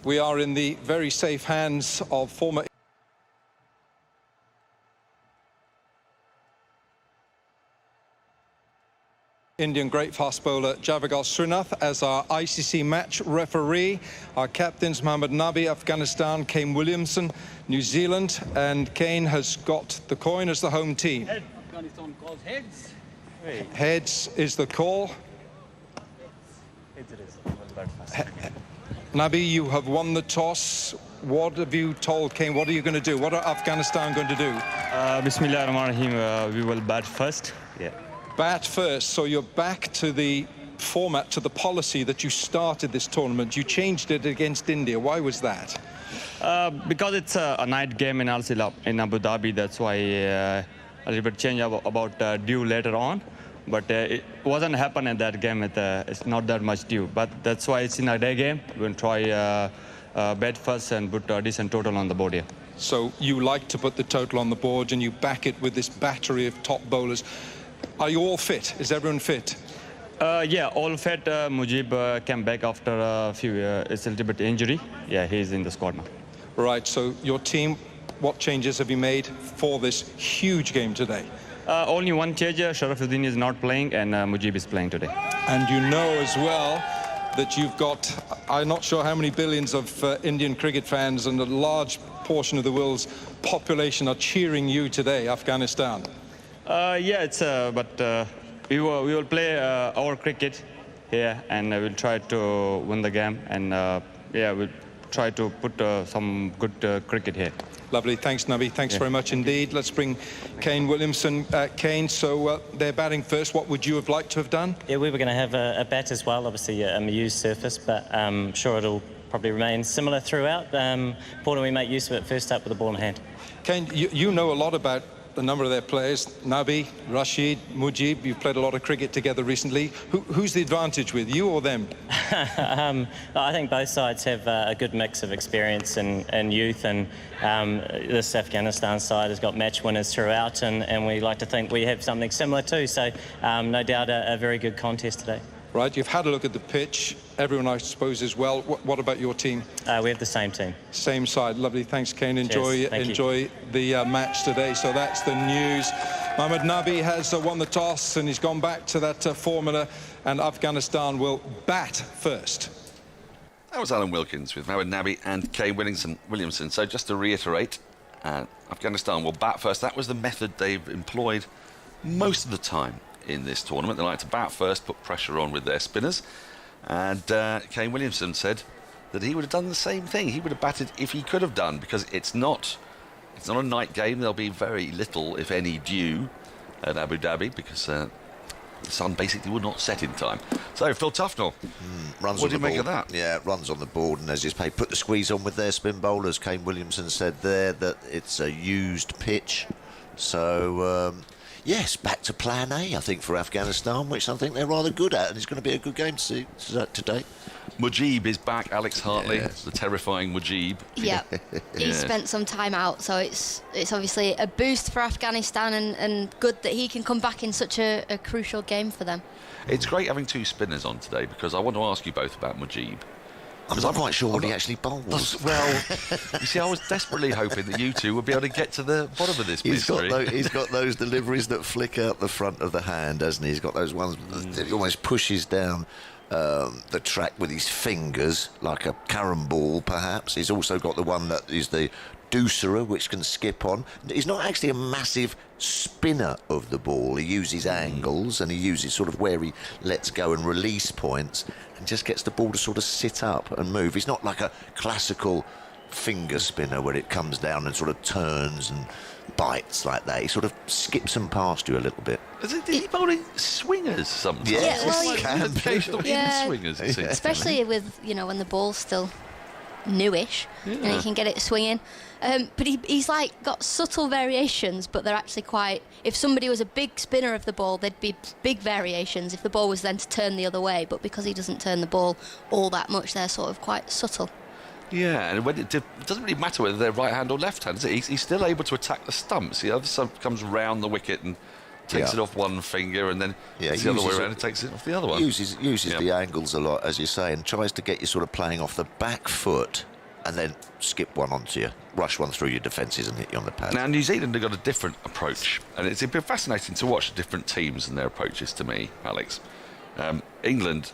We are in the very safe hands of former Indian great fast bowler Javagal Srinath as our ICC match referee. Our captains Mohammad Nabi, Afghanistan, Kane Williamson, New Zealand, and Kane has got the coin as the home team. Head. Afghanistan calls heads. Hey. Heads is the call. Heads it is. Nabi, you have won the toss. What have you told Kane? What are you going to do? What are Afghanistan going to do? Bismillah ar-Rahman ar-Rahim. We will bat first. Yeah. Bat first, so you're back to the format, to the policy that you started this tournament. You changed it against India. Why was that? Because it's a night game in Abu Dhabi. That's why a little bit change about dew later on. But it wasn't happen in that game. It's not that much dew. But that's why it's in a day game. We'll try bat first and put a decent total on the board here. So you like to put the total on the board and you back it with this battery of top bowlers. Are you all fit? Is everyone fit? Yeah, all fit. Mujeeb came back after a few, it's a little bit injury. Yeah, he's in the squad now. Right, so your team, what changes have you made for this huge game today? Only one change. Sharafuddin is not playing and Mujeeb is playing today. And you know as well that you've got, I'm not sure how many billions of Indian cricket fans, and a large portion of the world's population are cheering you today, Afghanistan. Yeah, it's but we will play our cricket here, and we'll try to win the game, and yeah, we'll try to put some good cricket here. Lovely, thanks Nabi, thanks very much indeed. Let's bring Kane Williamson. Kane, so they're batting first. What would you have liked to have done? Yeah, we were going to have a bat as well, obviously a used surface, but I'm sure it'll probably remain similar throughout. Important we make use of it first up with the ball in hand. Kane, you know a lot about a number of their players, Nabi, Rashid, Mujeeb. You've played a lot of cricket together recently. Who's the advantage with, you or them? I think both sides have a good mix of experience and youth, and this Afghanistan side has got match winners throughout, and we like to think we have something similar too, so no doubt a very good contest today. Right, you've had a look at the pitch. Everyone, I suppose, as well. What about your team? We have the same team. Same side. Lovely. Thanks, Kane. Enjoy the match today. So that's the news. Mohammad Nabi has won the toss, and he's gone back to that formula, and Afghanistan will bat first. That was Alan Wilkins with Mohammad Nabi and Kane Williamson. So just to reiterate, Afghanistan will bat first. That was the method they've employed most of the time in this tournament. They like to bat first, put pressure on with their spinners, and Kane Williamson said that he would have done the same thing. He would have batted if he could have done, because it's not a night game. There'll be very little, if any, dew at Abu Dhabi, because the sun basically will not set in time. So Phil Tufnell, what do you make of that? Yeah, it runs on the board, and as you say, put the squeeze on with their spin bowlers. Kane Williamson said there that it's a used pitch, so yes, back to plan A, I think, for Afghanistan, which I think they're rather good at, and it's going to be a good game to see today. Mujeeb is back, Alex Hartley, the terrifying Mujeeb. Yeah, he spent some time out, so it's obviously a boost for Afghanistan, and good that he can come back in such a crucial game for them. It's great having two spinners on today, because I want to ask you both about Mujeeb. I'm not quite sure what he actually bowls. Well, you see, I was desperately hoping that you two would be able to get to the bottom of this mystery. He's got those deliveries that flick out the front of the hand, hasn't he? He's got those ones that he almost pushes down the track with his fingers, like a Karim ball, perhaps. He's also got the one that is the dooserer, which can skip on. He's not actually a massive spinner of the ball. He uses angles, and he uses sort of where he lets go and release points, and just gets the ball to sort of sit up and move. He's not like a classical finger spinner where it comes down and sort of turns and bites like that. He sort of skips them past you a little bit. Is he bowling swingers sometimes? Yes, well, occasional swingers, it seems. Especially with, when the ball's still newish, and he can get it swinging. But he's like got subtle variations, but they're actually quite, if somebody was a big spinner of the ball, there'd be big variations if the ball was then to turn the other way, but because he doesn't turn the ball all that much, they're sort of quite subtle. Yeah, and when it doesn't really matter whether they're right hand or left hand, is it? He's still able to attack the stumps. The other stump comes round the wicket and takes it off one finger, and then the other way around and takes it off the other one. Uses the angles a lot, as you say, and tries to get you sort of playing off the back foot and then skip one onto you, rush one through your defences and hit you on the pad. Now, New Zealand have got a different approach, and it's been fascinating to watch the different teams and their approaches to me, Alex. England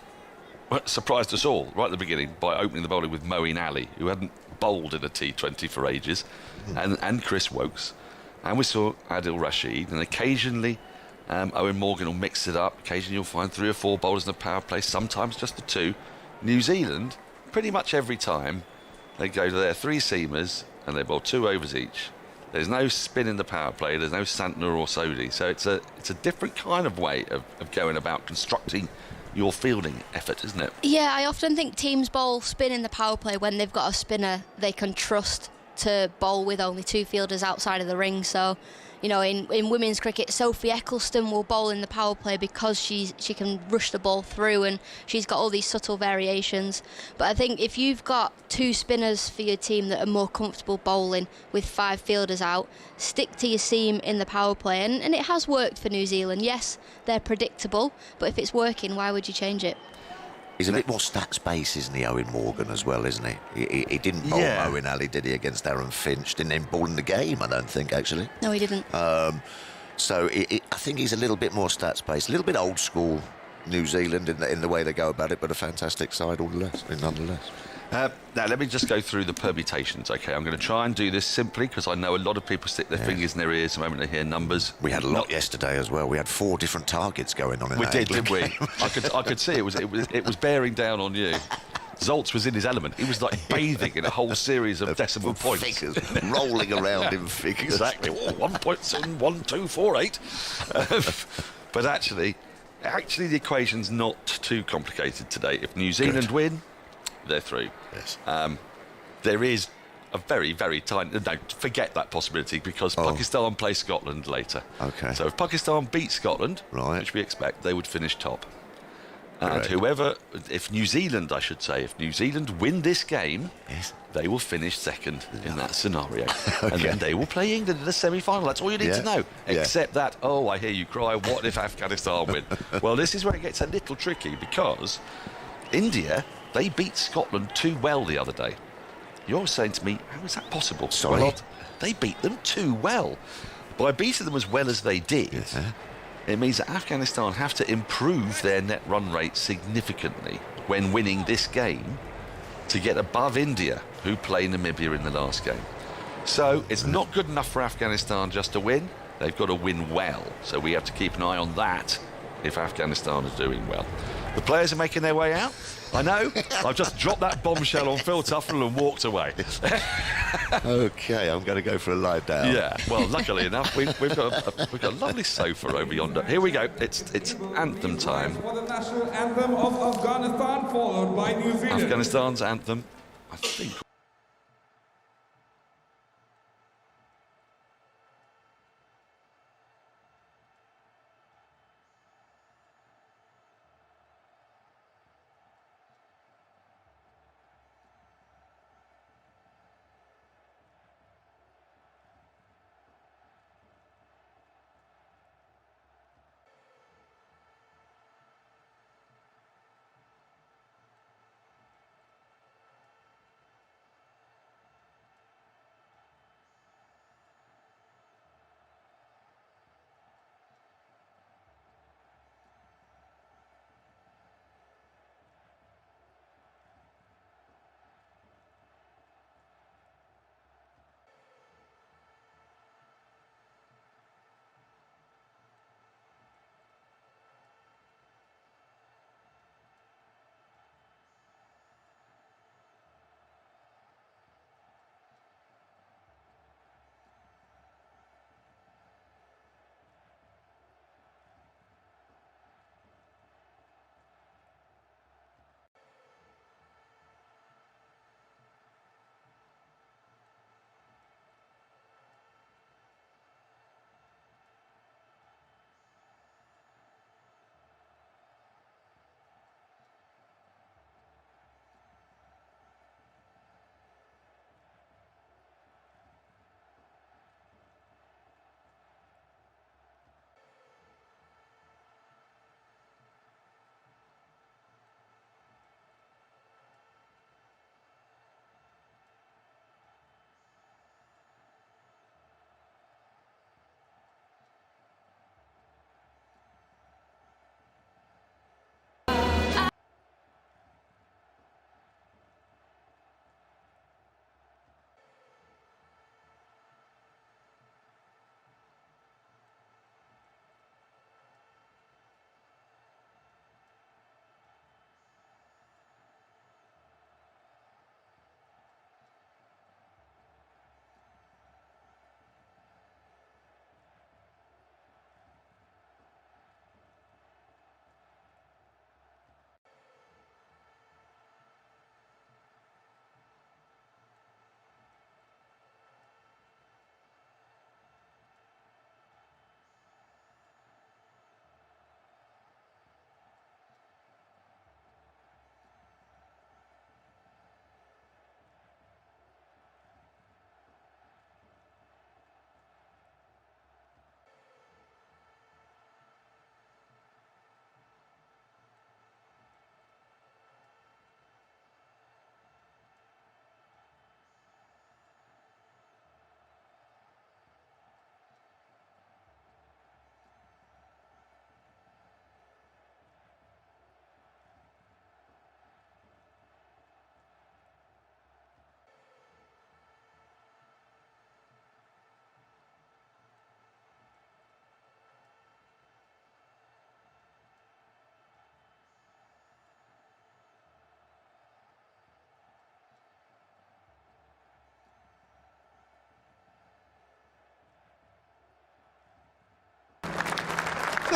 surprised us all right at the beginning by opening the bowling with Moeen Ali, who hadn't bowled in a T20 for ages, and Chris Wokes. And we saw Adil Rashid, and occasionally Owen Morgan will mix it up. Occasionally you'll find 3 or 4 bowlers in the power play, sometimes just the 2. New Zealand, pretty much every time, they go to their 3 seamers and they bowl 2 overs each. There's no spin in the power play, there's no Santner or Sodhi. So it's a different kind of way of going about constructing your fielding effort, isn't it? Yeah, I often think teams bowl spin in the power play when they've got a spinner they can trust to bowl with only 2 fielders outside of the ring. So, you know, in women's cricket, Sophie Eccleston will bowl in the power play because she can rush the ball through, and she's got all these subtle variations. But I think if you've got 2 spinners for your team that are more comfortable bowling with 5 fielders out, stick to your seam in the power play. And it has worked for New Zealand. Yes, they're predictable, but if it's working, why would you change it? He's a bit more stats-based, isn't he, Owen Morgan, as well, isn't he? He didn't bowl Owen Ali, did he, against Aaron Finch? Didn't even bowl in the game, I don't think, actually. No, he didn't. So I think he's a little bit more stats-based, a little bit old-school New Zealand in the way they go about it, but a fantastic side nonetheless. Now, let me just go through the permutations, OK? I'm going to try and do this simply because I know a lot of people stick their fingers in their ears the moment they hear numbers. We had a lot yesterday as well. We had 4 different targets going on in that didn't we? I could see it was bearing down on you. Zoltz was in his element. He was like bathing in a whole series of decimal points. Figures, rolling around in figures. Exactly. 1.71248. But actually, the equation's not too complicated today. If New Zealand win, they're through. Yes. There is a very, very tiny... No, forget that possibility because Pakistan play Scotland later. OK. So if Pakistan beat Scotland, which we expect, they would finish top. And if New Zealand, I should say, if New Zealand win this game, they will finish second in that scenario. And then they will play England in the semi-final. That's all you need to know. Except that, I hear you cry, what if Afghanistan win? Well, this is where it gets a little tricky because India... They beat Scotland too well the other day. You're saying to me, how is that possible? Sorry? Well, they beat them too well. By beating them as well as they did, it means that Afghanistan have to improve their net run rate significantly when winning this game to get above India, who play Namibia in the last game. So it's not good enough for Afghanistan just to win. They've got to win well. So we have to keep an eye on that if Afghanistan is doing well. The players are making their way out. I know. I've just dropped that bombshell on Phil Tufnell and walked away. OK, I'm going to go for a lie down. Yeah. Well, luckily enough, we've got a lovely sofa over yonder. Here we go. It's anthem time. For the national anthem of Afghanistan, followed by New Zealand. Afghanistan's anthem, I think.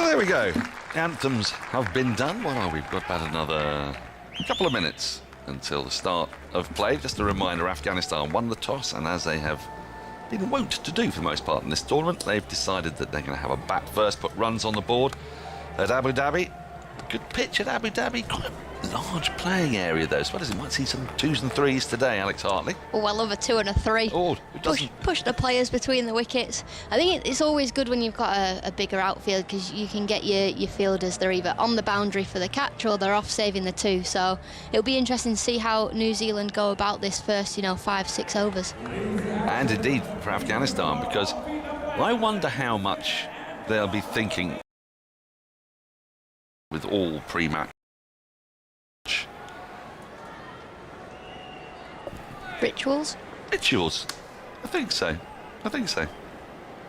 Well, there we go. Anthems have been done. Well, we've got about another couple of minutes until the start of play. Just a reminder, Afghanistan won the toss, and as they have been wont to do for the most part in this tournament, they've decided that they're going to have a bat first, put runs on the board at Abu Dhabi. Good pitch at Abu Dhabi, quite a large playing area though, so you might see some 2s and 3s today, Alex Hartley. Oh, I love a 2 and a 3. Oh, it doesn't... push the players between the wickets. I think it's always good when you've got a bigger outfield, because you can get your fielders, they're either on the boundary for the catch or they're off saving the 2. So it'll be interesting to see how New Zealand go about this first, 5-6 overs. And indeed for Afghanistan, because I wonder how much they'll be thinking with all pre-match. Rituals? Rituals. I think so.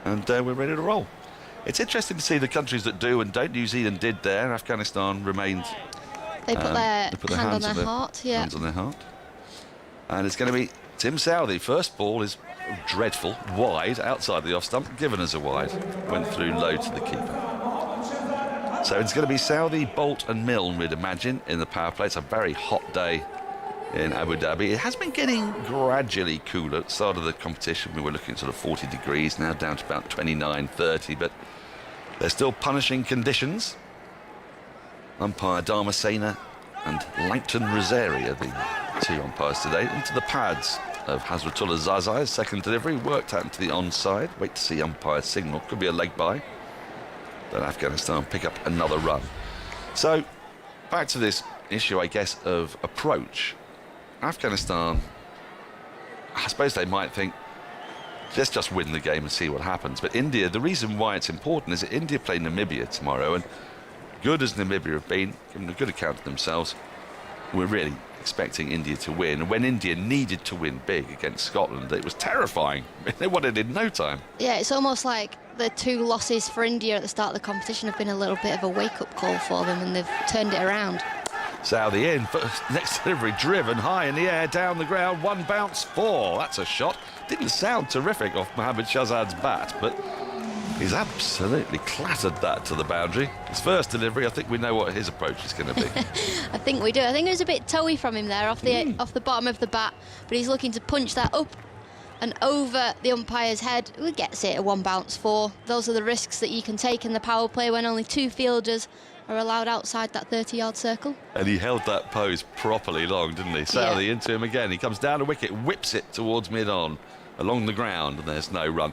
And we're ready to roll. It's interesting to see the countries that do and don't. New Zealand did there. Afghanistan remained. They put their hand on their heart. Yeah. Hands on their heart. And it's going to be Tim Southey. First ball is dreadful. Wide, outside the off stump. Given as a wide. Went through low to the keeper. So it's going to be Southey, Bolt and Milne, we'd imagine, in the power play. It's a very hot day in Abu Dhabi. It has been getting gradually cooler. At the start of the competition, we were looking at sort of 40 degrees, now down to about 29, 30, but they're still punishing conditions. Umpire Dharmasena and Langton Rosari are the 2 umpires today. Into the pads of Hazratullah Zazai, second delivery, worked out into the onside. Wait to see umpire signal. Could be a leg by. But Afghanistan pick up another run. So, back to this issue, I guess, of approach. Afghanistan, I suppose they might think, let's just win the game and see what happens. But India, the reason why it's important is that India play Namibia tomorrow, and good as Namibia have been, giving a good account of themselves, we're really expecting India to win. And when India needed to win big against Scotland, it was terrifying. They won it in no time. Yeah, it's almost like the 2 losses for India at the start of the competition have been a little bit of a wake-up call for them, and they've turned it around. Southey in, next delivery driven high in the air, down the ground, 1 bounce, 4. That's a shot. Didn't sound terrific off Mohammad Shahzad's bat, but he's absolutely clattered that to the boundary. His first delivery, I think we know what his approach is going to be. I think we do. I think it was a bit toey from him there off the bottom of the bat, but he's looking to punch that up and over the umpire's head. He gets it, a 1 bounce 4. Those are the risks that you can take in the power play when only 2 fielders are allowed outside that 30-yard circle. And he held that pose properly long, didn't he? Southey into him again. He comes down the wicket, whips it towards mid-on, along the ground, and there's no run.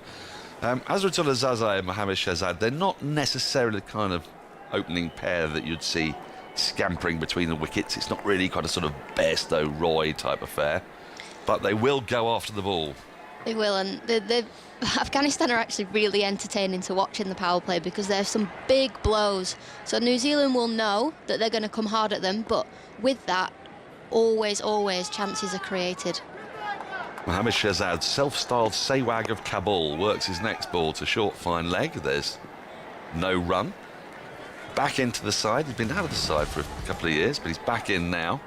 Hazratullah Zazai and Mohammad Shahzad, they're not necessarily the kind of opening pair that you'd see scampering between the wickets. It's not really kind of sort of Bairstow Roy type affair, but they will go after the ball. They will, and Afghanistan are actually really entertaining to watch in the power play, because there's some big blows. So New Zealand will know that they're going to come hard at them, but with that, always chances are created. Mohammad Shahzad, self-styled Sehwag of Kabul, works his next ball to short fine leg. There's no run. Back into the side. He's been out of the side for a couple of years, but he's back in now.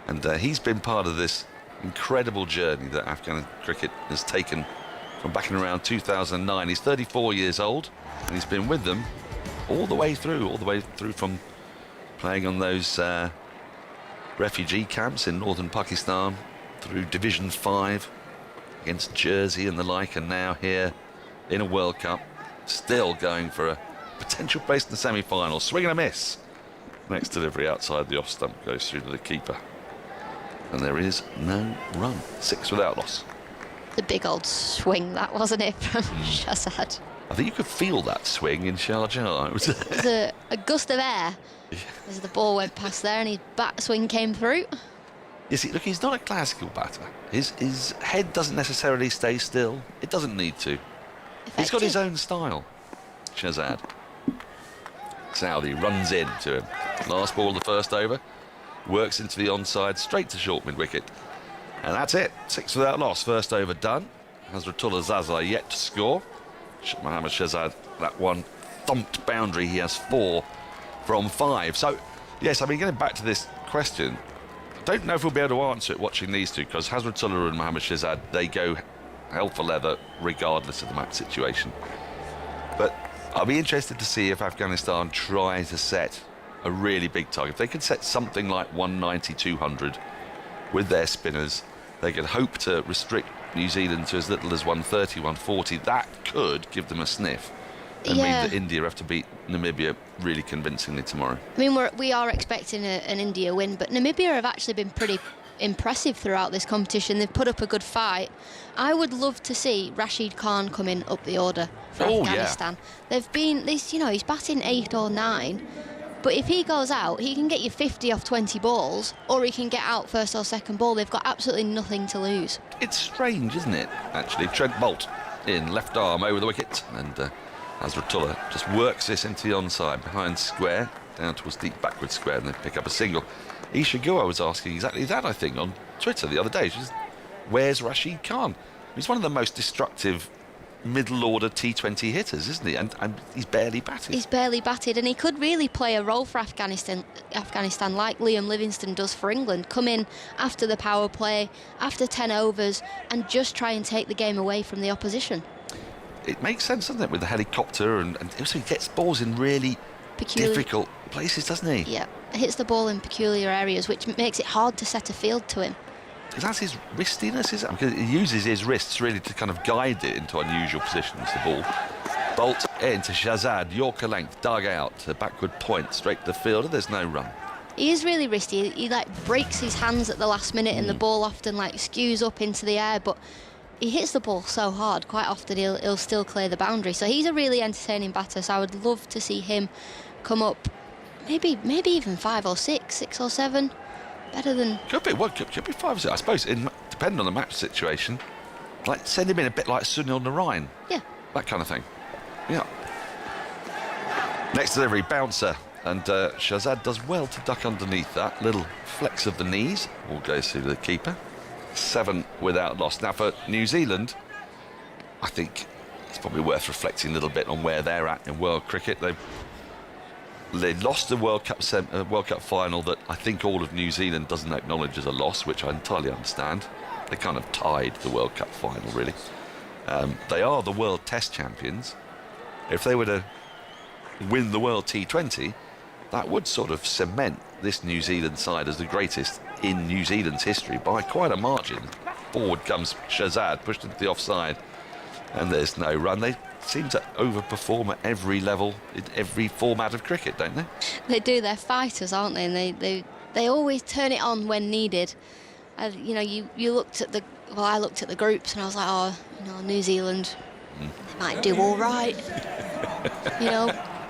And he's been part of this incredible journey that Afghan cricket has taken from back in around 2009. He's 34 years old, and he's been with them all the way through from playing on those refugee camps in northern Pakistan, through Division 5 against Jersey and the like, and now here in a World Cup, still going for a potential place in the semi-final. Swing and a miss. Next delivery outside the off stump goes through to the keeper. And there is no run. 6 without loss. The big old swing, that, wasn't it, from Shahzad? I think you could feel that swing in Sharjah. It was a gust of air as the ball went past there, and his bat swing came through. You see, look, he's not a classical batter. His head doesn't necessarily stay still. It doesn't need to. Effective. He's got his own style, Shahzad. Southey runs in to him. Last ball of the first over. Works into the onside, straight to short mid-wicket. And that's it. 6 without loss. First over done. Hazratullah Zazai yet to score. Mohammad Shahzad, that one thumped boundary. He has 4 from 5. So, yes, I mean, getting back to this question, I don't know if we'll be able to answer it watching these two, because Hazratullah and Mohammad Shahzad, they go hell for leather regardless of the match situation. But I'll be interested to see if Afghanistan try to set a really big target. If they could set something like 190, 200 with their spinners, they could hope to restrict New Zealand to as little as 130, 140. That could give them a sniff and mean that India have to beat Namibia really convincingly tomorrow. I mean, we are expecting an India win, but Namibia have actually been pretty impressive throughout this competition. They've put up a good fight. I would love to see Rashid Khan coming up the order for Afghanistan. He's batting 8 or 9, but if he goes out, he can get you 50 off 20 balls, or he can get out first or second ball. They've got absolutely nothing to lose. It's strange, isn't it, actually? Trent Boult in left arm over the wicket, and Hazratullah just works this into the onside, behind square, down towards deep backward square, and they pick up a single. Isha Guha was asking exactly that, I think, on Twitter the other day. She's, where's Rashid Khan? He's one of the most destructive middle-order T20 hitters, isn't he? And he's barely batted. He's barely batted, and he could really play a role for Afghanistan like Liam Livingstone does for England. Come in after the power play, after 10 overs, and just try and take the game away from the opposition. It makes sense, doesn't it, with the helicopter, and also he gets balls in really difficult places, doesn't he? Yeah, hits the ball in peculiar areas, which makes it hard to set a field to him. That's his wristiness, is it? Because he uses his wrists really to kind of guide it into unusual positions, the ball. Bolt into Shahzad, Yorker length, dug out, to backward point, straight to the fielder, there's no run. He is really wristy. He breaks his hands at the last minute, and the ball often skews up into the air, but he hits the ball so hard, quite often he'll still clear the boundary. So he's a really entertaining batter, so I would love to see him come up maybe even 5 or 6 or 7. Better than... Could be 5 or 6, I suppose, depending on the match situation. Send him in a bit like Sunil Narayan. Yeah. That kind of thing. Yeah. Next delivery, bouncer. And Shahzad does well to duck underneath that. Little flex of the knees. All goes through the keeper. 7 without loss. Now for New Zealand, I think it's probably worth reflecting a little bit on where they're at in world cricket. They lost the World Cup final that I think all of New Zealand doesn't acknowledge as a loss, which I entirely understand. They kind of tied the World Cup final, really. They are the World Test champions. If they were to win the World T20, that would sort of cement this New Zealand side as the greatest in New Zealand's history by quite a margin. Forward comes Shahzad, pushed into the offside, and there's no run. They seem to overperform at every level in every format of cricket, don't they? They do. They're fighters, aren't they? And they always turn it on when needed. You looked at I looked at the groups and I was like, New Zealand, they might do all right.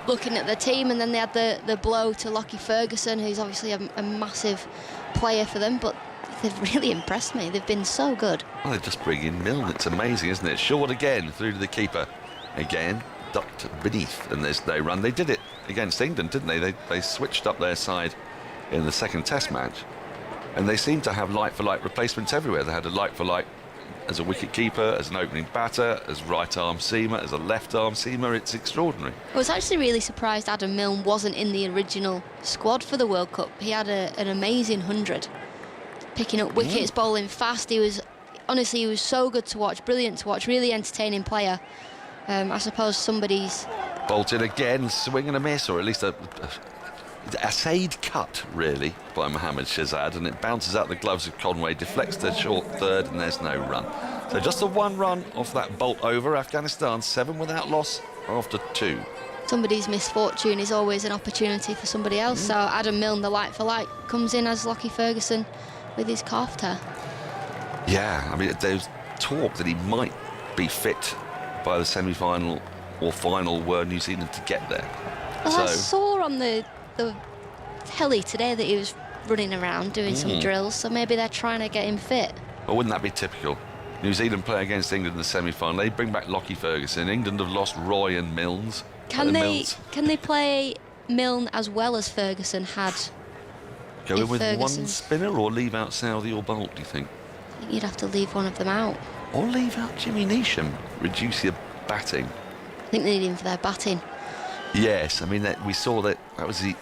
Looking at the team, and then they had the blow to Lockie Ferguson, who's obviously a massive player for them, but they've really impressed me. They've been so good. Well, they just bring in Milne. It's amazing, isn't it? Short again, through to the keeper. Again, ducked beneath, and there's no run. They did it against England, didn't they? They switched up their side in the second Test match, and they seem to have like-for-like replacements everywhere. They had a like-for-like as a wicket-keeper, as an opening batter, as right-arm seamer, as a left-arm seamer. It's extraordinary. I was actually really surprised Adam Milne wasn't in the original squad for the World Cup. He had an amazing 100, picking up wickets, bowling fast. He was so good to watch, brilliant to watch, really entertaining player. I suppose somebody's... Bolted again, swing and a miss, or at least a essayed cut, really, by Mohammad Shahzad, and it bounces out the gloves of Conway, deflects to short third, and there's no run. So just the 1 run off that bolt over. Afghanistan 7 without loss after 2. Somebody's misfortune is always an opportunity for somebody else. So Adam Milne, the like for like, comes in as Lockie Ferguson with his calf tear. Yeah, I mean, there's talk that he might be fit by the semi-final or final were New Zealand to get there. Well, I saw on the telly today that he was running around doing some drills, so maybe they're trying to get him fit. Well, wouldn't that be typical? New Zealand play against England in the semi-final. They bring back Lockie Ferguson. England have lost Roy and Milnes. Can they play Milne as well as Ferguson had? Go in with one spinner or leave out Southey or Bolt, do you think? I think you'd have to leave one of them out. Or leave out Jimmy Neesham, reduce your batting. I think they need him for their batting. Yes, I mean, we saw that was the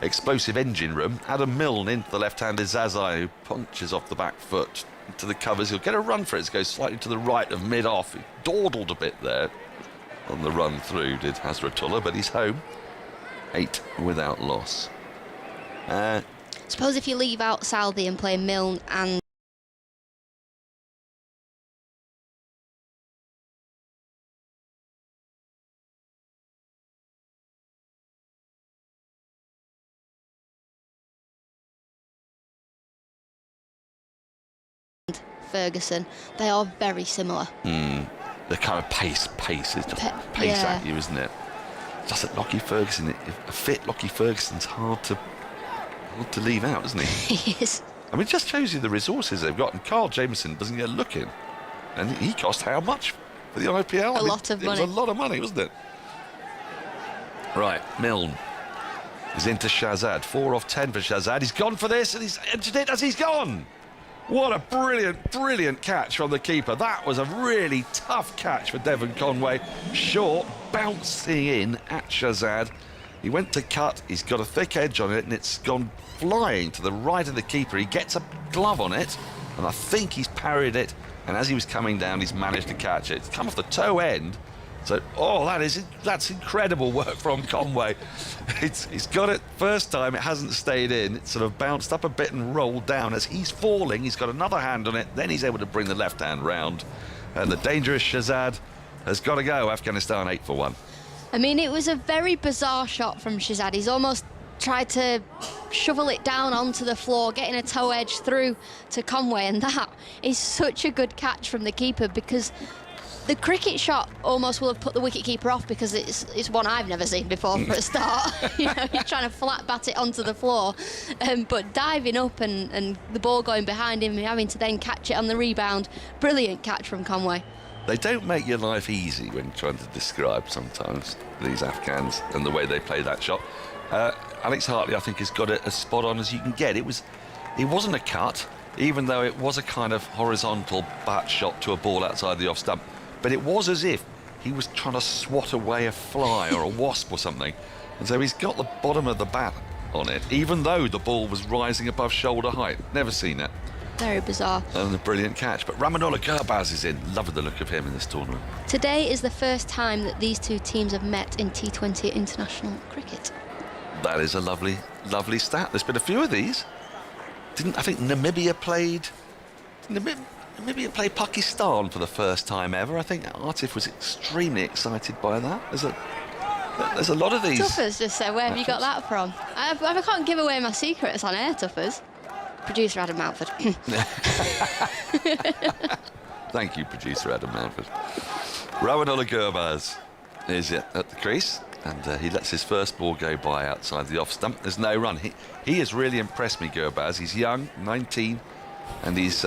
explosive engine room. Adam Milne into the left-hander Zazai, who punches off the back foot to the covers. He'll get a run for it. It goes slightly to the right of mid-off. He dawdled a bit there on the run through, did Hazratullah, but he's home. 8 without loss. Suppose if you leave out Southey and play Milne and Ferguson, they are very similar. The kind of pace is just pace at you, isn't it? Just that Lockie Ferguson, a fit Lockie Ferguson's hard to leave out, isn't he? He is. I mean, it just shows you the resources they've got. And Carl Jameson doesn't get a look in. And he cost how much for the IPL? A lot of money. It was a lot of money, wasn't it? Right, Milne is into Shahzad. 4 off 10 for Shahzad. He's gone for this, and he's entered it as he's gone. What a brilliant, brilliant catch from the keeper. That was a really tough catch for Devon Conway. Short, bouncing in at Shahzad. He went to cut, he's got a thick edge on it, and it's gone flying to the right of the keeper. He gets a glove on it, and I think he's parried it, and as he was coming down, he's managed to catch it. It's come off the toe end. So, that's incredible work from Conway. He's got it first time, it hasn't stayed in. It sort of bounced up a bit and rolled down. As he's falling, he's got another hand on it, then he's able to bring the left hand round. And the dangerous Shahzad has got to go. Afghanistan 8 for 1. I mean, it was a very bizarre shot from Shahzad. He's almost tried to shovel it down onto the floor, getting a toe edge through to Conway, and that is such a good catch from the keeper, because the cricket shot almost will have put the wicketkeeper off, because it's one I've never seen before for a start. You know, he's trying to flat bat it onto the floor, but diving up and the ball going behind him, having to then catch it on the rebound. Brilliant catch from Conway. They don't make your life easy when trying to describe sometimes these Afghans and the way they play that shot. Alex Hartley, I think, has got it as spot on as you can get. It wasn't a cut, even though it was a kind of horizontal bat shot to a ball outside the off stump. But it was as if he was trying to swat away a fly or a wasp or something. And so he's got the bottom of the bat on it, even though the ball was rising above shoulder height. Never seen it. Very bizarre. And a brilliant catch. But Rahmanullah Gurbaz is in. Loving the look of him in this tournament. Today is the first time that these two teams have met in T20 international cricket. That is a lovely, lovely stat. There's been a few of these. I think Namibia played Pakistan for the first time ever. I think Atif was extremely excited by that. There's a lot of these. Tuffers just said, where have you got that from? I can't give away my secrets on air, Tuffers. Producer Adam Mountford. Thank you, producer Adam Mountford. Rahmanullah Gurbaz is at the crease, and he lets his first ball go by outside the off stump. There's no run. He has really impressed me, Gurbaz. He's young, 19, and he's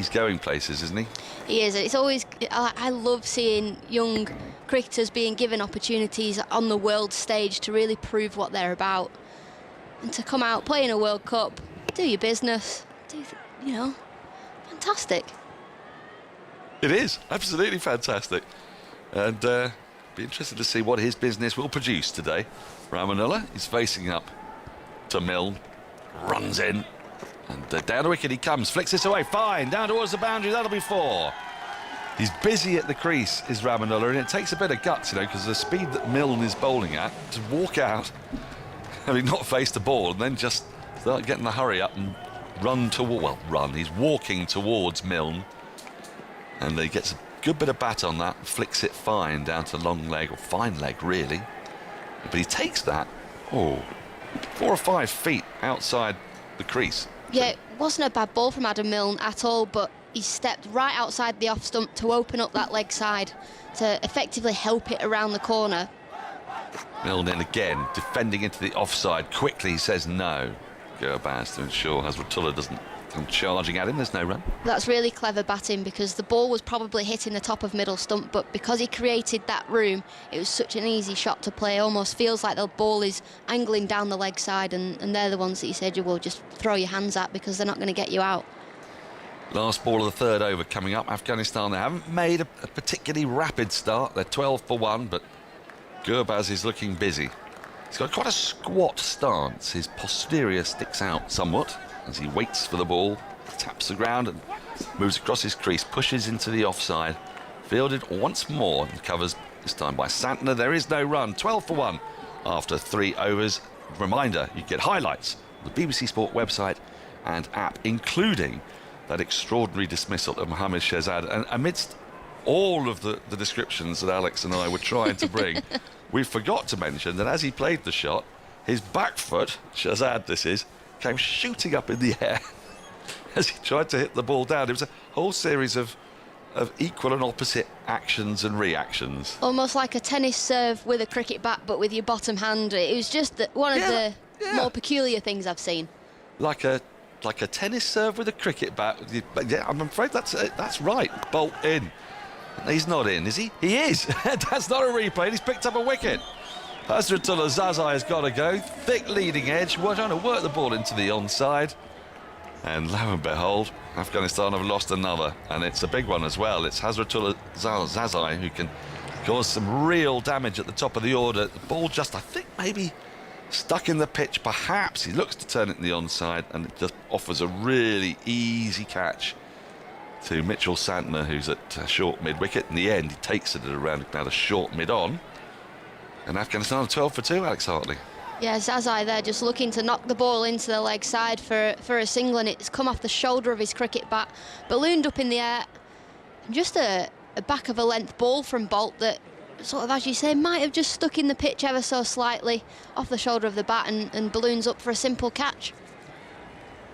going places, isn't he? He is. It's always, I love seeing young cricketers being given opportunities on the world stage to really prove what they're about, and to come out, play in a World Cup, do your business, fantastic. It is absolutely fantastic, and be interested to see what his business will produce today. Rahmanullah is facing up to Milne, runs in, and down the wicket he comes, flicks this away, fine, down towards the boundary, that'll be 4. He's busy at the crease, is Rahmanullah, and it takes a bit of guts, because the speed that Milne is bowling at, to walk out, having not faced the ball, and then just start getting the hurry up and he's walking towards Milne, and he gets a good bit of bat on that, flicks it fine down to long leg, or fine leg really, but he takes that 4 or 5 feet outside the crease. Yeah, it wasn't a bad ball from Adam Milne at all, but he stepped right outside the off stump to open up that leg side to effectively help it around the corner. Milne in again, defending into the offside. Quickly he says no. Gurbaz to ensure Hazratullah doesn't come charging at him. There's no run. That's really clever batting, because the ball was probably hitting the top of middle stump, but because he created that room, it was such an easy shot to play. Almost feels like the ball is angling down the leg side, and they're the ones that you said you will just throw your hands at, because they're not going to get you out. Last ball of the third over coming up. Afghanistan, they haven't made a particularly rapid start. They're 12 for 1, but Gurbaz is looking busy. He's got quite a squat stance. His posterior sticks out somewhat as he waits for the ball, taps the ground and moves across his crease, pushes into the offside, fielded once more and covers this time by Santner. There is no run, 12 for 1 after 3 overs. Reminder, you get highlights on the BBC Sport website and app, including that extraordinary dismissal of Mohammad Shahzad. And amidst all of the descriptions that Alex and I were trying to bring, we forgot to mention that as he played the shot, his back foot, Shahzad this is, came shooting up in the air as he tried to hit the ball down. It was a whole series of equal and opposite actions and reactions. Almost like a tennis serve with a cricket bat, but with your bottom hand. It was just one of the more peculiar things I've seen. Like a tennis serve with a cricket bat. Yeah, I'm afraid that's right. Bolt in. He's not in, is he? He is. That's not a replay. He's picked up a wicket. Hazratullah Zazai has got to go. Thick leading edge. We're trying to work the ball into the onside. And lo and behold, Afghanistan have lost another. And it's a big one as well. It's Hazratullah Zazai who can cause some real damage at the top of the order. The ball just, I think, maybe stuck in the pitch. Perhaps he looks to turn it in the onside, and it just offers a really easy catch to Mitchell Santner, who's at short mid-wicket. In the end, he takes it at around about a short mid-on. And Afghanistan are 12 for 2, Alex Hartley. Yeah, Zazai there just looking to knock the ball into the leg side for a single, and it's come off the shoulder of his cricket bat, ballooned up in the air. Just a back of a length ball from Bolt that sort of, as you say, might have just stuck in the pitch ever so slightly off the shoulder of the bat and balloons up for a simple catch.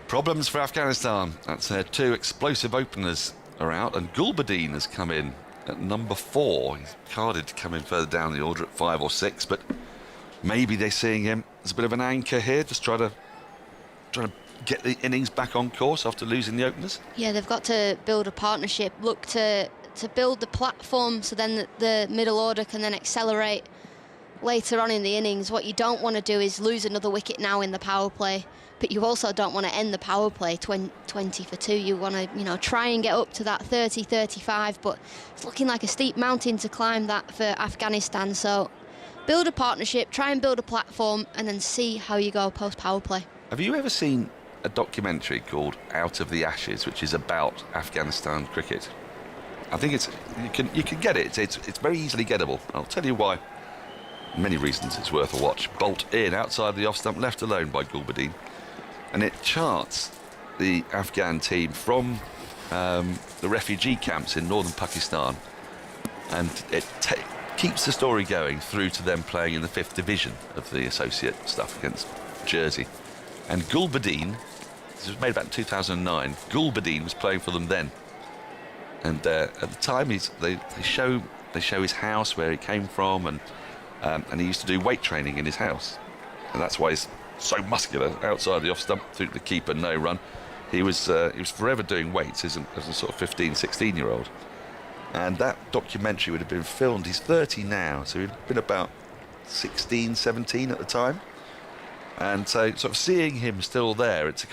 Problems for Afghanistan. That's their 2 explosive openers are out, and Gulbadin has come in at number 4. He's carded to come in further down the order at 5 or 6, but maybe they're seeing him as a bit of an anchor here, just trying to get the innings back on course after losing the openers. Yeah, they've got to build a partnership, look to build the platform so then the middle order can then accelerate later on in the innings. What you don't want to do is lose another wicket now in the power play, but you also don't want to end the power play 20 for 2. You want to, try and get up to that 30, 35, but it's looking like a steep mountain to climb that for Afghanistan. So build a partnership, try and build a platform, and then see how you go post power play. Have you ever seen a documentary called Out of the Ashes, which is about Afghanistan cricket? I think you can get it. It's very easily gettable. I'll tell you why. Many reasons it's worth a watch. Bolt in outside the off stump, left alone by Gulbadin, and it charts the Afghan team from the refugee camps in northern Pakistan, and it keeps the story going through to them playing in the 5th division of the associate stuff against Jersey. And Gulbadin, this was made about in 2009, Gulbadin was playing for them then. And at the time, they show his house, where he came from, and he used to do weight training in his house. And that's why he's so muscular outside the off stump, through the keeper, no run. He was forever doing weights as a sort of 15, 16-year-old. And that documentary would have been filmed. He's 30 now, so he'd been about 16, 17 at the time. And so sort of seeing him still there, it's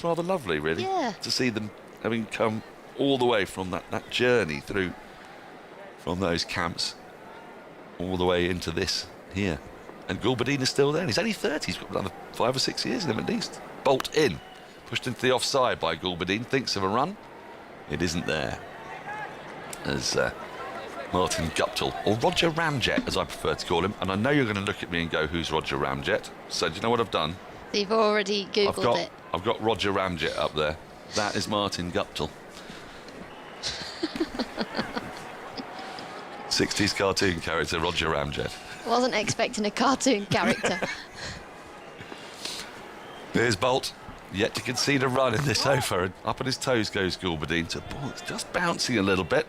rather lovely, really, to see them having come all the way from that journey through from those camps all the way into this here. And Gulbadin is still there, and he's only 30. He's got another 5 or 6 years in him at least. Bolt in, pushed into the offside by Gulbadin, thinks of a run. It isn't there. As Martin Guptill, or Roger Ramjet as I prefer to call him, and I know you're going to look at me and go, who's Roger Ramjet? So do you know what I've done? You've already Googled it. I've got Roger Ramjet up there. That is Martin Guptill. 60s cartoon character Roger Ramjet. Wasn't expecting a cartoon character. Here's Bolt, yet to concede a run in this over, and up on his toes goes Gulbadin. So the ball is just bouncing a little bit,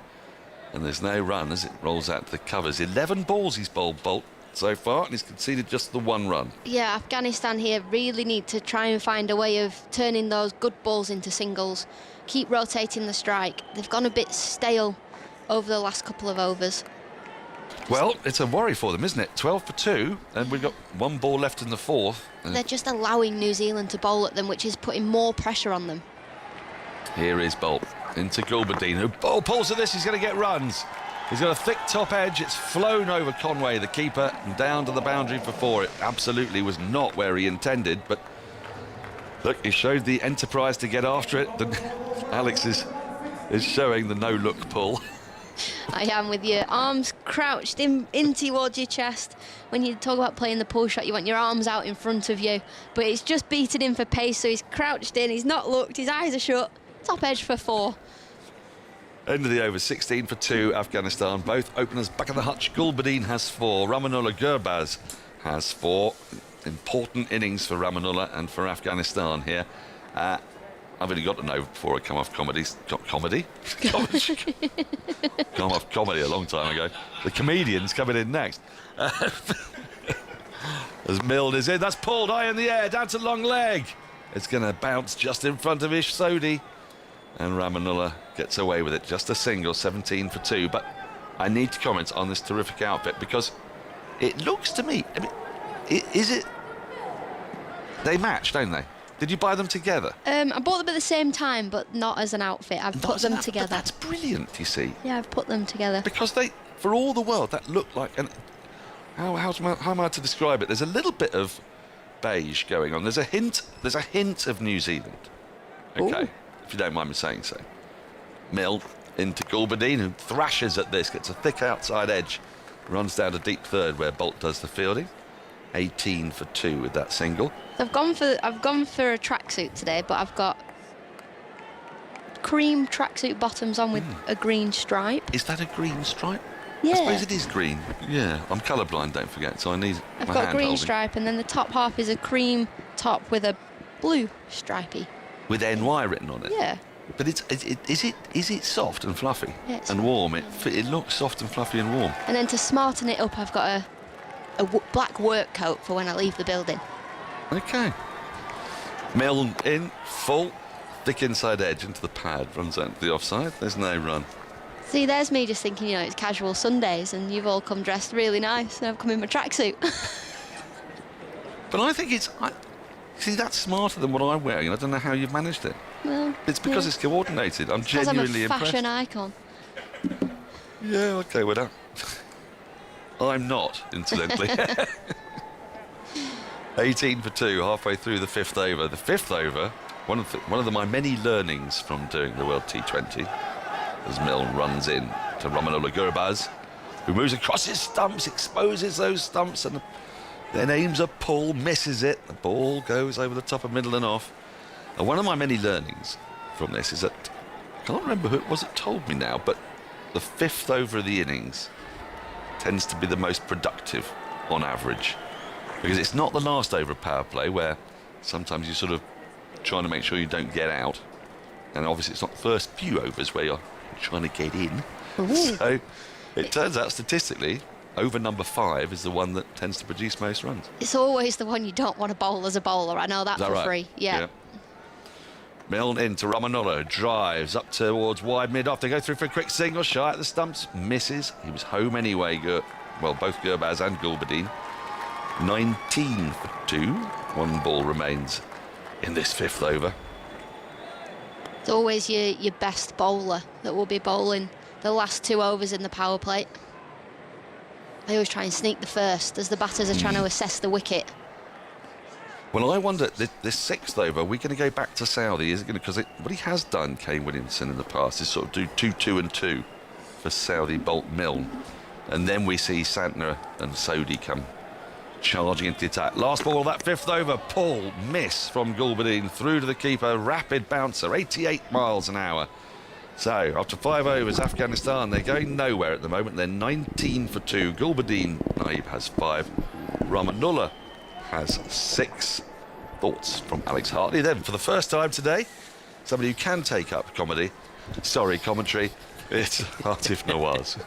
and there's no run as it rolls out to the covers. 11 balls he's bowled, Bolt, so far, and he's conceded just the 1 run. Yeah, Afghanistan here really need to try and find a way of turning those good balls into singles. Keep rotating the strike. They've gone a bit stale over the last couple of overs. Well, it's a worry for them, isn't it? 12 for 2, and we've got 1 ball left in the 4th. They're just allowing New Zealand to bowl at them, which is putting more pressure on them. Here is Bolt into Gulbadin, who pulls at this. He's going to get runs. He's got a thick top edge. It's flown over Conway, the keeper, and down to the boundary for 4. It absolutely was not where he intended, but look, he showed the enterprise to get after it. Alex is showing the no-look pull. I am, with your arms crouched in towards your chest. When you talk about playing the pull shot, you want your arms out in front of you. But it's just beaten in for pace, so he's crouched in, he's not looked, his eyes are shut. Top edge for 4. End of the over, 16 for 2, Afghanistan. Both openers back of the hutch. Gulbadin has 4. Rahmanullah Gurbaz has 4. Important innings for Rahmanullah and for Afghanistan here. I've only got to know before I come off comedy. Come off comedy a long time ago. The comedian's coming in next. As Milne is in, that's pulled high in the air, down to long leg. It's going to bounce just in front of Ish Sodhi. And Rahmanullah gets away with it. Just a single, 17 for 2. But I need to comment on this terrific outfit because it looks to me, I mean, is it? They match, don't they? Did you buy them together? I bought them at the same time, but not as an outfit. I've put them together. But that's brilliant, you see. Yeah, I've put them together. Because they, for all the world, that looked like... And how am I to describe it? There's a little bit of beige going on. There's a hint of New Zealand. Okay, Ooh. if you don't mind me saying so. Milne into Gulbadin, who thrashes at this, gets a thick outside edge, runs down to deep third where Bolt does the fielding. 18 for 2 with that single. I've gone for a tracksuit today, but I've got cream tracksuit bottoms on with a green stripe. Is that a green stripe? Yeah. I suppose it is green. Yeah, I'm colourblind, don't forget, so I need I've my got a hand green holding. stripe, and then the top half is a cream top with a blue stripey. With NY written on it. Yeah. But is it soft and fluffy and warm? It looks soft and fluffy and warm. And then to smarten it up, I've got a black work coat for when I leave the building. Okay. Milne in, full, thick inside edge into the pad, runs out to the offside. There's no run. See, there's me just thinking, it's casual Sundays, and you've all come dressed really nice, and I've come in my tracksuit. But I think see, that's smarter than what I'm wearing. I don't know how you've managed it. Well, It's because it's coordinated. I'm because genuinely I'm a impressed. fashion icon. Yeah, okay with that. I'm not, incidentally. 18 for 2, halfway through the 5th over. The 5th over, one of my many learnings from doing the World T20, as Milne runs in to Rahmanullah Gurbaz, who moves across his stumps, exposes those stumps, and then aims a pull, misses it. The ball goes over the top of middle and off. And one of my many learnings from this is that, I can't remember who it was that told me now, but the 5th over of the innings tends to be the most productive on average, because it's not the last over of power play where sometimes you're sort of trying to make sure you don't get out, and obviously it's not the first few overs where you're trying to get in. So it turns out statistically over number 5 is the one that tends to produce most runs. It's always the one you don't want to bowl as a bowler. I know that for right? free. Yeah. Milne into Rahmanullah, drives up towards wide mid-off. They go through for a quick single, shy at the stumps, misses. He was home anyway, both Gurbaz and Gulbadin. 19 for 2. One ball remains in this 5th over. It's always your best bowler that will be bowling the last 2 overs in the power play. They always try and sneak the first as the batters are trying to assess the wicket. Well, I wonder, this 6th over, are we going to go back to Saudi? Is it going to, because what he has done, Kane Williamson, in the past is sort of do 2, 2 and 2 for Saudi Bolt Milne, and then we see Santner and Sodhi come charging into the attack. Last ball of that 5th over, pull, miss from Gulbadin through to the keeper, rapid bouncer, 88 miles an hour. So after 5 overs, Afghanistan, they're going nowhere at the moment. They're 19 for 2. Gulbadin, Naib has 5. Rahmanullah has 6. Thoughts from Alex Hartley. Then, for the first time today, somebody who can take up comedy. Sorry, commentary. It's Atif Nawaz.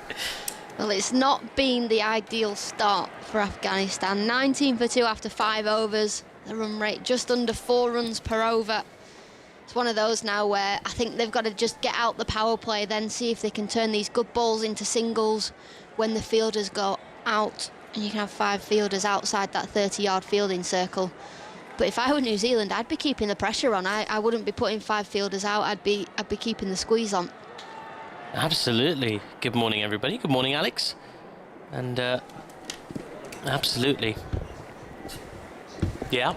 Well, it's not been the ideal start for Afghanistan. 19 for 2 after 5 overs. The run rate just under 4 runs per over. It's one of those now where I think they've got to just get out the power play, then see if they can turn these good balls into singles when the fielders go out. And you can have 5 fielders outside that 30-yard fielding circle. But if I were New Zealand, I'd be keeping the pressure on. I wouldn't be putting 5 fielders out. I'd be keeping the squeeze on. Absolutely. Good morning, everybody. Good morning, Alex. And absolutely. Yeah.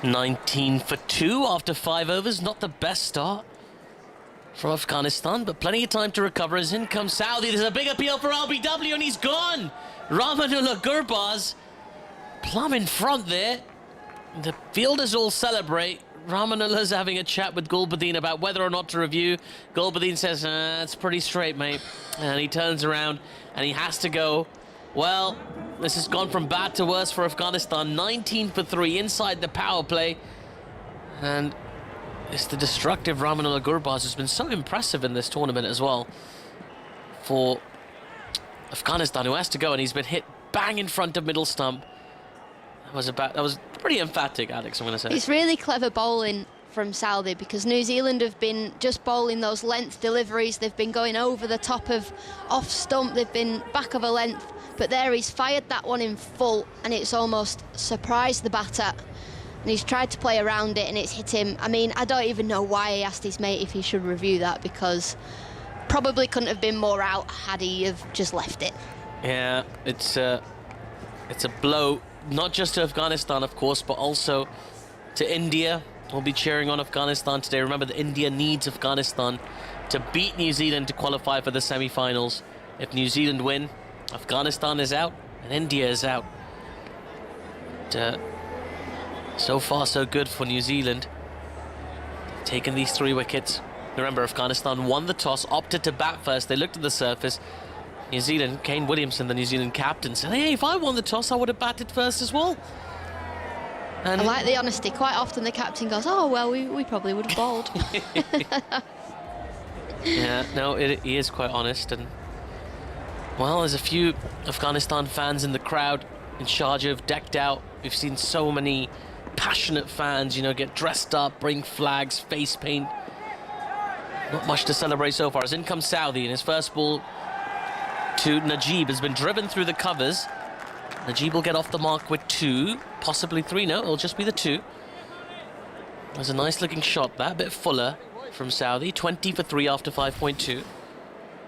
19 for 2 after 5 overs. Not the best start. from Afghanistan, but plenty of time to recover as in comes Saudi. There's a big appeal for LBW and he's gone. Rahmanullah Gurbaz plumb in front there. The fielders all celebrate. Rahmanullah's having a chat with Gulbadin about whether or not to review. Gulbadin says, it's pretty straight, mate. And he turns around and he has to go. Well, this has gone from bad to worse for Afghanistan. 19 for 3 inside the power play. And it's the destructive Rahmanullah Gurbaz who's been so impressive in this tournament as well for Afghanistan, who has to go, and he's been hit bang in front of middle stump. That was pretty emphatic, Alex, I'm going to say. It's really clever bowling from Saudi, because New Zealand have been just bowling those length deliveries. They've been going over the top of off stump. They've been back of a length. But there he's fired that one in full, and it's almost surprised the batter. And he's tried to play around it, and it's hit him. I mean, I don't even know why he asked his mate if he should review that, because probably couldn't have been more out had he have just left it. Yeah, it's a blow, not just to Afghanistan, of course, but also to India. We'll be cheering on Afghanistan today. Remember that India needs Afghanistan to beat New Zealand to qualify for the semi-finals. If New Zealand win, Afghanistan is out and India is out. But, so far, so good for New Zealand. Taking these 3 wickets. Remember, Afghanistan won the toss, opted to bat first. They looked at the surface. New Zealand, Kane Williamson, the New Zealand captain, said, hey, if I won the toss, I would have batted first as well. And I like the honesty. Quite often the captain goes, oh, well, we probably would have bowled. Yeah, no, he is quite honest. And, well, there's a few Afghanistan fans in the crowd in Sharjah, decked out. We've seen so many passionate fans, you know, get dressed up, bring flags, face paint. Not much to celebrate so far. As in comes Saudi, and his first ball to Mujeeb has been driven through the covers. Mujeeb will get off the mark with 2, possibly 3. No, it'll just be the 2. There's a nice looking shot there, a bit fuller from Saudi. 20 for 3 after 5.2.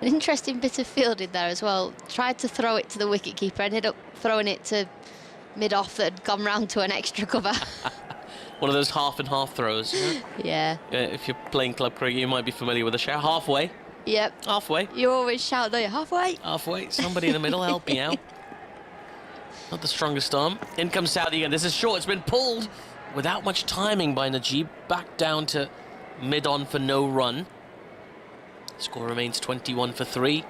An interesting bit of fielding there as well. Tried to throw it to the wicketkeeper, ended up throwing it to mid-off that had gone round to an extra cover. One of those half and half throws. Yeah. If you're playing club cricket, you might be familiar with the shout. Halfway. Yep. Halfway. You always shout, don't you? Halfway. Halfway. Somebody in the middle, help me out. Not the strongest arm. In comes Saudi again. This is short. It's been pulled without much timing by Mujeeb. Back down to mid-on for no run. Score remains 21 for 3.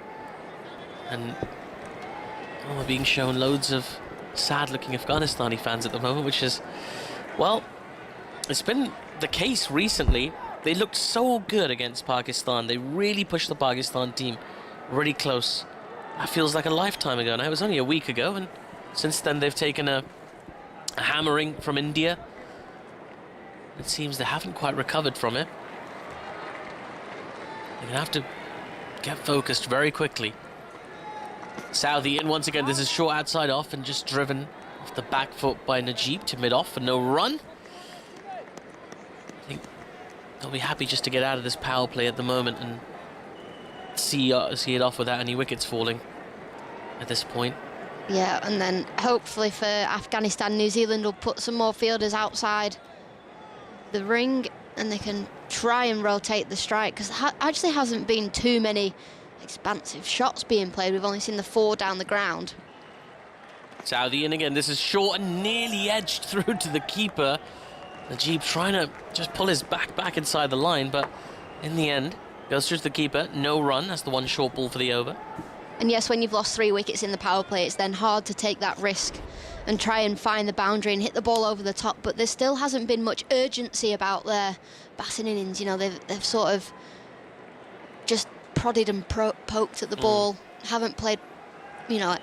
And we're being shown loads of sad-looking Afghanistani fans at the moment, which is, well, it's been the case recently. They looked so good against Pakistan. They really pushed the Pakistan team really close. That feels like a lifetime ago now. It was only a week ago, and since then they've taken a hammering from India. It seems they haven't quite recovered from it. They're gonna have to get focused very quickly. Saudi in once again. This is short outside off and just driven off the back foot by Mujeeb to mid-off for no run. I think they'll be happy just to get out of this power play at the moment and see it off without any wickets falling at this point. Yeah, and then hopefully for Afghanistan, New Zealand will put some more fielders outside the ring and they can try and rotate the strike, because there actually hasn't been too many expansive shots being played. We've only seen the 4 down the ground. Saudi in again. This is short and nearly edged through to the keeper. Mujeeb trying to just pull his back inside the line, but in the end goes through to the keeper. No run. That's the one short ball for the over. And yes, when you've lost 3 wickets in the power play, it's then hard to take that risk and try and find the boundary and hit the ball over the top. But there still hasn't been much urgency about their batting innings. You know, they've sort of just prodded and poked at the ball. Haven't played, you know,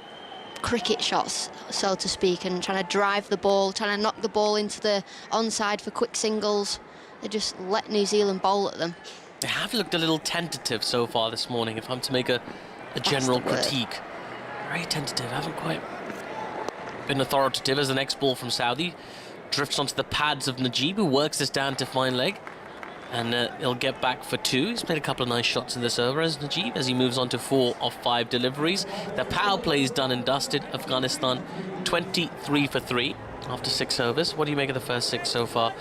cricket shots, so to speak, and trying to drive the ball, trying to knock the ball into the onside for quick singles. They just let New Zealand bowl at them. They have looked a little tentative so far this morning, if I'm to make a general critique. Very tentative, haven't quite been authoritative. As the next ball from Saudi drifts onto the pads of Mujeeb, who works this down to fine leg. And he'll get back for 2. He's played a couple of nice shots in this over as Mujeeb, as he moves on to 4 of 5 deliveries. The power play is done and dusted. Afghanistan 23 for 3 after 6 overs. What do you make of the first 6 so far?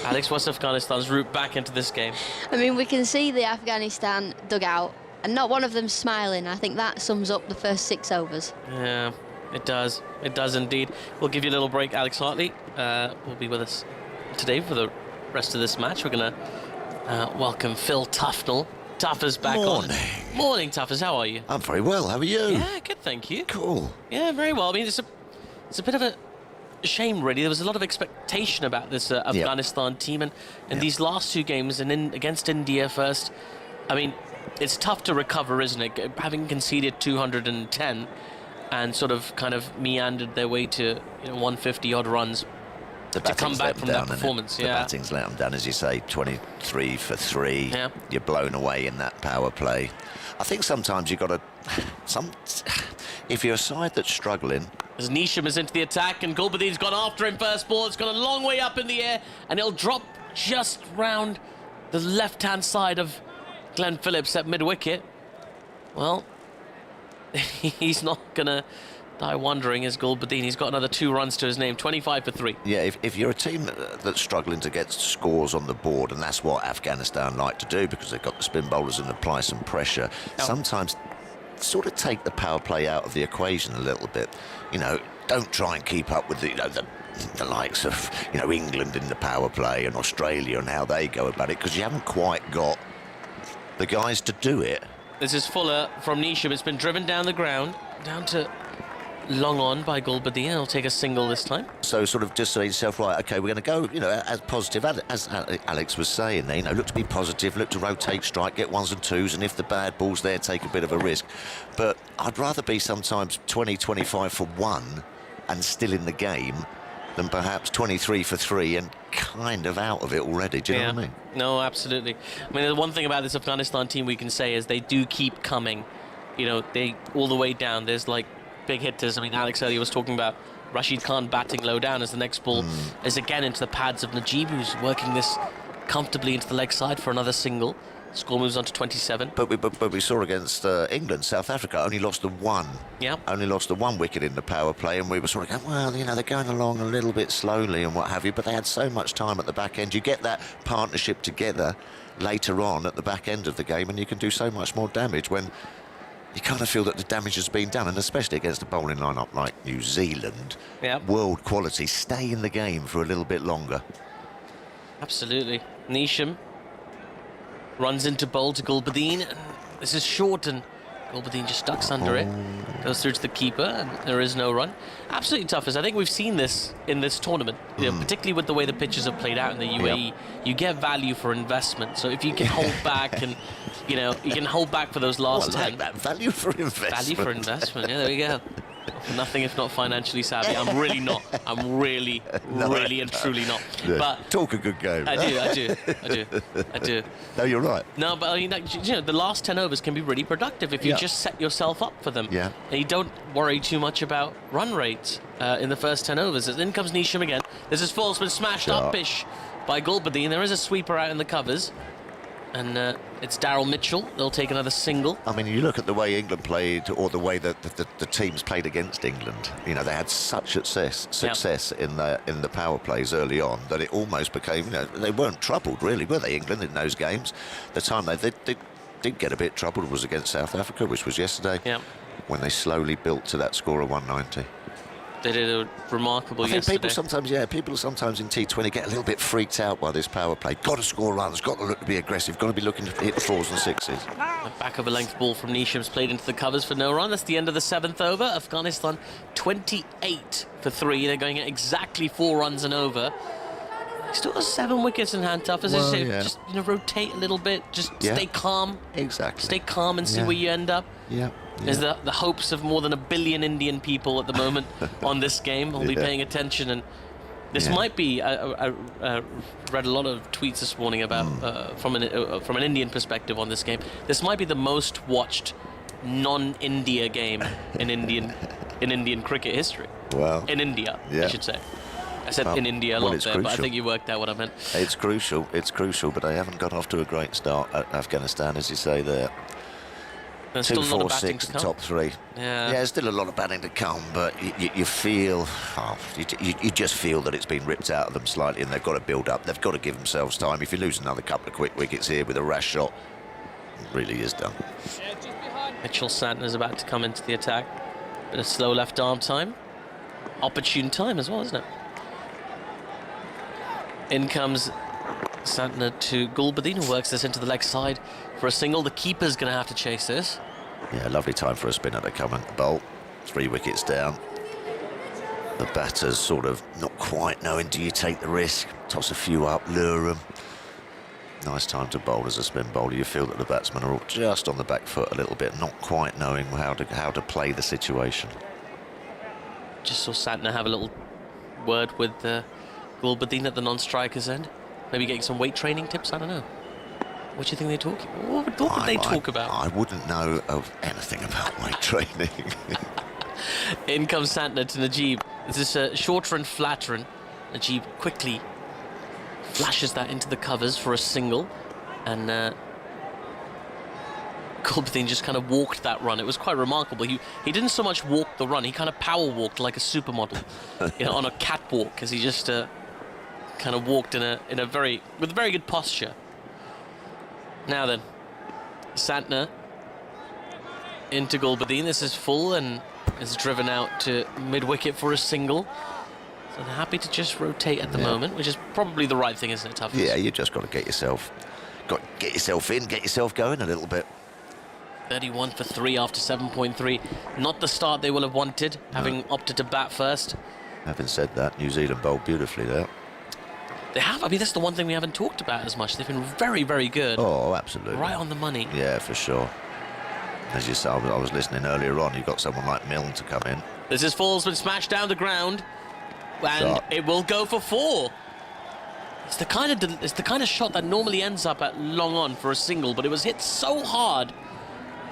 Alex, what's Afghanistan's route back into this game? I mean, we can see the Afghanistan dugout, and not one of them smiling. I think that sums up the first 6 overs. Yeah, it does. It does indeed. We'll give you a little break. Alex Hartley will be with us today for the rest of this match. We're going to welcome Phil Tufnell. Tuffers back on. Morning, Tuffers. How are you? I'm very well. How are you? Yeah, good, thank you. Cool. Yeah, very well. I mean, it's a bit of a shame, really. There was a lot of expectation about this Afghanistan team, and in these last 2 games, and against India first, I mean, it's tough to recover, isn't it? Having conceded 210 and sort of kind of meandered their way to 150 odd runs. To come back from that performance, The batting's let them down, as you say, 23 for 3. Yeah. You're blown away in that power play. I think sometimes you've got to... if you're a side that's struggling... As Nisham is into the attack, and Gulbadin's gone after him first ball. It's gone a long way up in the air, and he'll drop just round the left-hand side of Glenn Phillips at mid-wicket. Well, he's not going to die wondering as Gulbadin. He's got another 2 runs to his name, 25 for 3. Yeah, if you're a team that's struggling to get scores on the board, and that's what Afghanistan like to do because they've got the spin bowlers and apply some pressure, sometimes sort of take the power play out of the equation a little bit. Don't try and keep up with the likes of, England in the power play and Australia and how they go about it, because you haven't quite got the guys to do it. This is Fuller from Nisham. It's been driven down the ground, down to long on by Gulbadin. He'll take a single this time. So sort of just say to yourself, right, OK, we're going to go, as positive, as Alex was saying there, look to be positive, look to rotate, strike, get 1s and 2s, and if the bad ball's there, take a bit of a risk. But I'd rather be sometimes 20, 25 for 1 and still in the game than perhaps 23 for 3 and kind of out of it already. Do you know what I mean? No, absolutely. I mean, the one thing about this Afghanistan team we can say is they do keep coming. They all the way down. There's like big hitters. I mean, Alex earlier was talking about Rashid Khan batting low down as the next ball is again into the pads of Mujeeb, who's working this comfortably into the leg side for another single. Score moves on to 27. But we saw against England, South Africa only lost the 1. Yeah. Only lost the 1 wicket in the power play, and we were sort of going, well, they're going along a little bit slowly and what have you, but they had so much time at the back end. You get that partnership together later on at the back end of the game, and you can do so much more damage when you kind of feel that the damage has been done, and especially against a bowling lineup like New Zealand, world quality, stay in the game for a little bit longer. Absolutely. Nisham runs into bowl to Gulbadin. This is short, and Gulbadin just ducks under it. Goes through to the keeper, and there is no run. Absolutely tough, as I think we've seen this in this tournament, particularly with the way the pitches have played out in the UAE. You get value for investment. So if you can hold back and, you can hold back for those last 10. That value for investment. Value for investment, yeah, there we go. Nothing if not financially savvy. I'm really not. I'm really and truly not. Yeah. But talk a good game. I do. No, you're right. No, but I mean, the last 10 overs can be really productive if you just set yourself up for them. Yeah. And you don't worry too much about run rates in the first 10 overs. In comes Nisham again. This is false, but smashed up-ish by Gulbadin. There is a sweeper out in the covers. And it's Daryl Mitchell. They'll take another single. I mean, you look at the way England played, or the way that the teams played against England. They had such success in the power plays early on that it almost became, they weren't troubled really, were they? England in those games. The time they did get a bit troubled was against South Africa, which was yesterday. Yeah. When they slowly built to that score of 190. They did a remarkable I think yesterday. people sometimes in T20 get a little bit freaked out by this power play. Got to score runs, got to look to be aggressive, got to be looking to hit 4s and 6s. A back of a length ball from Nisham's played into the covers for no run. That's the end of the 7th over. Afghanistan 28 for 3. They're going at exactly 4 runs and over. Still has 7 wickets in hand, tough as I say. Just rotate a little bit, just stay calm. Exactly. Stay calm and see where you end up. Yeah. There's the hopes of more than 1 billion Indian people at the moment on this game. I'll be paying attention, and this might be. I read a lot of tweets this morning about from an Indian perspective on this game. This might be the most watched non-India game in Indian cricket history. Wow. In India, I should say. I said in India a well, lot there, but I think you worked out what I meant. It's crucial, but they haven't got off to a great start at Afghanistan, as you say there. There's 2, still a lot 4, of batting 6, to the come. top 3. Yeah. There's still a lot of batting to come, but you feel, you just feel that it's been ripped out of them slightly, and they've got to build up. They've got to give themselves time. If you lose another couple of quick wickets here with a rash shot, it really is done. Mitchell Santner's about to come into the attack. Bit of slow left arm time. Opportune time as well, isn't it? In comes Santner to Gulbadin, who works this into the leg side for a single. The keeper's going to have to chase this. Yeah, lovely time for a spinner to come and bowl. 3 wickets down. The batter's sort of not quite knowing, do you take the risk? Toss a few up, lure them. Nice time to bowl as a spin bowler. You feel that the batsmen are all just on the back foot a little bit, not quite knowing how to play the situation. Just saw Santner have a little word with Gulbadin at the non-striker's end. Maybe getting some weight training tips, I don't know. What do you think they talk? What would they talk about? I wouldn't know of anything about weight training. In comes Santner to Mujeeb. This is shorter and flatter, and Mujeeb quickly flashes that into the covers for a single, and Gulbadin just kind of walked that run. It was quite remarkable. He didn't so much walk the run, he kind of power walked like a supermodel, on a catwalk, as he just kind of walked with a very good posture. Now then, Santner into Gulbadin. This is full and is driven out to mid-wicket for a single. So they're happy to just rotate at the moment, which is probably the right thing, isn't it, Tuffers? Yeah, you just got to get yourself in, get yourself going a little bit. 31 for 3 after 7.3. Not the start they will have wanted, having opted to bat first. Having said that, New Zealand bowled beautifully there. They have. I mean, that's the one thing we haven't talked about as much. They've been very, very good. Oh, absolutely. Right on the money. Yeah, for sure. As you said, I was listening earlier on, you've got someone like Milne to come in. This is Fall's been smashed down the ground, and it will go for 4. It's the kind of shot that normally ends up at long on for a single, but it was hit so hard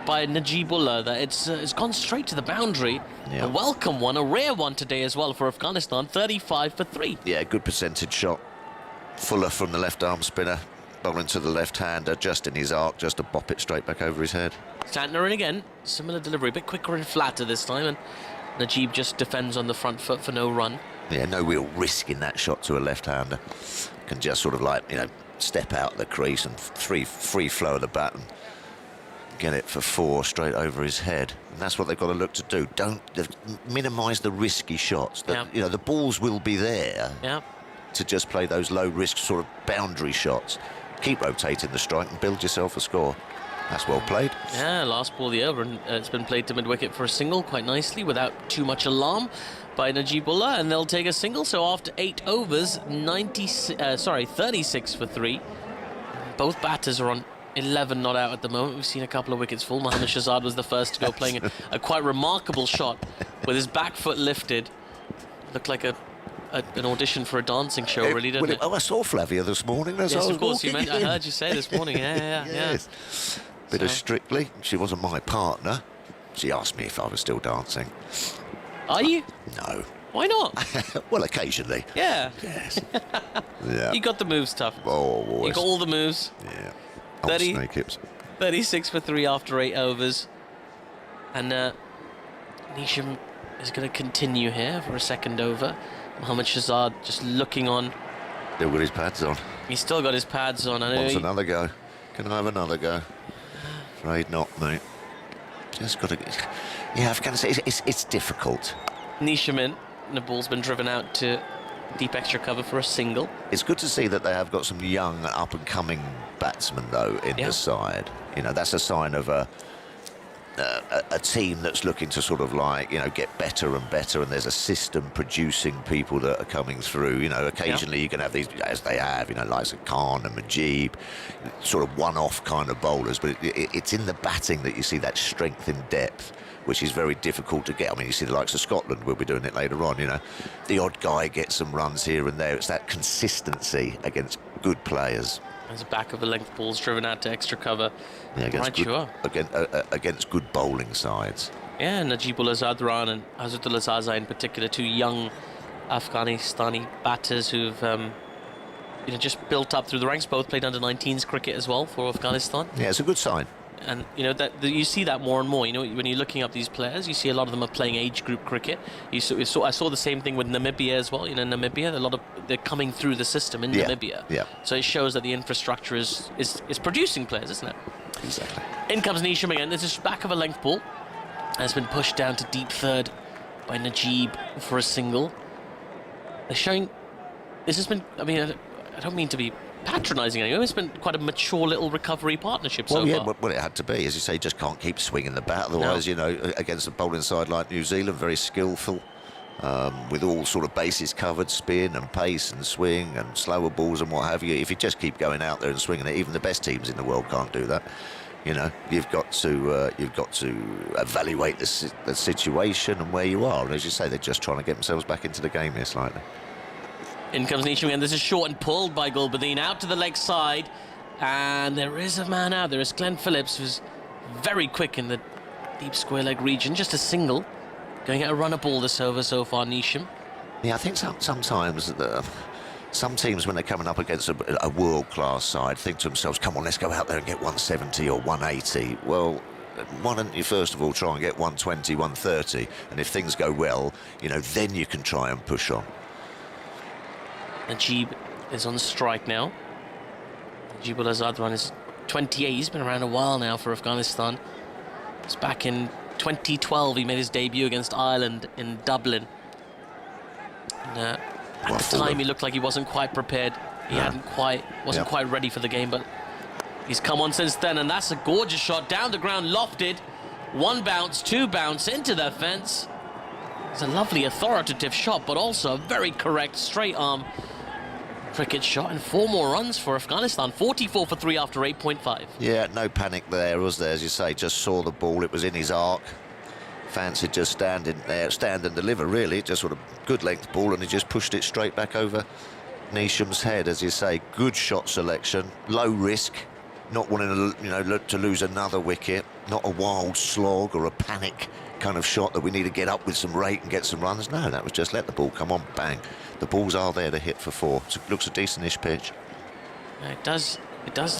by Najibullah that it's gone straight to the boundary. Yeah. A welcome one, a rare one today as well for Afghanistan. 35 for 3. Yeah, good percentage shot. Fuller from the left arm spinner, bowling to the left hander, just in his arc, just to bop it straight back over his head. Santner in again, similar delivery, a bit quicker and flatter this time, and Mujeeb just defends on the front foot for no run. Yeah, no real risk in that shot to a left-hander. Can just sort of like, step out the crease and free flow of the bat and get it for 4 straight over his head. And that's what they've got to look to do. Don't minimise the risky shots. The balls will be there to just play those low-risk sort of boundary shots. Keep rotating the strike and build yourself a score. That's well played. Yeah, last ball of the over, and it's been played to mid-wicket for a single quite nicely without too much alarm by Najibullah, and they'll take a single. So after 8 overs, 36 for 3. Both batters are on 11 not out at the moment. We've seen a couple of wickets fall. Mohammad Shahzad was the first to go, playing a quite remarkable shot with his back foot lifted. Looked like an audition for a dancing show, really, didn't it? Oh, I saw Flavia this morning. Yes, of course, I heard you say this morning. Yeah. Yes. Bit of Strictly. She wasn't my partner. She asked me if I was still dancing. Are you? No. Why not? Well, occasionally. Yeah. Yes. Yeah. You got the moves, tough. Oh, always. You got all the moves. Yeah. 36 for 3 after 8 overs. And Nisham is going to continue here for a second over. Mohammad Shahzad just looking on. Still got his pads on. He's still got his pads on. I know. Wants another go. Can I have another go? Afraid not, mate. Just got to... Yeah, Afghanistan, it's difficult. Nisham in. And the ball's been driven out to deep extra cover for a single. It's good to see that they have got some young, up-and-coming batsmen, though, in the side. That's a sign of a team that's looking to sort of like, get better and better, and there's a system producing people that are coming through. Occasionally you can have these, as they have, like Kane and Mujeeb, sort of one-off kind of bowlers, but it's in the batting that you see that strength in depth, which is very difficult to get. I mean, you see the likes of Scotland, we'll be doing it later on, the odd guy gets some runs here and there. It's that consistency against good players. There's a back of the length balls driven out to extra cover. Yeah, against good bowling sides. Yeah, Najibullah Zadran and Hazratullah Zazai in particular, 2 young Afghanistani batters who've you know, just built up through the ranks. Both played under 19s cricket as well for Afghanistan. Yeah, it's a good sign. And you know that you see that more and more. You know, when you're looking up these players, you see a lot of them are playing age group cricket. I saw the same thing with Namibia as well. You know, Namibia, they're coming through the system in Namibia. Yeah. So it shows that the infrastructure is producing players, isn't it? Exactly. In comes Neesham again. This is back of a length ball. Has been pushed down to deep third by Mujeeb for a single. They're showing. This has been. I mean, I don't mean to be patronising anyone. It's been quite a mature little recovery partnership so far. Well, it had to be. As you say, you just can't keep swinging the bat. Otherwise, you know, against a bowling side like New Zealand, very skillful, with all sort of bases covered, spin and pace and swing and slower balls and what have you. If you just keep going out there and swinging it, even the best teams in the world can't do that. You know, you've got to evaluate the situation and where you are. And as you say, they're just trying to get themselves back into the game here slightly. In comes Neesham again. This is short and pulled by Gulbadin out to the leg side, and there is a man out there. It's Glenn Phillips, who's very quick in the deep square leg region. Just a single, going at a runner ball this over so far. Neesham. Yeah, I think sometimes some teams, when they're coming up against a world-class side, think to themselves, "Come on, let's go out there and get 170 or 180." Well, why don't you first of all try and get 120, 130, and if things go well, you know, then you can try and push on. Najeeb is on strike now. Najibullah Zadran is 28. He's been around a while now for Afghanistan. It's back in 2012. He made his debut against Ireland in Dublin. And, at the time, he looked like he wasn't quite prepared. He wasn't quite ready for the game, but he's come on since then. And that's a gorgeous shot down the ground, lofted. One bounce, two bounce into the fence. It's a lovely authoritative shot, but also a very correct straight arm cricket shot, and 4 more runs for Afghanistan. 44 for 3 after 8.5. Yeah, no panic there, was there? As you say, just saw the ball. It was in his arc. Fancied just stand and deliver, really. Just sort of good length ball, and he just pushed it straight back over Neesham's head. As you say, good shot selection, low risk, not wanting to, you know, to lose another wicket, not a wild slog or a panic kind of shot that we need to get up with some rate and get some runs. No, that was just let the ball come on, bang. The balls are there to hit for 4. So it looks a decent-ish pitch. Yeah, it does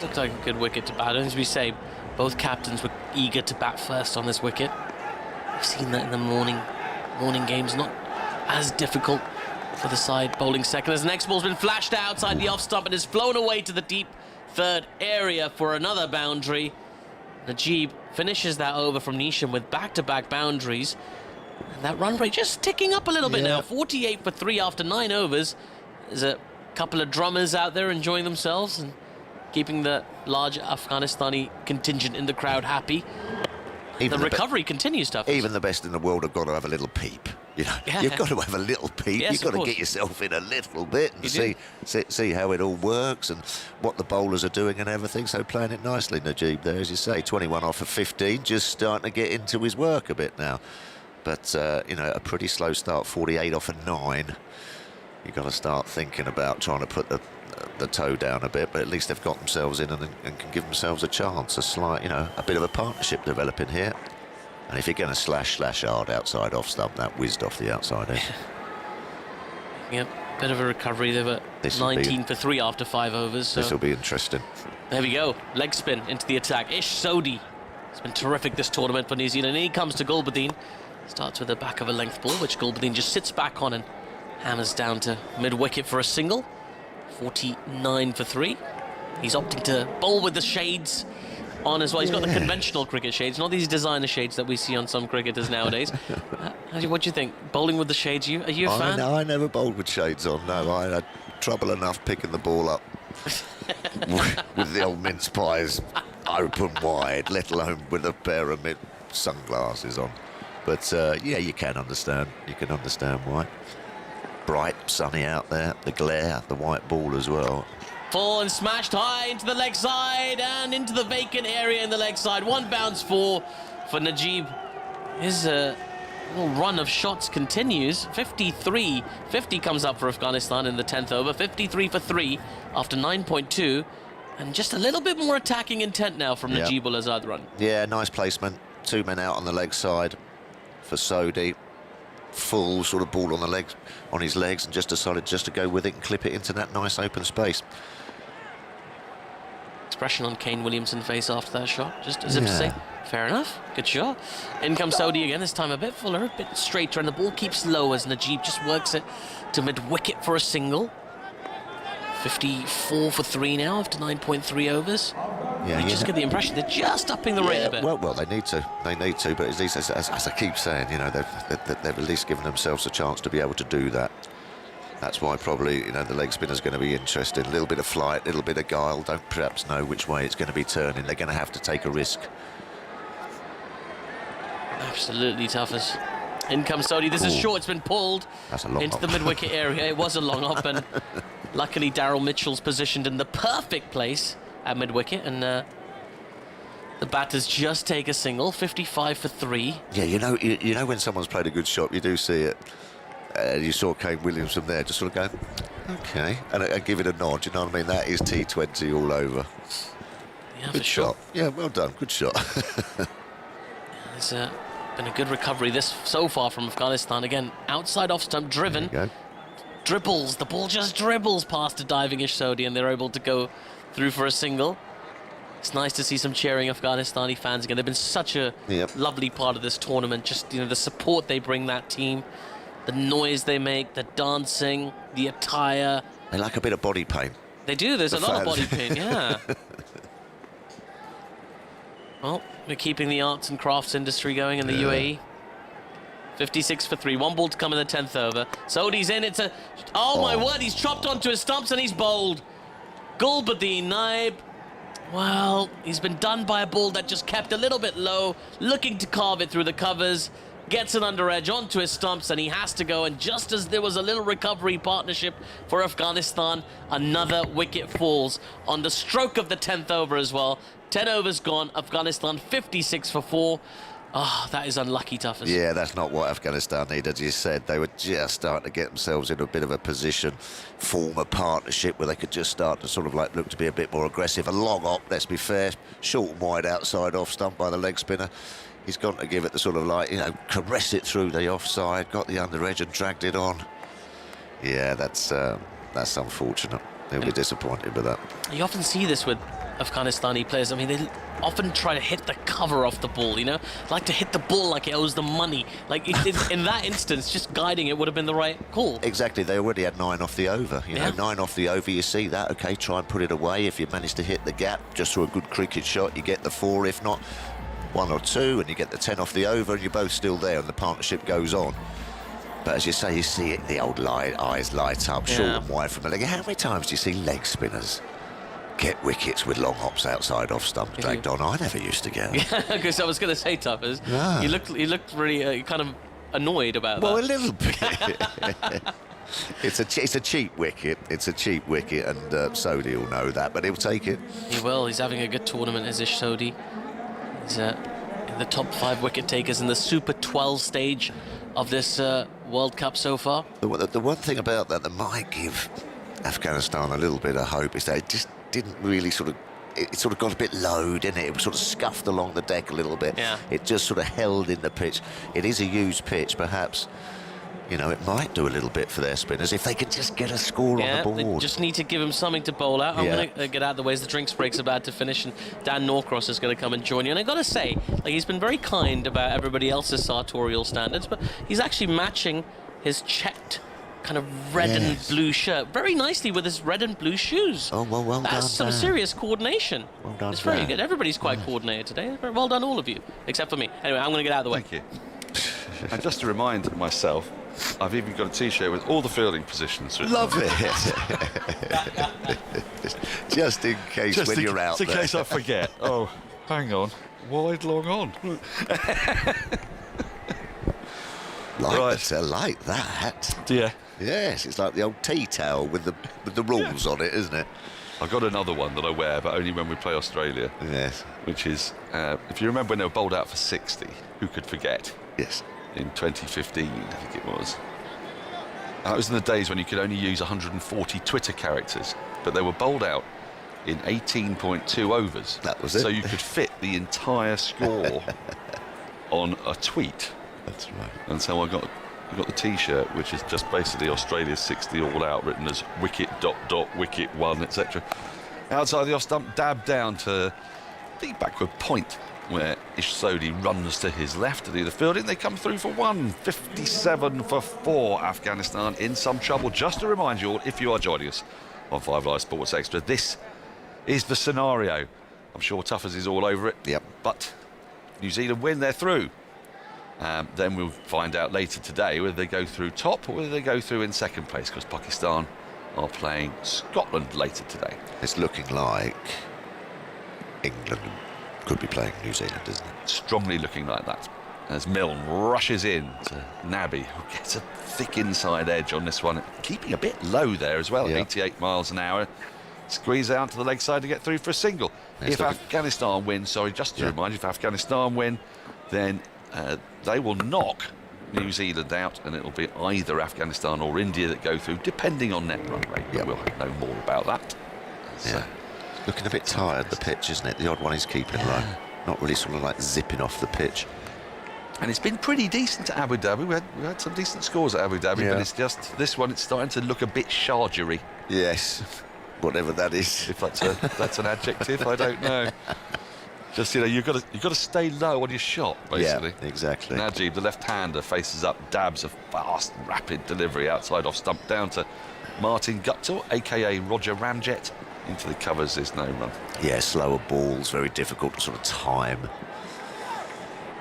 look like a good wicket to bat. As we say, both captains were eager to bat first on this wicket. We've seen that in the morning games. Not as difficult for the side bowling second, as the next ball's been flashed outside the off stump and is flown away to the deep third area for another boundary. Mujeeb finishes that over from Neesham with back-to-back boundaries. And that run rate just ticking up a little bit now. 48 for 3 after 9 overs. There's a couple of drummers out there enjoying themselves and keeping the large Afghanistani contingent in the crowd happy. Even the recovery continues, tough. Even the best in the world have got to have a little peep. You know, you've got to have a little peep. Yes, you've got to get yourself in a little bit and see how it all works and what the bowlers are doing and everything. So playing it nicely, Mujeeb there, as you say, 21 off of 15, just starting to get into his work a bit now. But you know, a pretty slow start, 48 off of 9. You've got to start thinking about trying to put the toe down a bit, but at least they've got themselves in and can give themselves a chance, a slight, you know, a bit of a partnership developing here. And if you're going to slash hard outside off stump, that whizzed off the outside end. Yeah, bit of a recovery. They were 19 for 3 after 5 overs. So this will be interesting. There we go. Leg spin into the attack. Ish Sodhi. It's been terrific this tournament for New Zealand. And he comes to Gulbadin. Starts with the back of a length ball, which Gulbadin just sits back on and hammers down to mid-wicket for a single. 49 for 3. He's opting to bowl with the shades on as well. He's got the conventional cricket shades, not these designer shades that we see on some cricketers nowadays. What do you think? Bowling with the shades, are you a fan? No, I never bowled with shades on. No, I had trouble enough picking the ball up with the old mince pies open wide, let alone with a pair of sunglasses on. But yeah, you can understand. You can understand why. Bright, sunny out there, the glare, the white ball as well. Full and smashed high into the leg side and into the vacant area in the leg side. 1 bounce for Mujeeb. His little run of shots continues. 53. 50 comes up for Afghanistan in the 10th over. 53 for 3 after 9.2. And just a little bit more attacking intent now from Najibullah Zadran. Yeah, nice placement. 2 men out on the leg side for Sodhi. full sort of ball on the legs, on his legs, and just decided just to go with it and clip it into that nice open space. Expression on Kane Williamson's face after that shot, just as if to say, fair enough, good shot. In comes Saudi again, this time a bit fuller, a bit straighter, and the ball keeps low as Mujeeb just works it to mid-wicket for a single. 54 for 3 now after 9.3 overs. Yeah, you just get the impression they're just upping the rate a bit. Well, they need to. They need to. But at least, as I keep saying, you know, they've at least given themselves a chance to be able to do that. That's why probably, you know, the leg spinner's going to be interested. A little bit of flight, a little bit of guile. Don't perhaps know which way it's going to be turning. They're going to have to take a risk. Absolutely tough as. In comes Saudi. This is short. It's been pulled into the mid-wicket area. It was a long up, and luckily Daryl Mitchell's positioned in the perfect place at mid-wicket, and the batters just take a single. 55 for 3. Yeah, you know when someone's played a good shot, you do see it. You saw Kane Williamson there, just sort of go, okay, and give it a nod. You know what I mean? That is T20 all over. Yeah, good shot. Yeah, well done. Good shot. There's been a good recovery this so far from Afghanistan. Again, outside off stump, driven. Dribbles. The ball just dribbles past a diving-ish Saudi, and they're able to go through for a single. It's nice to see some cheering Afghanistani fans again. They've been such a lovely part of this tournament. Just, you know, the support they bring that team, the noise they make, the dancing, the attire. They like a bit of body paint. They do. There's a lot of body paint, yeah. Well, we're keeping the arts and crafts industry going in the UAE. 56 for 3. 1 ball to come in the 10th over. Saudi's in. It's a... Oh, my word. He's chopped onto his stumps and he's bowled. Gulbadin, Naib. Well, he's been done by a ball that just kept a little bit low, looking to carve it through the covers. Gets an under edge onto his stumps, and he has to go. And just as there was a little recovery partnership for Afghanistan, another wicket falls on the stroke of the 10th over as well. 10 overs gone. Afghanistan 56 for 4. Oh, that is unlucky, Tuffers. Yeah, that's not what Afghanistan needed. As you said, they were just starting to get themselves in a bit of a position, form a partnership where they could just start to sort of like look to be a bit more aggressive. A long op, let's be fair, short and wide outside off stump by the leg spinner. He's gone to give it the sort of like, you know, caress it through the offside, got the under edge and dragged it on. Yeah, that's unfortunate. They'll be disappointed with that. You often see this with Afghanistani players. I mean, they often try to hit the cover off the ball, you know? Like to hit the ball like it owes them money. Like, in that instance, just guiding it would have been the right call. Exactly. They already had 9 off the over. You know, 9 off the over, you see that. OK, try and put it away. If you manage to hit the gap just through a good cricket shot, you get the 4. If not, 1 or 2, and you get the 10 off the over, and you're both still there, and the partnership goes on. But as you say, you see it, the old eyes light up, short and wide from the leg. How many times do you see leg spinners get wickets with long hops outside off stump dragged on? I never used to get them. Yeah, because I was going to say, Tuffers, you looked really kind of annoyed about that. Well, a little bit. It's a cheap wicket. It's a cheap wicket, and Saudi will know that, but he'll take it. He will. He's having a good tournament, is Ish Saudi. He's in the top 5 wicket takers in the Super 12 stage of this World Cup so far. The one thing about that might give Afghanistan a little bit of hope is that it just didn't really sort of got a bit low, didn't it? It was sort of scuffed along the deck a little bit. Yeah. It just sort of held in the pitch. It is a used pitch, perhaps. You know, it might do a little bit for their spinners if they could just get a score on the board. They just need to give him something to bowl out. I'm going to get out of the way as the drinks break's about to finish, and Dan Norcross is going to come and join you. And I've got to say, like, he's been very kind about everybody else's sartorial standards, but he's actually matching his checked kind of red and blue shirt very nicely with his red and blue shoes. Oh, well done. That's some serious coordination. Well done. It's very good. Everybody's quite coordinated today. Well done, all of you, except for me. Anyway, I'm going to get out of the way. Thank you. And just to remind myself, I've even got a T-shirt with all the fielding positions. Love it. Just in case you're out there. Just in case I forget. Oh, hang on. Wide, long on. Like that. Yeah. Yes, it's like the old tea towel with the rules on it, isn't it? I've got another one that I wear, but only when we play Australia. Yes. Which is, if you remember when they were bowled out for 60, who could forget? Yes. In 2015, I think it was. That was in the days when you could only use 140 Twitter characters, but they were bowled out in 18.2 overs. That was it. So you could fit the entire score on a tweet. That's right. And so I got you've got the T-shirt, which is just basically Australia's 60 all out, written as wicket, ... wicket 1, etc. Outside the off stump, dab down to the backward point, where Sodhi runs to his left to do the fielding. They come through for 1, 57 for 4. Afghanistan in some trouble. Just to remind you all, if you are joining us on 5 Live Sports Extra, this is the scenario. I'm sure Tuffers is all over it. Yep. But New Zealand win, they're through. Then we'll find out later today whether they go through top or whether they go through in second place, because Pakistan are playing Scotland later today. It's looking like England could be playing New Zealand, isn't it? Strongly looking like that, as Milne rushes in to Nabi, who gets a thick inside edge on this one, keeping a bit low there as well, 88 miles an hour. Squeeze out to the leg side to get through for a single. If Afghanistan win, just to remind you, if Afghanistan win, then they will knock New Zealand out, and it'll be either Afghanistan or India that go through, depending on net run rate. But we'll know more about that. Yeah. Looking a bit tired, the pitch, isn't it? The odd one is keeping low. Not really sort of like zipping off the pitch. And it's been pretty decent at Abu Dhabi. We had some decent scores at Abu Dhabi, but it's just this one, it's starting to look a bit Shargery. Yes, whatever that is. If that's an adjective, I don't know. Just, you've got to stay low on your shot, basically. Yeah, exactly. Mujeeb, the left-hander, faces up, dabs a fast, rapid delivery outside off stump down to Martin Guptill, a.k.a. Roger Ramjet. Into the covers, there's no run. Yeah, slower balls, very difficult to sort of time.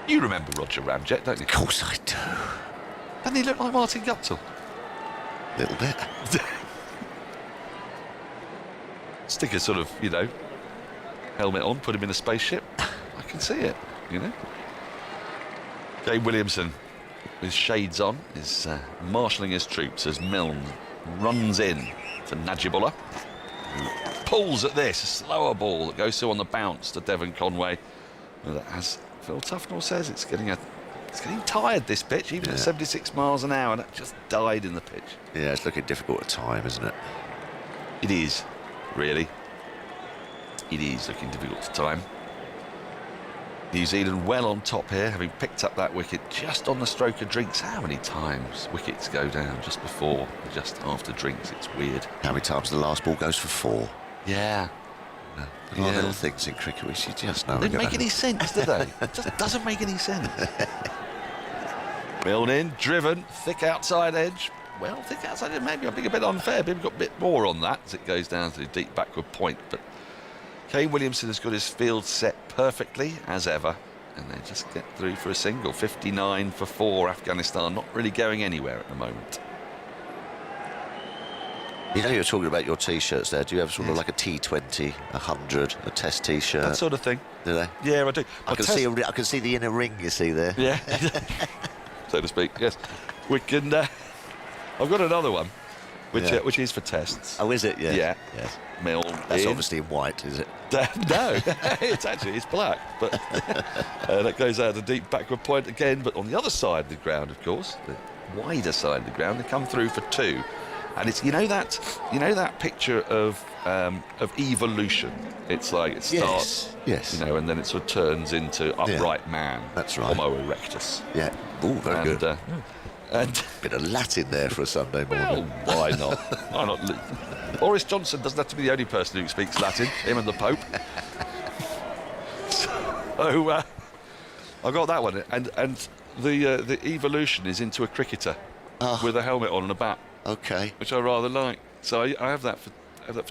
You remember Roger Ramjet, don't you? Of course I do. Doesn't he look like Martin Guptill? A little bit. Stick a sort of, helmet on, put him in a spaceship. I can see it, Kane Williamson, with shades on, is marshalling his troops as Milne runs in to Najibullah, who pulls at this, a slower ball that goes through on the bounce to Devon Conway. But as Phil Tufnell says, it's getting tired, this pitch, even at 76 miles an hour. That just died in the pitch. Yeah, it's looking difficult at time, isn't it? It is, really. It is looking difficult to time. New Zealand well on top here, having picked up that wicket just on the stroke of drinks. How many times wickets go down just before or just after drinks? It's weird. How many times the last ball goes for 4? Yeah. A lot of little things in cricket which you just know. They don't make any sense, do they? It just doesn't make any sense. Milne in, driven, thick outside edge. Well, thick outside edge, maybe I'm being a bit unfair. Maybe got a bit more on that as it goes down to the deep backward point. But Kane Williamson has got his field set perfectly, as ever. And they just get through for a single. 59 for 4, Afghanistan not really going anywhere at the moment. You know, you're talking about your T-shirts there. Do you have sort of like a T20, 100, a Test T-shirt? That sort of thing. Do they? Yeah, I do. I can see the inner ring. You see there? Yeah, so to speak. Yes, we can. I've got another one, which is for tests. Oh, is it? Yeah. Yeah. Yes. Milne. That's obviously in white, is it? No, it's black, but that goes out a deep backward point again. But on the other side of the ground, of course, the wider side of the ground, they come through for 2. And it's that picture of evolution. It's like it starts, yes, and then it sort of turns into upright man. That's right. Homo erectus. Yeah. Oh, very good. And bit of Latin there for a Sunday morning. Well, why not? Why not? Boris Johnson doesn't have to be the only person who speaks Latin. Him and the Pope. So I got that one, and the evolution is into a cricketer with a helmet on and a bat. Okay. Which I rather like. So I have that for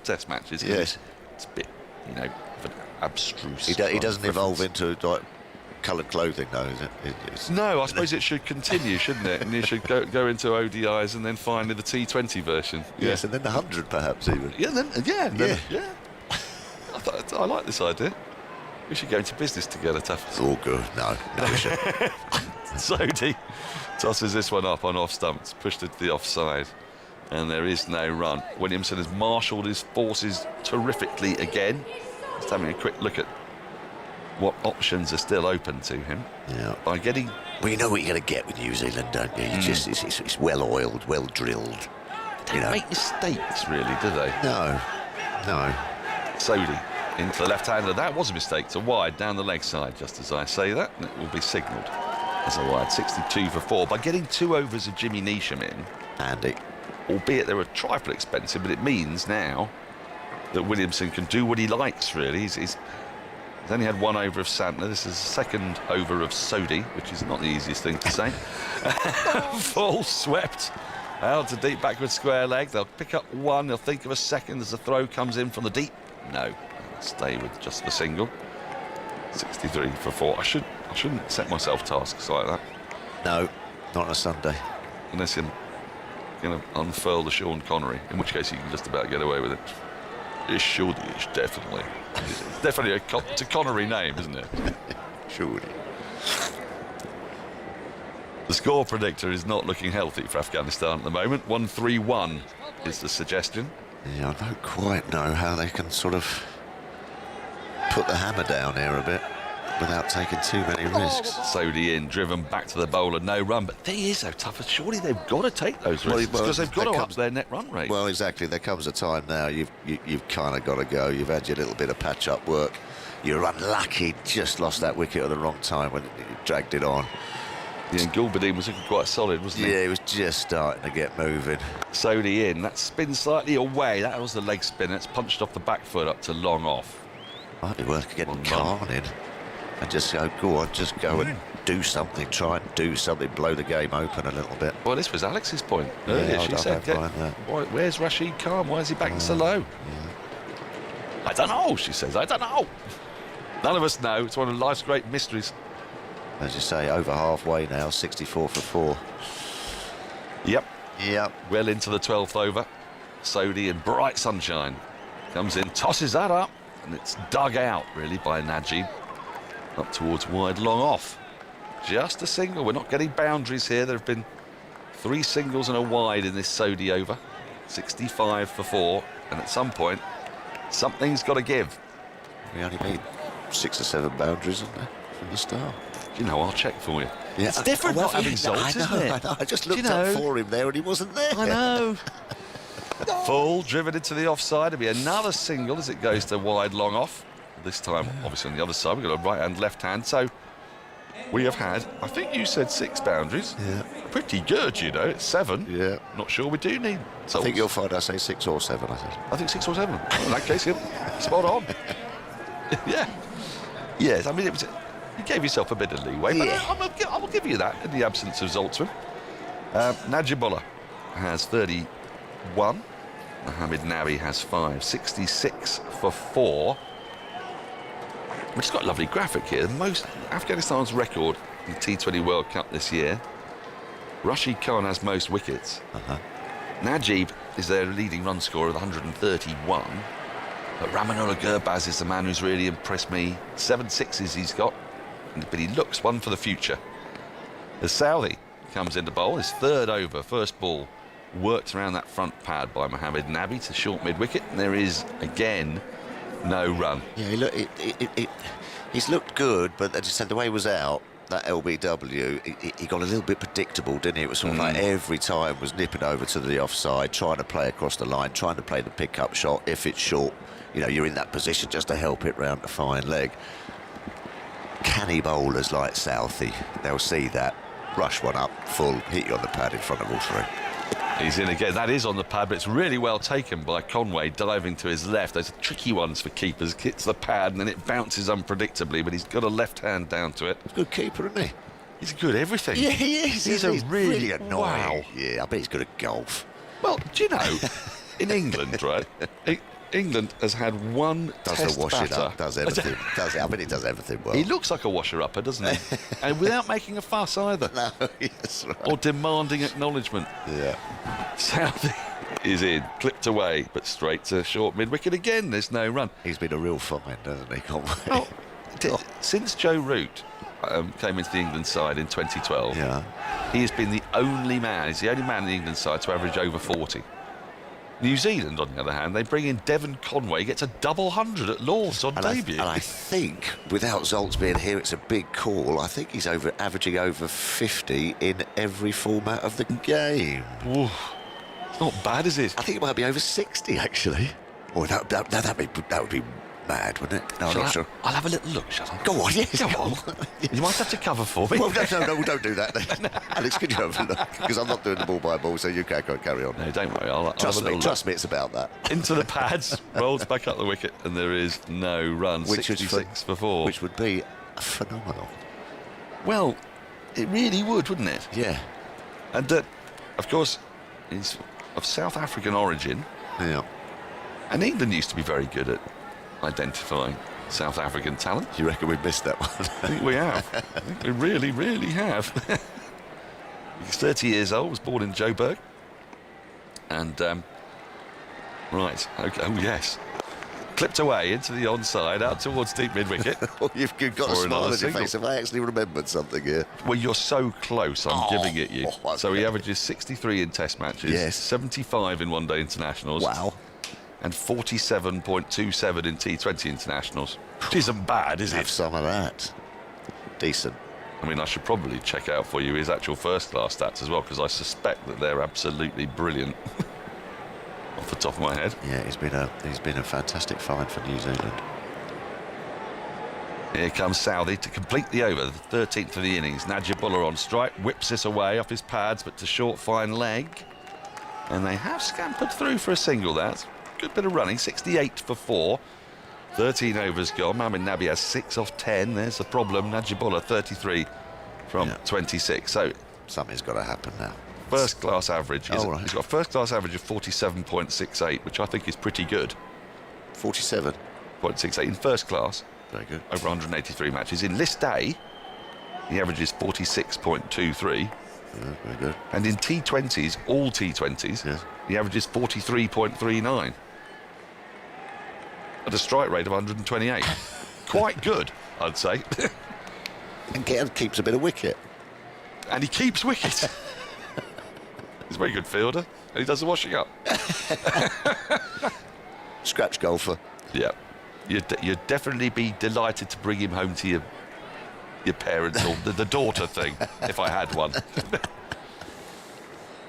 test matches. Yes. It's a bit, of an abstruse. He doesn't evolve into like coloured clothing, though, is it? No, I suppose it should continue, shouldn't it? And you should go into ODIs and then finally the T20 version. Yes, and then the 100 perhaps even. Yeah. I like this idea. We should go into business together, Tuff. It's all good. No, we should. Sodhi tosses this one up on off stumps, pushed it to the offside, and there is no run. Williamson has marshalled his forces terrifically again. Just having a quick look at what options are still open to him. Yeah. By getting... Well, you know what you're going to get with New Zealand, don't you? It's well oiled, well drilled. They don't make mistakes, really, do they? No. Sodhi into the left-hander. That was a mistake to wide down the leg side, just as I say that, and it will be signalled. as a wide, 62 for 4. By getting 2 overs of Jimmy Neesham in, Andy. albeit they're a trifle expensive, but it means now that Williamson can do what he likes, really. He's only had 1 over of Santner. This is the 2nd over of Sodi, which is not the easiest thing to say. Full swept out to deep backward square leg. They'll pick up 1. They'll think of a second as the throw comes in from the deep. No, they'll stay with just the single. 63 for 4. I shouldn't set myself tasks like that. No, not on a Sunday. Unless you're going to unfurl the Sean Connery, in which case you can just about get away with it. It's Shorty-ish, definitely. It's definitely a Connery name, isn't it? Shorty. The score predictor is not looking healthy for Afghanistan at the moment. 1-3-1 is the suggestion. Yeah, I don't quite know how they can sort of put the hammer down here a bit without taking too many risks. Sodi in, driven back to the bowler, no run. But thing is, though, tough. Surely they've got to take those risks because they've got to up their net run rate. Well, exactly. There comes a time now you've kind of got to go. You've had your little bit of patch-up work. You're unlucky, just lost that wicket at the wrong time when you dragged it on. Yeah, and Gulbadin was looking quite solid, wasn't he? Yeah, he was just starting to get moving. Sodi in, that spin slightly away. That was the leg spin. It's punched off the back foot up to long off. Might be worth getting Kane in and just go on, just go and do something, try and do something, blow the game open a little bit. Well, this was Alex's point earlier. Yeah, she said, where's Rashid Khan? Why is he batting so low? Yeah. I don't know, she says, I don't know. None of us know. It's one of life's great mysteries. As you say, over halfway now, 64 for 4. Yep. Yep. Well into the 12th over. Sodi in bright sunshine. Comes in, tosses that up, and it's dug out, really, by Najib. Up towards wide, long off. Just a single. We're not getting boundaries here. There have been 3 singles and a wide in this Sodi over. 65 for 4. And at some point, something's got to give. We only made 6 or 7 boundaries, haven't they, from the start? You know, I'll check for you. Yeah, it's different not having Zolt, isn't it? I know. I just looked up for him there and he wasn't there. I know. Full, driven into the offside. It'll be another single as it goes to wide, long off. This time, obviously, on the other side, we've got a right hand, left hand. So we have had, I think you said 6 boundaries. Yeah. Pretty good, you know. It's 7. Yeah. Not sure we do need Zolts. I think you'll find I say 6 or 7, I said. I think 6 or 7. In that case, yeah, spot on. Yeah. Yes, I mean, you gave yourself a bit of leeway, but I will give you that in the absence of Zoltzman. Najibullah has 31. Mohammad Nabi has 5. 66 for 4. We've just got a lovely graphic here. Afghanistan's record in the T20 World Cup this year. Rashid Khan has most wickets. Najib is their leading run scorer with 131. But Rahmanullah Gurbaz is the man who's really impressed me. 7 sixes he's got, but he looks one for the future. As Southey comes into bowl, his 3rd over, first ball, worked around that front pad by Mohammad Nabi to short mid-wicket, and there is, again, no run. Yeah, he's looked good, but as you said, the way he was out, that LBW, he got a little bit predictable, didn't he? It was sort of like every time was nipping over to the offside, trying to play across the line, trying to play the pick-up shot. If it's short, you know, you're in that position just to help it round the fine leg. Canny bowlers like Southey, they'll see that, rush one up, full, hit you on the pad in front of all 3. He's in again. That is on the pad, but it's really well taken by Conway, diving to his left. Those are tricky ones for keepers. Hits the pad and then it bounces unpredictably, but he's got a left hand down to it. He's a good keeper, isn't he? He's good at everything. Yeah, he is. He's really annoying. Wow. Yeah, I bet he's good at golf. Well, do you know, in England, right? England has had one test washing batter. up, does everything. I bet he does everything well. He looks like a washer-upper, doesn't he? And without making a fuss either. No, yes, right. Or demanding acknowledgement. Yeah. Southey is in, clipped away, but straight to short mid-wicket again. There's no run. He's been a real find, hasn't he, Conway? Oh, since Joe Root came into the England side in 2012, he has been the only man, he's the only man in the England side to average over 40. New Zealand, on the other hand, they bring in Devon Conway, gets a double 100 at Lord's on debut. And I think, without Zoltz being here, it's a big call. I think he's averaging over 50 in every format of the game. Ooh, it's not bad, is it? I think it might be over 60, actually. Oh, that would be mad, wouldn't it? No, I'm Shall not I- sure. I'll have a little look, shall I? Go on, yes. Go on. You might have to cover for me. Well, no, don't do that then. Alex, could you have a look? Because I'm not doing the ball by ball, so you can't carry on. No, don't worry. I'll have a little Trust me, it's about that. look. Into the pads, rolls back up the wicket, and there is no run. Which is 66 for 4. Which would be phenomenal. Well, it really would, wouldn't it? Yeah. And, of course, he's of South African origin. Yeah. And England used to be very good at identifying South African talent. You reckon we've missed that one? I think we have. I think we really, really have. He's 30 years old, was born in Joburg. And, right, okay, oh yes. Clipped away into the onside, out towards deep mid-wicket. Oh, you've got a For smile another on your single. face. Have I actually remembered something here? Well, you're so close, I'm giving it you. So he okay. averages 63 in test matches, Yes. 75 in one-day internationals. Wow. And 47.27 in T20 internationals. Which isn't bad, is Have it? some of that. Decent. I mean, I should probably check out for you his actual first-class stats as well, because I suspect that they're absolutely brilliant. Off the top of my head. Yeah, he's been a fantastic find for New Zealand. Here comes Southey to complete the over, the 13th of the innings. Najibullah on strike, whips this away off his pads, but to short, fine leg. And they have scampered through for a single. That's a good bit of running, 68 for 4. 13 overs gone. Mohammad Nabi has 6 off 10. There's the problem. Najibullah 33 from 26. So Something's got to happen now. first class average. Oh, right. He's got a first class average of 47.68, which I think is pretty good. 47. 0.68 in first class. Very good. Over 183 matches. In list A, he averages 46.23. Yeah, very good. And in T20s, all T20s, Yes. he averages 43.39. At a strike rate of 128. Quite good, I'd say. And keeps a bit of wicket. And he keeps wicket. He's a very good fielder. And he does the washing up. Scratch golfer. Yeah. You'd definitely be delighted to bring him home to your parents, or the daughter thing, if I had one.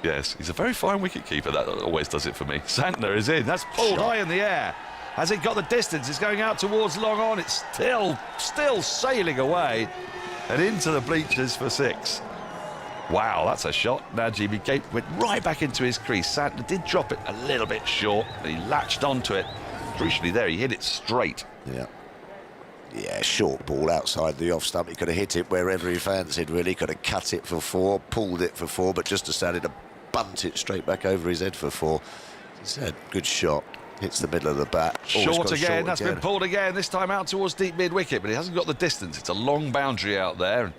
Yes, he's a very fine wicket-keeper. That always does it for me. Santner is in. That's pulled high in the air. Has it got the distance? It's going out towards long on. It's still sailing away and into the bleachers for 6. Wow, that's a shot. Najib went right back into his crease. Santner did drop it a little bit short, but he latched onto it. Crucially there, he hit it straight. Yeah. Yeah, short ball outside the off stump. He could have hit it wherever he fancied, really. Could have cut it for 4, pulled it for 4, but just decided to bunt it straight back over his head for 4. It's a good shot. Hits the middle of the bat. Short again, that's been pulled again, this time out towards deep mid-wicket, but he hasn't got the distance. It's a long boundary out there.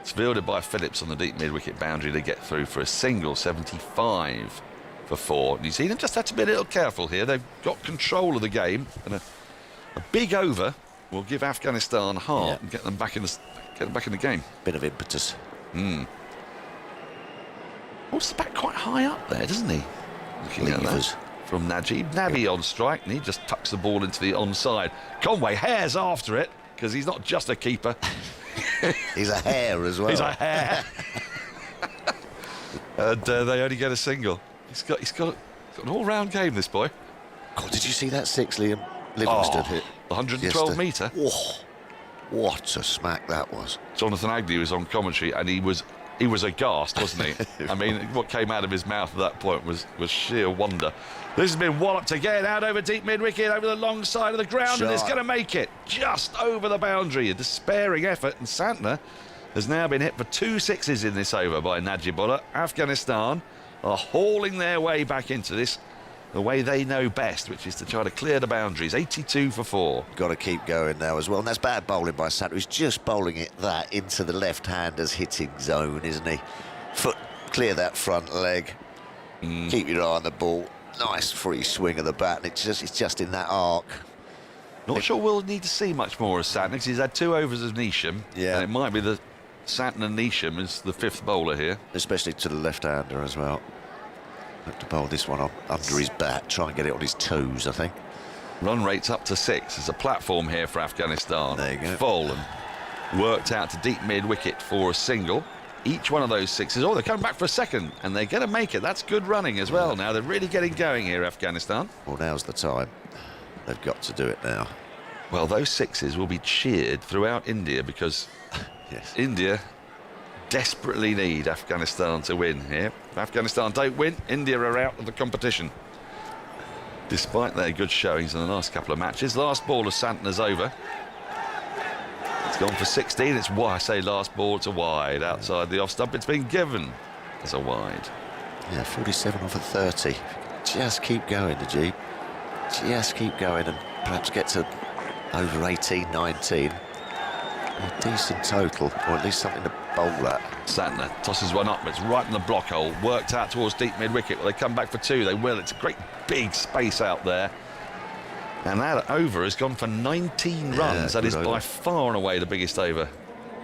It's fielded by Phillips on the deep mid-wicket boundary to get through for a single, 75 for 4. New Zealand just had to be a little careful here. They've got control of the game, and a big over will give Afghanistan heart and get them back in the game. Bit of impetus. Holds the bat quite high up there, doesn't he? Looking at that. From Najib. Nabi on strike, and he just tucks the ball into the onside. Conway hares after it, because he's not just a keeper. He's a hare as well. He's a hare. And they only get a single. He's got an all-round game, this boy. Oh, did you see that 6 Liam Livingston hit? The 112 metre. Oh, what a smack that was. Jonathan Agnew was on commentary, and he was aghast, wasn't he? I mean, what came out of his mouth at that point was sheer wonder. This has been walloped again, out over deep mid-wicket, over the long side of the ground, and it's going to make it just over the boundary. A despairing effort, and Santner has now been hit for 2 sixes in this over by Najibullah. Afghanistan are hauling their way back into this the way they know best, which is to try to clear the boundaries. 82 for 4. Got to keep going now as well. And that's bad bowling by Santner. He's just bowling it that into the left-hander's hitting zone, isn't he? Foot, clear that front leg. Keep your eye on the ball. Nice free swing of the bat. And it's just in that arc. Not sure we'll need to see much more of Santner, because he's had 2 overs of Neesham. Yeah. And it might be the Santner Neesham is the 5th bowler here. Especially to the left-hander as well. Have to bowl this one on under his bat, try and get it on his toes, I think. Run rate's up to 6. There's a platform here for Afghanistan. There you go. Full and worked out to deep mid-wicket for a single. Each one of those 6s. Oh, they're coming back for a second, and they're going to make it. That's good running as well. Now they're really getting going here, Afghanistan. Well, now's the time. They've got to do it now. Well, those sixes will be cheered throughout India because Yes. India desperately need Afghanistan to win here. If Afghanistan don't win, India are out of the competition. Despite their good showings in the last couple of matches. Last ball of Santner's over. It's gone for 16. It's wide. I say last ball, it's a wide. Outside the off stump, it's been given as a wide. Yeah, 47 off of 30. Just keep going, Najeeb. Just keep going and perhaps get to over 18, 19. A decent total, or at least something to bowl at. Santner tosses one up, but it's right in the block hole. Worked out towards deep mid-wicket. Well, they come back for two. They will. It's a great big space out there. And that over has gone for 19 runs. That is by far and away the biggest over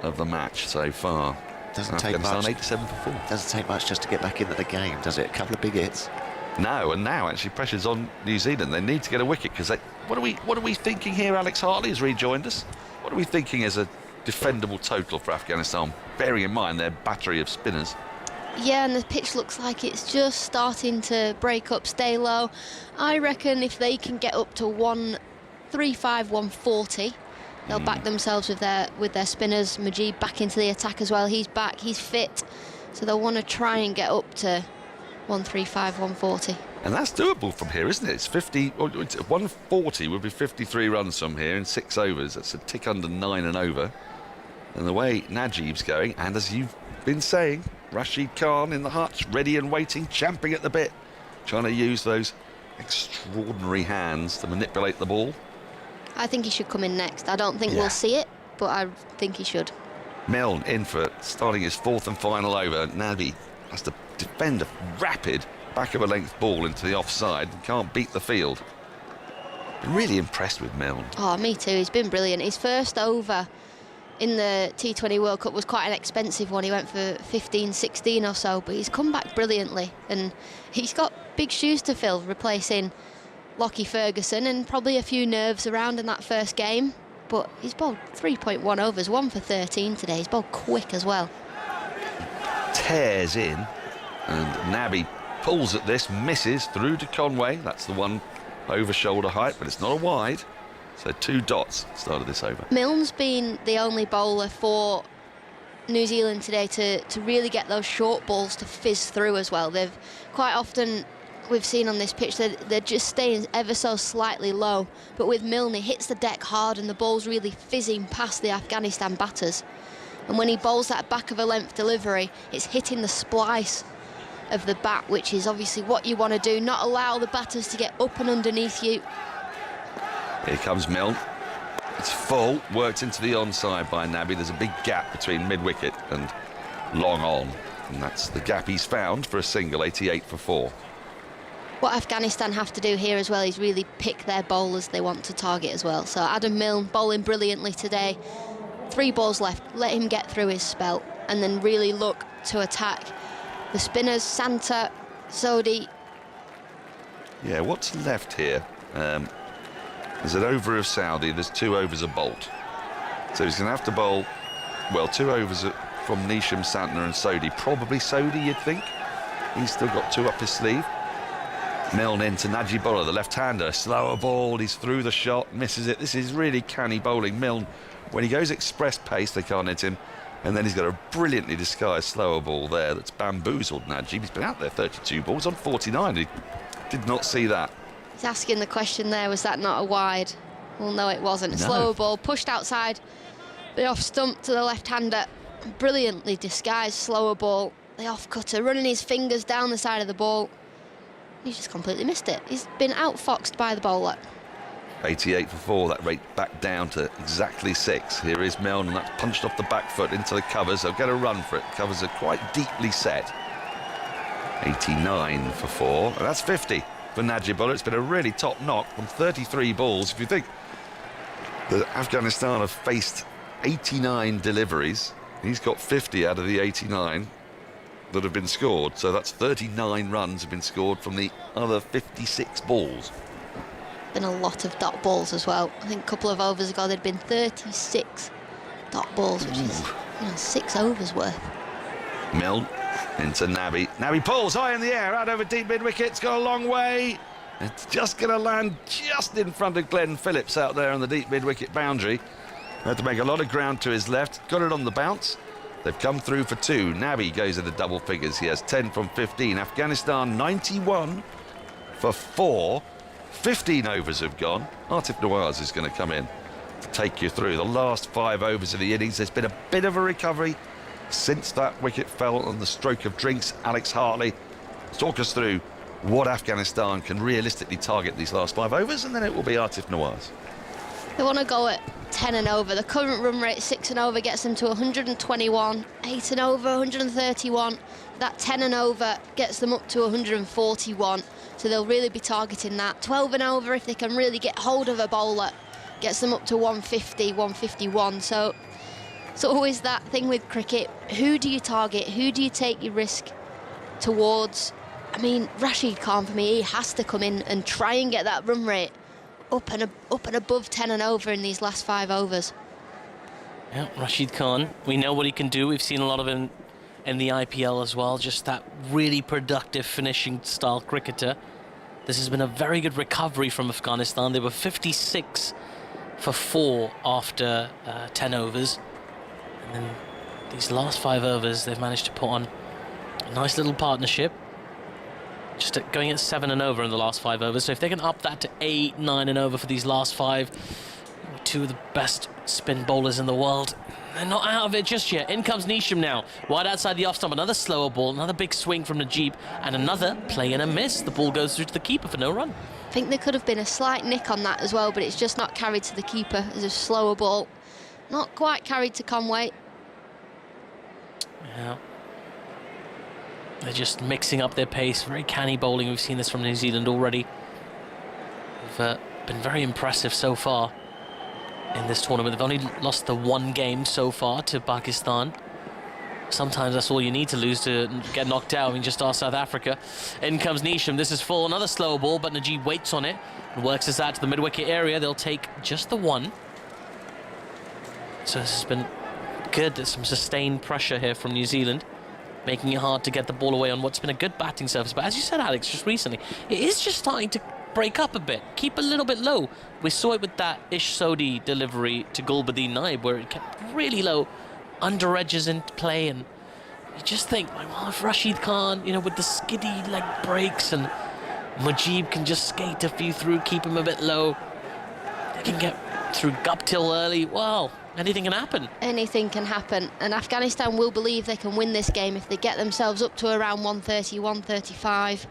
of the match so far. Doesn't take much. 87 for 4. Doesn't take much just to get back into the game, does it? A couple of big hits. No, and now actually pressure's on New Zealand. They need to get a wicket because what are we thinking here? Alex Hartley has rejoined us. What are we thinking as a defendable total for Afghanistan, bearing in mind their battery of spinners? Yeah, and the pitch looks like it's just starting to break up, stay low. I reckon if they can get up to 135, 140, they'll back themselves with their spinners. Mujeeb back into the attack as well. He's back, he's fit, so they'll want to try and get up to 135, 140. And that's doable from here, isn't it? It's 50. 140 would be 53 runs from here in 6 overs. That's a tick under 9 and over. And the way Najib's going, and as you've been saying, Rashid Khan in the hutch, ready and waiting, champing at the bit, trying to use those extraordinary hands to manipulate the ball. I think he should come in next. I don't think we'll see it, but I think he should. Milne in for starting his 4th and final over. Nabi has to defend a rapid back of a length ball into the offside and can't beat the field. Been really impressed with Milne. Oh, me too. He's been brilliant. His first over in the T20 World Cup was quite an expensive one. He went for 15, 16 or so, but he's come back brilliantly. And he's got big shoes to fill, replacing Lockie Ferguson, and probably a few nerves around in that first game. But he's bowled 3.1 overs, 1 for 13 today. He's bowled quick as well. Tears in, and Nabi pulls at this, misses through to Conway. That's the one over shoulder height, but it's not a wide. So 2 dots started this over. Milne's been the only bowler for New Zealand today to really get those short balls to fizz through as well. They've quite often, we've seen on this pitch, they're just staying ever so slightly low. But with Milne, he hits the deck hard and the ball's really fizzing past the Afghanistan batters. And when he bowls that back of a length delivery, it's hitting the splice of the bat, which is obviously what you want to do, not allow the batters to get up and underneath you. Here comes Milne. It's full, worked into the onside by Nabi. There's a big gap between mid-wicket and long on, and that's the gap he's found for a single, 88 for 4. What Afghanistan have to do here as well is really pick their bowlers they want to target as well. So Adam Milne bowling brilliantly today. 3 balls left, let him get through his spell and then really look to attack the spinners, Santa, Sodhi. Yeah, what's left here? There's an over of Saudi, there's 2 overs of Bolt. So he's going to have to bowl, well, 2 overs from Nisham, Santner and Sodhi. Probably Sodhi, you'd think. He's still got 2 up his sleeve. Milne into Najibullah, the left-hander. Slower ball, he's through the shot, misses it. This is really canny bowling. Milne, when he goes express pace, they can't hit him. And then he's got a brilliantly disguised slower ball there that's bamboozled Najib. He's been out there 32 balls on 49. He did not see that. He's asking the question there, was that not a wide? Well, no, it wasn't. A slower ball, pushed outside the off stump to the left-hander. Brilliantly disguised slower ball. The off-cutter running his fingers down the side of the ball. He's just completely missed it. He's been outfoxed by the bowler. 88 for 4, that rate back down to exactly 6. Here is Milne, and that's punched off the back foot into the covers. They'll get a run for it. Covers are quite deeply set. 89 for 4, and that's 50 for Najibullah. It's been a really top knock from 33 balls. If you think that Afghanistan have faced 89 deliveries, he's got 50 out of the 89 that have been scored. So that's 39 runs have been scored from the other 56 balls. Been a lot of dot balls as well. I think a couple of overs ago there'd been 36 dot balls, which is 6 overs worth. Milne into Nabi. Nabi pulls high in the air, out over deep mid-wicket. It's got a long way. It's just going to land just in front of Glenn Phillips out there on the deep mid-wicket boundary. Had to make a lot of ground to his left. Got it on the bounce. They've come through for 2. Nabi goes into double figures. He has 10 from 15. Afghanistan 91 for 4. 15 overs have gone. Atif Nawaz is going to come in to take you through the last 5 overs of the innings. There's been a bit of a recovery since that wicket fell on the stroke of drinks. Alex Hartley, talk us through what Afghanistan can realistically target these last 5 overs, and then it will be Atif Nawaz. They want to go at 10 and over. The current run rate, 6 and over, gets them to 121. 8 and over, 131. That 10 and over gets them up to 141. So they'll really be targeting that. 12 and over, if they can really get hold of a bowler, gets them up to 150, 151. So it's always that thing with cricket. Who do you target? Who do you take your risk towards? I mean, Rashid Khan, for me, he has to come in and try and get that run rate up and above 10 and over in these last 5 overs. Yeah, Rashid Khan, we know what he can do. We've seen a lot of him in the IPL as well, just that really productive finishing style cricketer. This has been a very good recovery from Afghanistan. They were 56 for 4 after 10 overs. And then these last 5 overs, they've managed to put on a nice little partnership. Just going at 7 and over in the last 5 overs. So if they can up that to 8, 9 and over for these last 5, 2 of the best spin bowlers in the world, they're not out of it just yet. In comes Nisham now, wide outside the off stump. Another slower ball, another big swing from Mujeeb, and another play and a miss. The ball goes through to the keeper for no run. I think there could have been a slight nick on that as well, but it's just not carried to the keeper as a slower ball. Not quite carried to Conway. Yeah. They're just mixing up their pace. Very canny bowling. We've seen this from New Zealand already. They've been very impressive so far in this tournament. They've only lost the 1 game so far to Pakistan. Sometimes that's all you need to lose to get knocked out. I mean, just ask South Africa. In comes Nisham. This is full. Another slower ball, but Mujeeb waits on it and works this out to the mid-wicket area. They'll take just the 1. So this has been good. There's some sustained pressure here from New Zealand, making it hard to get the ball away on what's been a good batting surface. But as you said, Alex, just recently, it is just starting to break up a bit, keep a little bit low. We saw it with that Ish Sodhi delivery to Gulbadin Naib, where it kept really low, under edges into play, and you just think, like, well, if Rashid Khan, you know, with the skiddy leg breaks, and Mujeeb can just skate a few through, keep him a bit low, they can get through Guptill early, well, anything can happen. Anything can happen, and Afghanistan will believe they can win this game if they get themselves up to around 130, 135.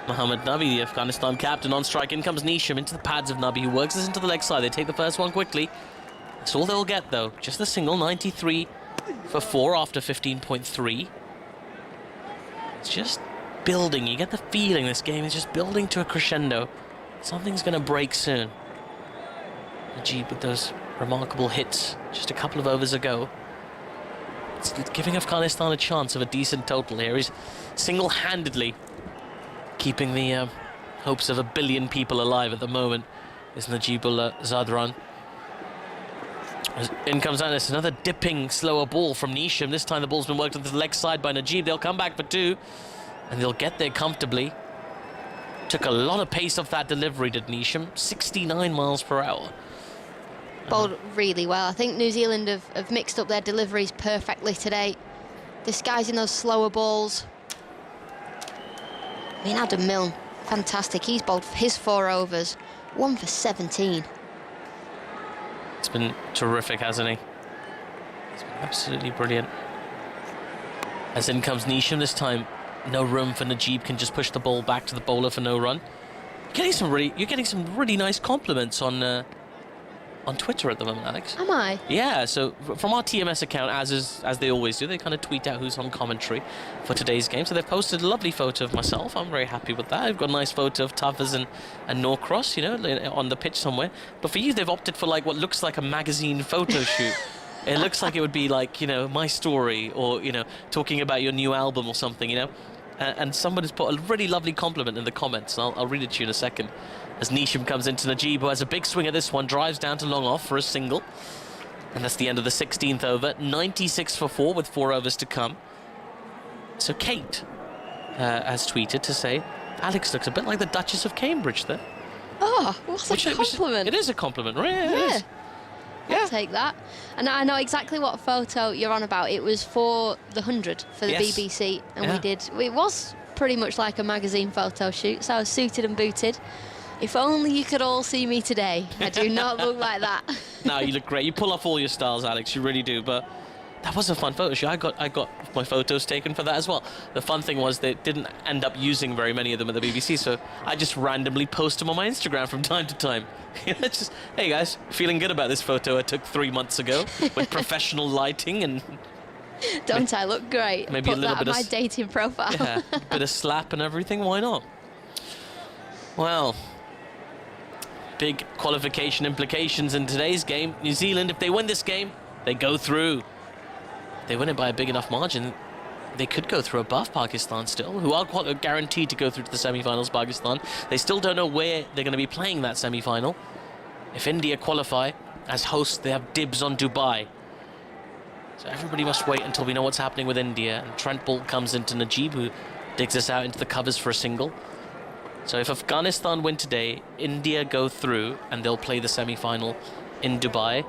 Mohammad Nabi, the Afghanistan captain, on strike. In comes Nisham into the pads of Nabi, who works this into the leg side. They take the first one quickly. That's all they'll get, though. Just the single, 93 for 4 after 15.3. It's just building. You get the feeling this game is just building to a crescendo. Something's going to break soon. Mujeeb with those remarkable hits just a couple of overs ago. It's giving Afghanistan a chance of a decent total here. He's single-handedly keeping the hopes of 1 billion people alive at the moment, is Najibullah Zadran. In comes Anis, another dipping slower ball from Nisham. This time the ball's been worked onto the leg side by Mujeeb. They'll come back for 2, and they'll get there comfortably. Took a lot of pace off that delivery, did Nisham. 69 miles per hour. Bowled really well. I think New Zealand have mixed up their deliveries perfectly today, disguising those slower balls. I mean, Adam Milne, fantastic. He's bowled his 4 overs, 1 for 17. It's been terrific, hasn't he? It's been absolutely brilliant. As in comes Nisham, this time no room for Mujeeb, can just push the ball back to the bowler for no run. You're getting some really nice compliments on Twitter at the moment, Alex. Am I? Yeah, so from our TMS account, as they always do, they kind of tweet out who's on commentary for today's game. So they've posted a lovely photo of myself. I'm very happy with that. I've got a nice photo of Tafaz and Norcross, you know, on the pitch somewhere. But for you, they've opted for like what looks like a magazine photo shoot. It looks like it would be like, you know, my story, or, you know, talking about your new album or something, you know. And someone has put a really lovely compliment in the comments, and I'll read it to you in a second. As Nisham comes into Mujeeb, who has a big swing at this one, drives down to long off for a single. And that's the end of the 16th over. 96 for 4 with 4 overs to come. So Kate has tweeted to say, Alex looks a bit like the Duchess of Cambridge there. Oh, what a compliment. It is a compliment, right? Yeah. Yeah. I'll take that. And I know exactly what photo you're on about. It was for the 100 for the Yes. BBC, and Yeah. it was pretty much like a magazine photo shoot, so I was suited and booted. If only you could all see me today. I do not look like that. No, you look great. You pull off all your styles, Alex. You really do. But that was a fun photo shoot. I got my photos taken for that as well. The fun thing was they didn't end up using very many of them at the BBC, so I just randomly post them on my Instagram from time to time. It's just, hey guys, feeling good about this photo I took 3 months ago with professional lighting and Don't I look great? maybe Put a little that bit on of my dating profile. yeah, a bit of slap and everything. Why not? Well, big qualification implications in today's game. New Zealand, if they win this game, they go through. If they win it by a big enough margin, they could go through above Pakistan still, who are guaranteed to go through to the semi-finals. Pakistan, they still don't know where they're going to be playing that semi-final. If India qualify as hosts, they have dibs on Dubai. So everybody must wait until we know what's happening with India. And Trent ball comes into Mujeeb, who digs us out into the covers for a single. So if Afghanistan win today, India go through and they'll play the semi-final in Dubai.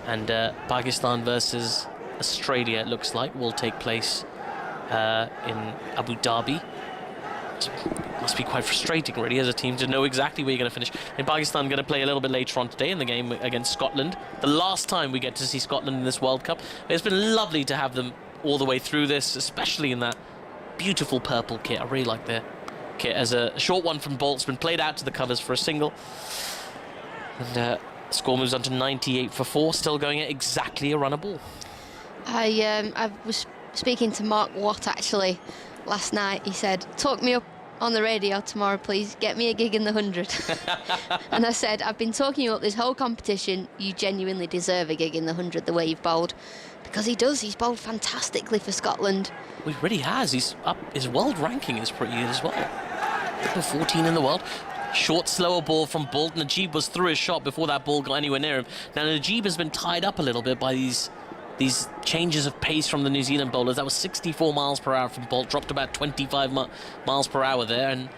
And Pakistan versus Australia, it looks like, will take place in Abu Dhabi. So it must be quite frustrating, really, as a team to know exactly where you're going to finish. And Pakistan going to play a little bit later on today in the game against Scotland. The last time we get to see Scotland in this World Cup. It's been lovely to have them all the way through this, especially in that beautiful purple kit. I really like their kit. As a short one from Bolt's been played out to the covers for a single. And score moves on to 98 for 4, still going at exactly a run a ball. I was speaking to Mark Watt actually last night. He said, talk me up on the radio tomorrow, please. Get me a gig in the 100. And I said, I've been talking you up this whole competition. You genuinely deserve a gig in the 100 the way you've bowled. Because he does. He's bowled fantastically for Scotland. Well, he really has. He's up. His world ranking is pretty good as well. Number 14 in the world. Short, slower ball from Bolt. Mujeeb was through his shot before that ball got anywhere near him. Now, Mujeeb has been tied up a little bit by these changes of pace from the New Zealand bowlers. That was 64 miles per hour from Bolt, dropped about 25 miles per hour there, and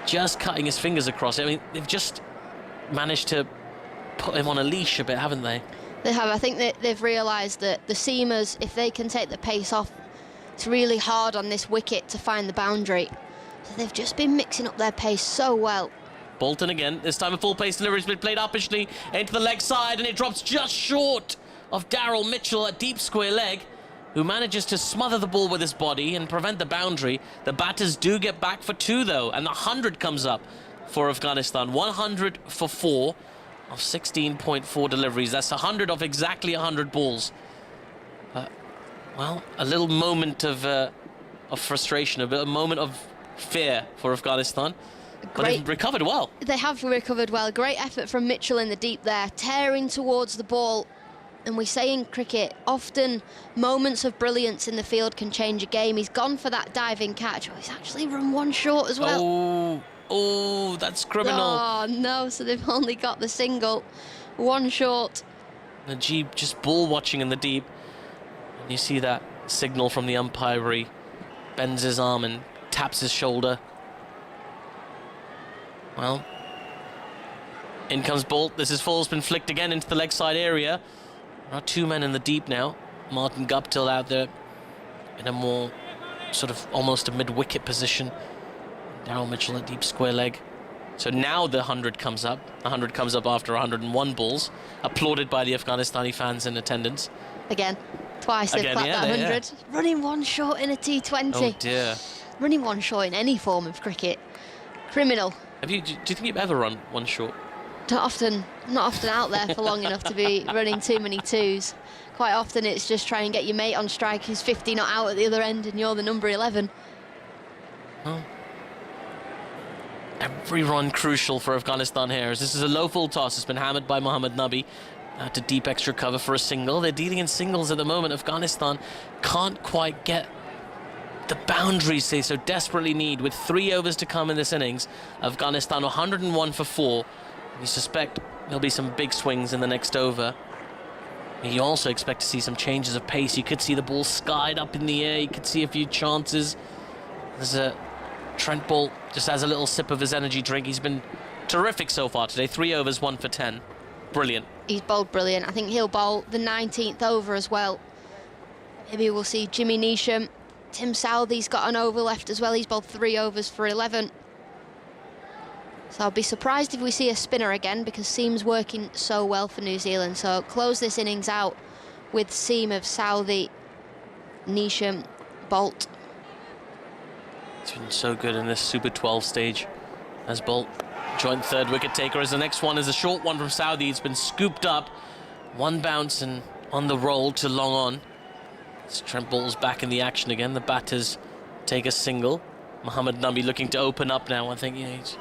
just cutting his fingers across it. I mean, they've just managed to put him on a leash a bit, haven't they? They have. I think that they've realised that the seamers, if they can take the pace off, it's really hard on this wicket to find the boundary. So they've just been mixing up their pace so well. Bolton again, this time a full pace delivery has been played uppishly into the leg side, and it drops just short of Daryl Mitchell at deep square leg, who manages to smother the ball with his body and prevent the boundary. The batters do get back for 2 though, and the 100 comes up for Afghanistan. 100 for 4 of 16.4 deliveries. That's 100 of exactly 100 balls. Well, a little moment of frustration, a moment of fear for Afghanistan. But they've recovered well. They have recovered well. Great effort from Mitchell in the deep there, tearing towards the ball. And we say in cricket, often moments of brilliance in the field can change a game. He's gone for that diving catch. Oh, he's actually run 1 short as well. Oh, that's criminal. Oh, no, so they've only got the single. 1 short. Mujeeb just ball watching in the deep. And you see that signal from the umpire where he bends his arm and taps his shoulder. Well, in comes Bolt. This is full's been flicked again into the leg side area. There are 2 men in the deep now. Martin Guptill out there in a more sort of almost a mid-wicket position. Daryl Mitchell at deep square leg. So now the 100 comes up. The 100 comes up after 101 balls, applauded by the Afghanistani fans in attendance. Again, twice they've clapped that 100. Yeah. Running 1 short in a T20. Oh dear. Running 1 short in any form of cricket. Criminal. Do you think you've ever run 1 short? Not often out there for long enough to be running too many 2s. Quite often it's just try and get your mate on strike who's 50 not out at the other end and you're the number 11. Well, every run crucial for Afghanistan here. As this is a low full toss. It's been hammered by Mohammad Nabi to deep extra cover for a single. They're dealing in singles at the moment. Afghanistan can't quite get the boundaries they so desperately need. With 3 overs to come in this innings, Afghanistan 101 for 4. You suspect there'll be some big swings in the next over. You also expect to see some changes of pace. You could see the ball skied up in the air. You could see a few chances. There's a Trent Ball just has a little sip of his energy drink. He's been terrific so far today. 3 overs, 1 for 10. Brilliant. He's bowled brilliant. I think he'll bowl the 19th over as well. Maybe we'll see Jimmy Neesham. Tim Southey's got an over left as well. He's bowled 3 overs for 11. So I'll be surprised if we see a spinner again, because Seam's working so well for New Zealand. So close this innings out with Seam of Southey, Neesham, Bolt. It's been so good in this Super 12 stage as Bolt. Joint 3rd wicket taker, as the next one is a short one from Southey. It's been scooped up. 1 bounce and on the roll to long on. As Trent Ball's back in the action again. The batters take a single. Mohammad Nabi looking to open up now. I think he's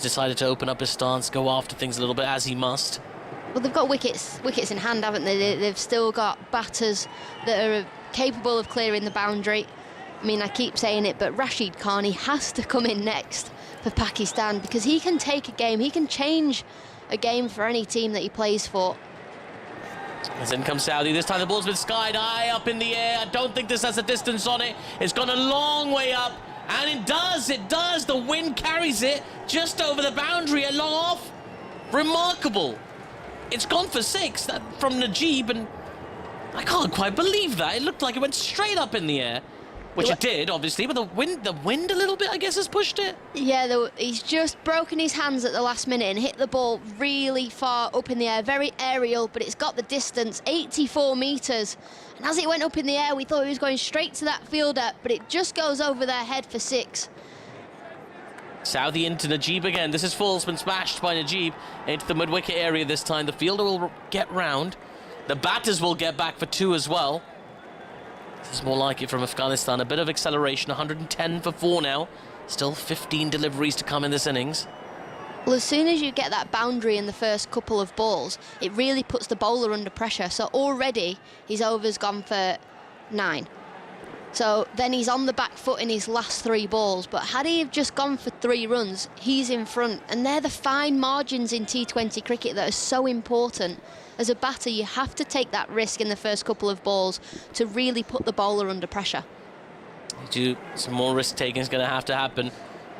decided to open up his stance, go after things a little bit, as he must. Well, they've got wickets in hand, haven't they? They've still got batters that are capable of clearing the boundary. I mean, I keep saying it, but Rashid Khan, he has to come in next for Pakistan, because he can take a game, he can change a game for any team that he plays for. As in comes Southey. This time the ball's been skied high up in the air. I don't think this has a distance on it. It's gone a long way up, and it does. The wind carries it just over the boundary and long off. Remarkable. It's gone for 6 from Mujeeb, and I can't quite believe that. It looked like it went straight up in the air, which it did, obviously, but the wind a little bit, I guess, has pushed it. Yeah, he's just broken his hands at the last minute and hit the ball really far up in the air, very aerial, but it's got the distance, 84 metres. And as it went up in the air, we thought he was going straight to that fielder, but it just goes over their head for 6. Southey into Mujeeb again. This is full. It's been smashed by Mujeeb into the mid-wicket area this time. The fielder will get round. The batters will get back for 2 as well. This is more like it from Afghanistan. A bit of acceleration. 110 for 4 now. Still 15 deliveries to come in this innings. Well, as soon as you get that boundary in the first couple of balls, it really puts the bowler under pressure. So already his over's gone for 9. So then he's on the back foot in his last 3 balls. But had he have just gone for 3 runs, he's in front. And they're the fine margins in T20 cricket that are so important. As a batter, you have to take that risk in the first couple of balls to really put the bowler under pressure. Some more risk taking is going to happen.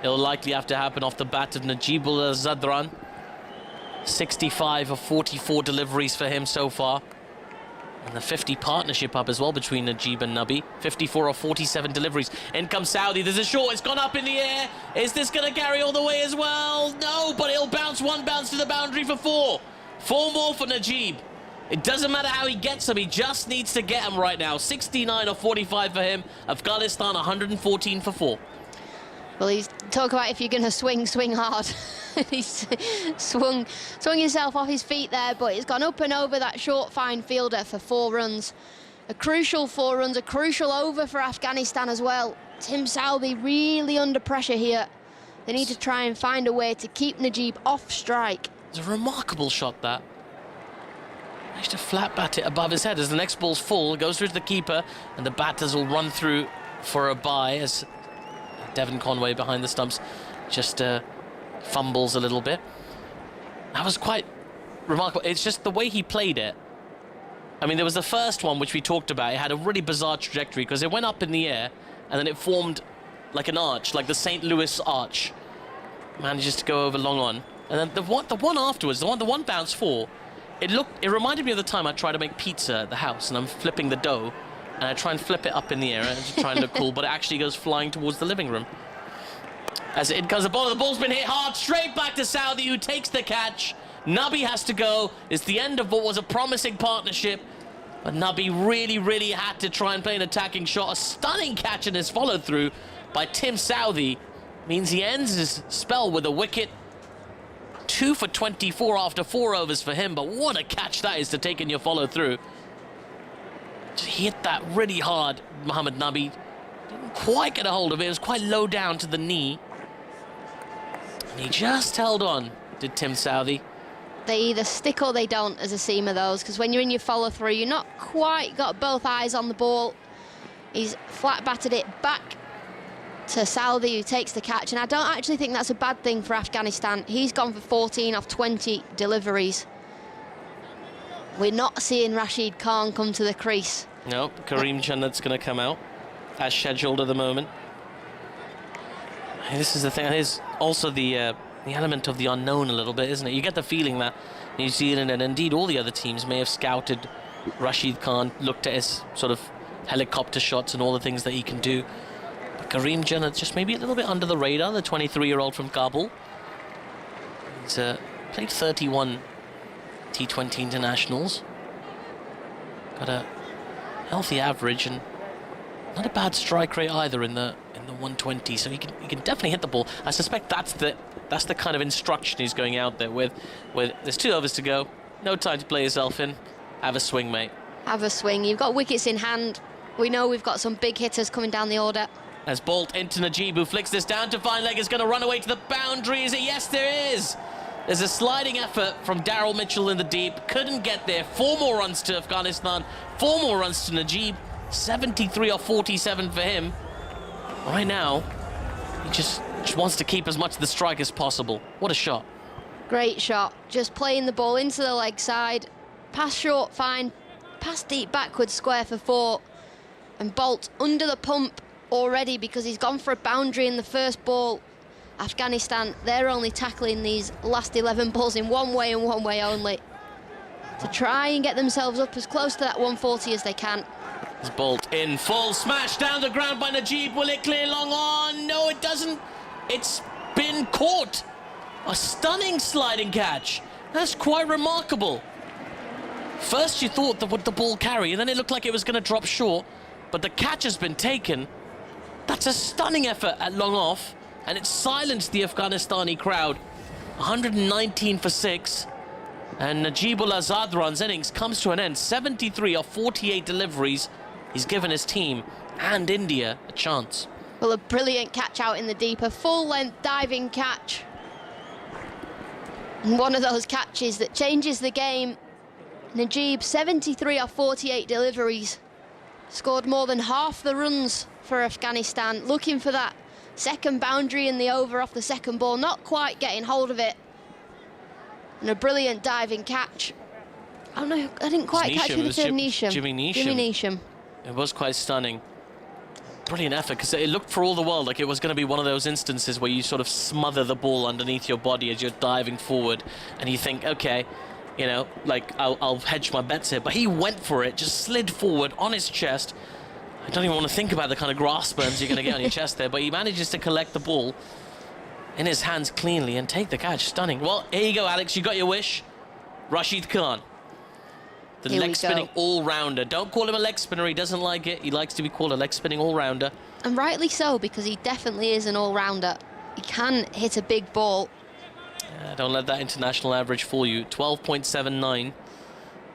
It'll likely have to happen off the bat of Najibullah Zadran. 65 of 44 deliveries for him so far. And the 50 partnership up as well between Mujeeb and Nabi. 54 of 47 deliveries. In comes Southey. There's a short. It's gone up in the air. Is this going to carry all the way as well? No, but it'll bounce. 1 bounce to the boundary for 4. 4 more for Mujeeb. It doesn't matter how he gets them. He just needs to get them right now. 69 of 45 for him. Afghanistan 114 for 4. Well, he's talk about if you're going to swing hard. He's swung himself off his feet there, but he's gone up and over that short, fine fielder for 4 runs. A crucial 4 runs, a crucial over for Afghanistan as well. Tim Southey really under pressure here. They need to try and find a way to keep Mujeeb off strike. It's a remarkable shot, that. Managed to flat bat it above his head as the next ball's full. It goes through to the keeper, and the batters will run through for a bye as Devon Conway behind the stumps just fumbles a little bit. That was quite remarkable. It's just the way he played it. I mean, there was the first one, which we talked about. It had a really bizarre trajectory because it went up in the air and then it formed like an arch, like the St. Louis arch. Manages to go over long on. And then the one afterwards, the one bounce 4, it reminded me of the time I tried to make pizza at the house and I'm flipping the dough and I try and flip it up in the air and just try and look cool, but it actually goes flying towards the living room. As it comes the ball, the ball's been hit hard, straight back to Southey, who takes the catch. Nabi has to go. It's the end of what was a promising partnership, but Nabi really had to try and play an attacking shot. A stunning catch and his followed through by Tim Southey means he ends his spell with a wicket. 2 for 24 after 4 overs for him, but what a catch that is to take in your follow through. He hit that really hard, Mohammad Nabi. Didn't quite get a hold of it. It was quite low down to the knee. And he just held on, did Tim Southey. They either stick or they don't as a seamer, those, because when you're in your follow through, you're not quite got both eyes on the ball. He's flat batted it back to Southey, who takes the catch, and I don't actually think that's a bad thing for Afghanistan. He's gone for 14 off 20 deliveries. We're not seeing Rashid Khan come to the crease. No, Karim Janat's going to come out as scheduled at the moment. This is the thing. There's also the element of the unknown a little bit, isn't it? You get the feeling that New Zealand and indeed all the other teams may have scouted Rashid Khan, looked at his sort of helicopter shots and all the things that he can do. But Karim Janat just maybe a little bit under the radar, the 23-year-old from Kabul. He's played 31 T20 internationals. Got a healthy average and not a bad strike rate either in the 120, so he can definitely hit the ball. I suspect that's the kind of instruction he's going out there with there's 2 overs to go, no time to play yourself in. Have a swing, mate. Have a swing. You've got wickets in hand. We know we've got some big hitters coming down the order. As Bolt into Mujeeb, who flicks this down to fine leg, is going to run away to the boundary. Is it? Yes, there is. There's a sliding effort from Daryl Mitchell in the deep. Couldn't get there. 4 more runs to Afghanistan. 4 more runs to Mujeeb. 73 or 47 for him. Right now, he just wants to keep as much of the strike as possible. What a shot. Great shot. Just playing the ball into the leg side. Pass short, fine. Pass deep backwards, square for 4. And Bolt under the pump already because he's gone for a boundary in the first ball. Afghanistan, they're only tackling these last 11 balls in one way and one way only, to try and get themselves up as close to that 140 as they can. As Bolt in full, smash down the ground by Mujeeb. Will it clear long on? No, it doesn't. It's been caught. A stunning sliding catch. That's quite remarkable. First you thought that would the ball carry, and then it looked like it was going to drop short, but the catch has been taken. That's a stunning effort at long off, and it silenced the Afghanistani crowd. 119 for 6, and Najibullah Zadran's innings comes to an end. 73 of 48 deliveries. He's given his team and India a chance. Well, a brilliant catch out in the deep, a full-length diving catch. And one of those catches that changes the game. Mujeeb, 73 of 48 deliveries. Scored more than half the runs for Afghanistan, looking for that second boundary in the over off the second ball, not quite getting hold of it. And a brilliant diving catch. Oh no, I didn't quite catch who the third Neesham. Jimmy Neesham. Jimmy Neesham. It was quite stunning. Brilliant effort, because it looked for all the world like it was going to be one of those instances where you sort of smother the ball underneath your body as you're diving forward, and you think, okay, you know, like, I'll hedge my bets here. But he went for it, just slid forward on his chest. I don't even want to think about the kind of grass burns you're going to get on your chest there, but he manages to collect the ball in his hands cleanly and take the catch. Stunning. Well, here you go, Alex. You got your wish. Rashid Khan, the leg-spinning all-rounder. Don't call him a leg spinner. He doesn't like it. He likes to be called a leg-spinning all-rounder. And rightly so, because he definitely is an all-rounder. He can hit a big ball. Don't let that international average fool you. 12.79.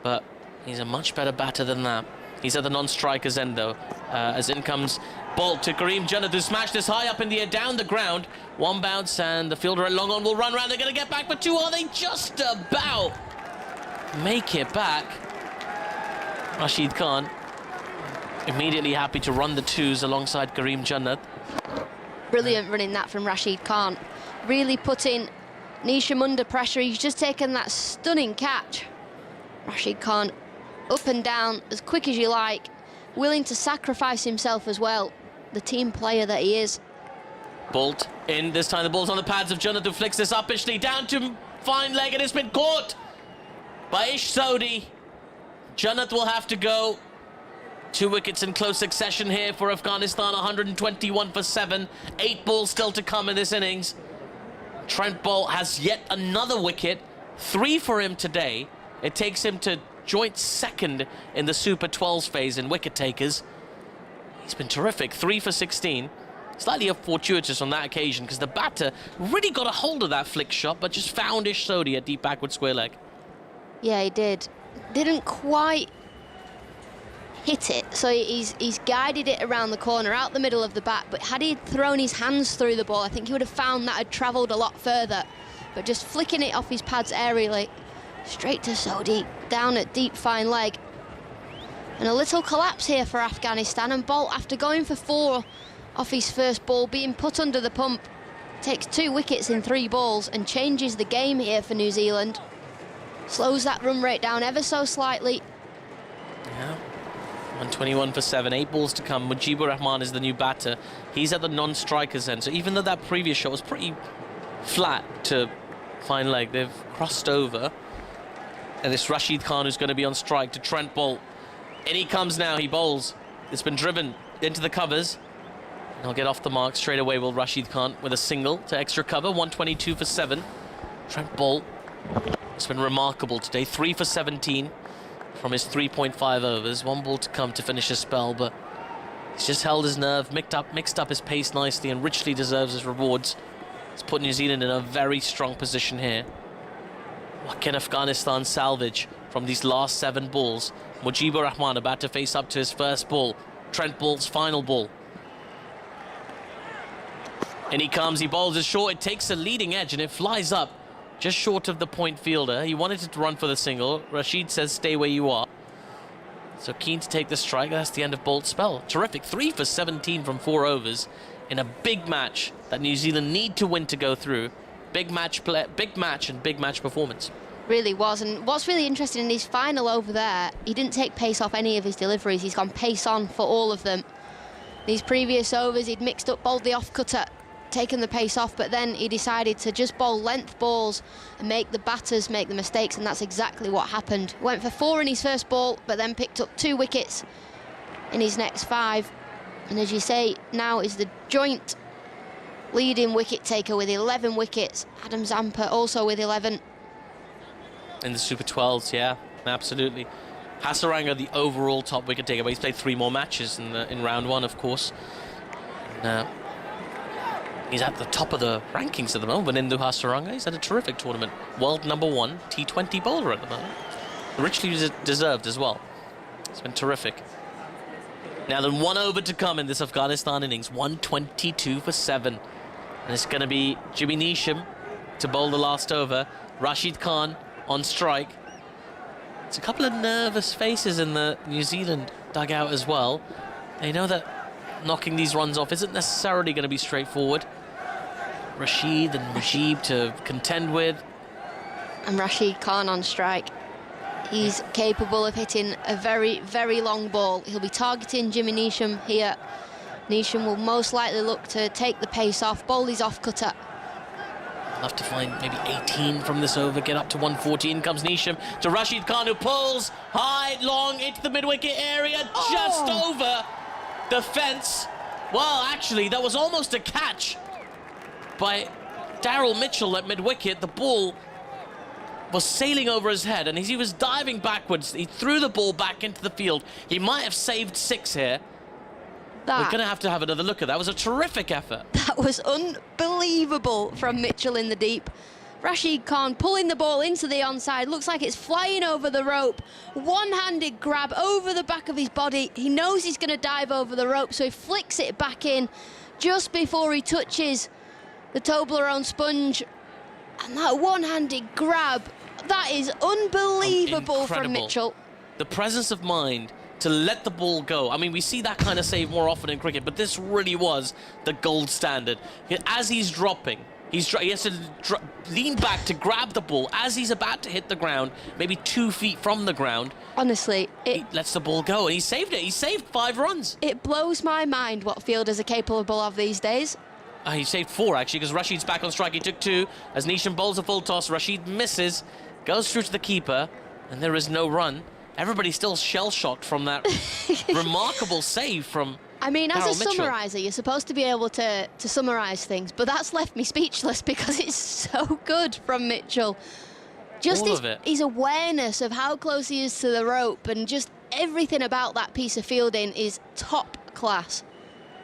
But he's a much better batter than that. He's at the non-striker's end, though. As in comes Bolt to Karim Janat, who smashed this high up in the air, down the ground. 1 bounce, and the fielder at long on will run around. They're going to get back for 2. Are they just about make it back? Rashid Khan immediately happy to run the 2s alongside Karim Janat. Brilliant running that from Rashid Khan. Really putting Neesham under pressure. He's just taken that stunning catch. Rashid Khan up and down as quick as you like, willing to sacrifice himself as well, the team player that he is. Bolt in, this time the ball's on the pads of Janat, who flicks this uppishly down to fine leg, and it's been caught by Ish Sodhi. Janat will have to go. 2 wickets in close succession here for Afghanistan. 121 for 7. 8 balls still to come in this innings. Trent Bolt has yet another wicket. 3 for him today. It takes him to joint second in the Super 12s phase in wicket takers. He's been terrific. 3 for 16. Slightly fortuitous on that occasion because the batter really got a hold of that flick shot, but just found Ish Sodhi at deep backward square leg. Yeah, he did. Didn't quite hit it, so he's guided it around the corner, out the middle of the bat, but had he thrown his hands through the ball, I think he would have found that had travelled a lot further. But just flicking it off his pads aerially, straight to Sodhi, down at deep fine leg. And a little collapse here for Afghanistan, and Bolt, after going for 4 off his first ball, being put under the pump, takes 2 wickets in 3 balls and changes the game here for New Zealand. Slows that run rate down ever so slightly. Yeah. 121 for 7, 8 balls to come. Mujibur Rahman is the new batter. He's at the non-striker's end. So even though that previous shot was pretty flat to fine leg, they've crossed over. And it's Rashid Khan who's going to be on strike to Trent Bolt. In he comes now, he bowls. It's been driven into the covers. And he'll get off the mark straight away, will Rashid Khan, with a single to extra cover. 122 for 7. Trent Bolt has been remarkable today. 3 for 17 from his 3.5 overs. 1 ball to come to finish his spell, but he's just held his nerve, mixed up his pace nicely, and richly deserves his rewards. It's put New Zealand in a very strong position here. What can Afghanistan salvage from these last 7 balls? Mujibur Rahman about to face up to his first ball. Trent Bolt's final ball. And he comes, he bowls it short. It takes a leading edge and it flies up just short of the point fielder. He wanted to run for the single. Rashid says, stay where you are. So keen to take the strike. That's the end of Bolt's spell. Terrific. 3 for 17 from 4 overs in a big match that New Zealand need to win to go through. Big match and big match performance. Really was. And what's really interesting in his final over there, he didn't take pace off any of his deliveries. He's gone pace on for all of them. These previous overs, he'd mixed up, bowled the off-cutter, taken the pace off, but then he decided to just bowl length balls and make the batters make the mistakes, and that's exactly what happened. Went for 4 in his first ball, but then picked up 2 wickets in his next 5. And as you say, now is the joint leading wicket taker with 11 wickets. Adam Zampa also with 11. In the Super 12s, yeah, absolutely. Hasaranga, the overall top wicket taker, but he's played 3 more matches in round 1, of course. And, he's at the top of the rankings at the moment. Benindu Hasaranga, he's had a terrific tournament. World #1 T20 bowler at the moment. Richly deserved as well. It's been terrific. Now then, 1 over to come in this Afghanistan innings. 122 for 7. And it's going to be Jimmy Neesham to bowl the last over. Rashid Khan on strike. It's a couple of nervous faces in the New Zealand dugout as well. They know that knocking these runs off isn't necessarily going to be straightforward. Rashid and Mujeeb to contend with. And Rashid Khan on strike. He's capable of hitting a very, very long ball. He'll be targeting Jimmy Neesham here. Neesham will most likely look to take the pace off, bowl his off-cutter. Love to find maybe 18 from this over, get up to 114. Comes Neesham to Rashid Khan, who pulls high, long into the mid-wicket area, just over the fence. Well, actually, that was almost a catch by Daryl Mitchell at mid-wicket. The ball was sailing over his head, and as he was diving backwards, he threw the ball back into the field. He might have saved 6 here. We're going to have another look at that. It was a terrific effort. That was unbelievable from Mitchell in the deep. Rashid Khan pulling the ball into the onside. Looks like it's flying over the rope. One-handed grab over the back of his body. He knows he's going to dive over the rope, so he flicks it back in just before he touches the Toblerone sponge. And that one-handed grab, that is unbelievable from Mitchell. The presence of mind to let the ball go. I mean, we see that kind of save more often in cricket, but this really was the gold standard. As he's dropping, he has to lean back to grab the ball as he's about to hit the ground, maybe 2 feet from the ground. Honestly, he lets the ball go, and he saved it. He saved 5 runs. It blows my mind what fielders are capable of these days. He saved 4, actually, because Rashid's back on strike. He took 2. As Neesham bowls a full toss, Rashid misses, goes through to the keeper, and there is no run. Everybody's still shell-shocked from that remarkable save from I mean, as Daryl a Mitchell. summariser, you're supposed to be able to summarise things, but that's left me speechless because it's so good from Mitchell. Just his awareness of how close he is to the rope, and just everything about that piece of fielding is top class.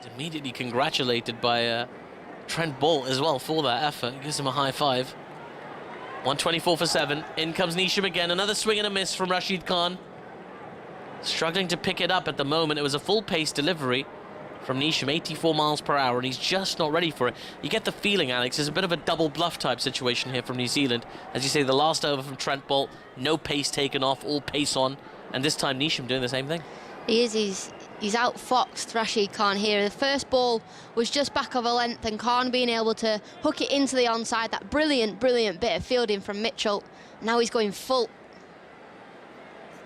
He's immediately congratulated by Trent Bolt as well for that effort. Gives him a high 5. 124 for 7. In comes Neesham again. Another swing and a miss from Rashid Khan. Struggling to pick it up at the moment. It was a full-pace delivery from Neesham, 84 miles per hour, and he's just not ready for it. You get the feeling, Alex, there's a bit of a double bluff type situation here from New Zealand. As you say, the last over from Trent Bolt, no pace taken off, all pace on, and this time Neesham doing the same thing. He is. He's outfoxed Rashid Khan here. The first ball was just back of a length, and Khan being able to hook it into the onside. That brilliant, brilliant bit of fielding from Mitchell. Now he's going full.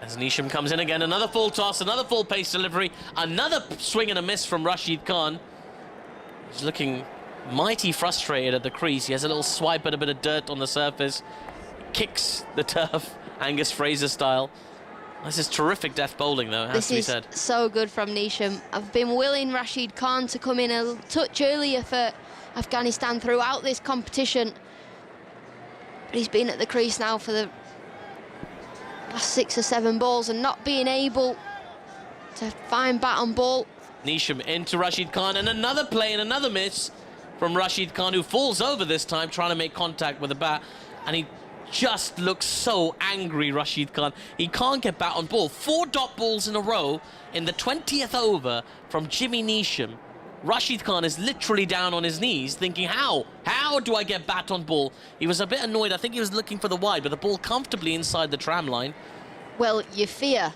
As Nisham comes in again, another full toss, another full pace delivery, another swing and a miss from Rashid Khan. He's looking mighty frustrated at the crease. He has a little swipe at a bit of dirt on the surface. Kicks the turf, Angus Fraser style. This is terrific death bowling, though, it has to be said. This is so good from Nisham. I've been willing Rashid Khan to come in a touch earlier for Afghanistan throughout this competition. But he's been at the crease now for the last 6 or 7 balls and not being able to find bat on ball. Nisham into Rashid Khan, and another play and another miss from Rashid Khan, who falls over this time trying to make contact with the bat, and he just looks so angry, Rashid Khan. He can't get bat on ball. 4 dot balls in a row in the 20th over from Jimmy Nisham. Rashid Khan is literally down on his knees thinking, how do I get bat on ball? He was a bit annoyed. I think he was looking for the wide, but the ball comfortably inside the tram line. Well, you fear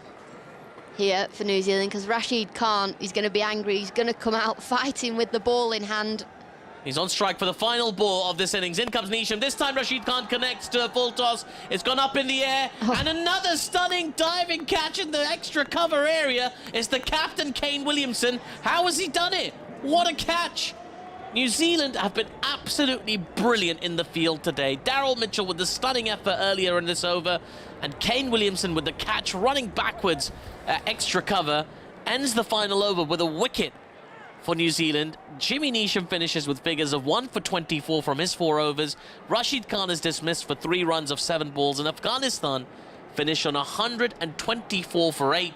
here for New Zealand, because Rashid Khan is going to be angry. He's going to come out fighting with the ball in hand. He's on strike for the final ball of this innings. In comes Nisham. This time Rashid Khan connects to a full toss. It's gone up in the air. And another stunning diving catch in the extra cover area. It's the captain, Kane Williamson. How has he done it? What a catch. New Zealand have been absolutely brilliant in the field today. Daryl Mitchell with the stunning effort earlier in this over. And Kane Williamson with the catch running backwards at extra cover. Ends the final over with a wicket for New Zealand. Jimmy Nisham finishes with figures of 1 for 24 from his 4 overs. Rashid Khan is dismissed for 3 runs of 7 balls. And Afghanistan finish on 124 for 8.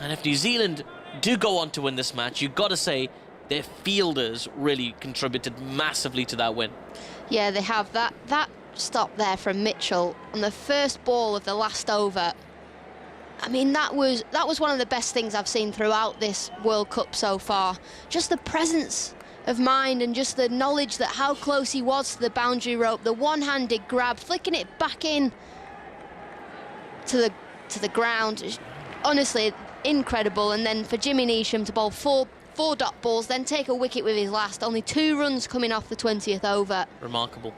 And if New Zealand do go on to win this match, you've got to say their fielders really contributed massively to that win. Yeah, they have. That stop there from Mitchell on the first ball of the last over. I mean, that was one of the best things I've seen throughout this World Cup so far. Just the presence of mind and just the knowledge that how close he was to the boundary rope, the one-handed grab, flicking it back in to the ground. Honestly, incredible. And then for Jimmy Nisham to bowl four dot balls, then take a wicket with his last. Only 2 runs coming off the 20th over. Remarkable.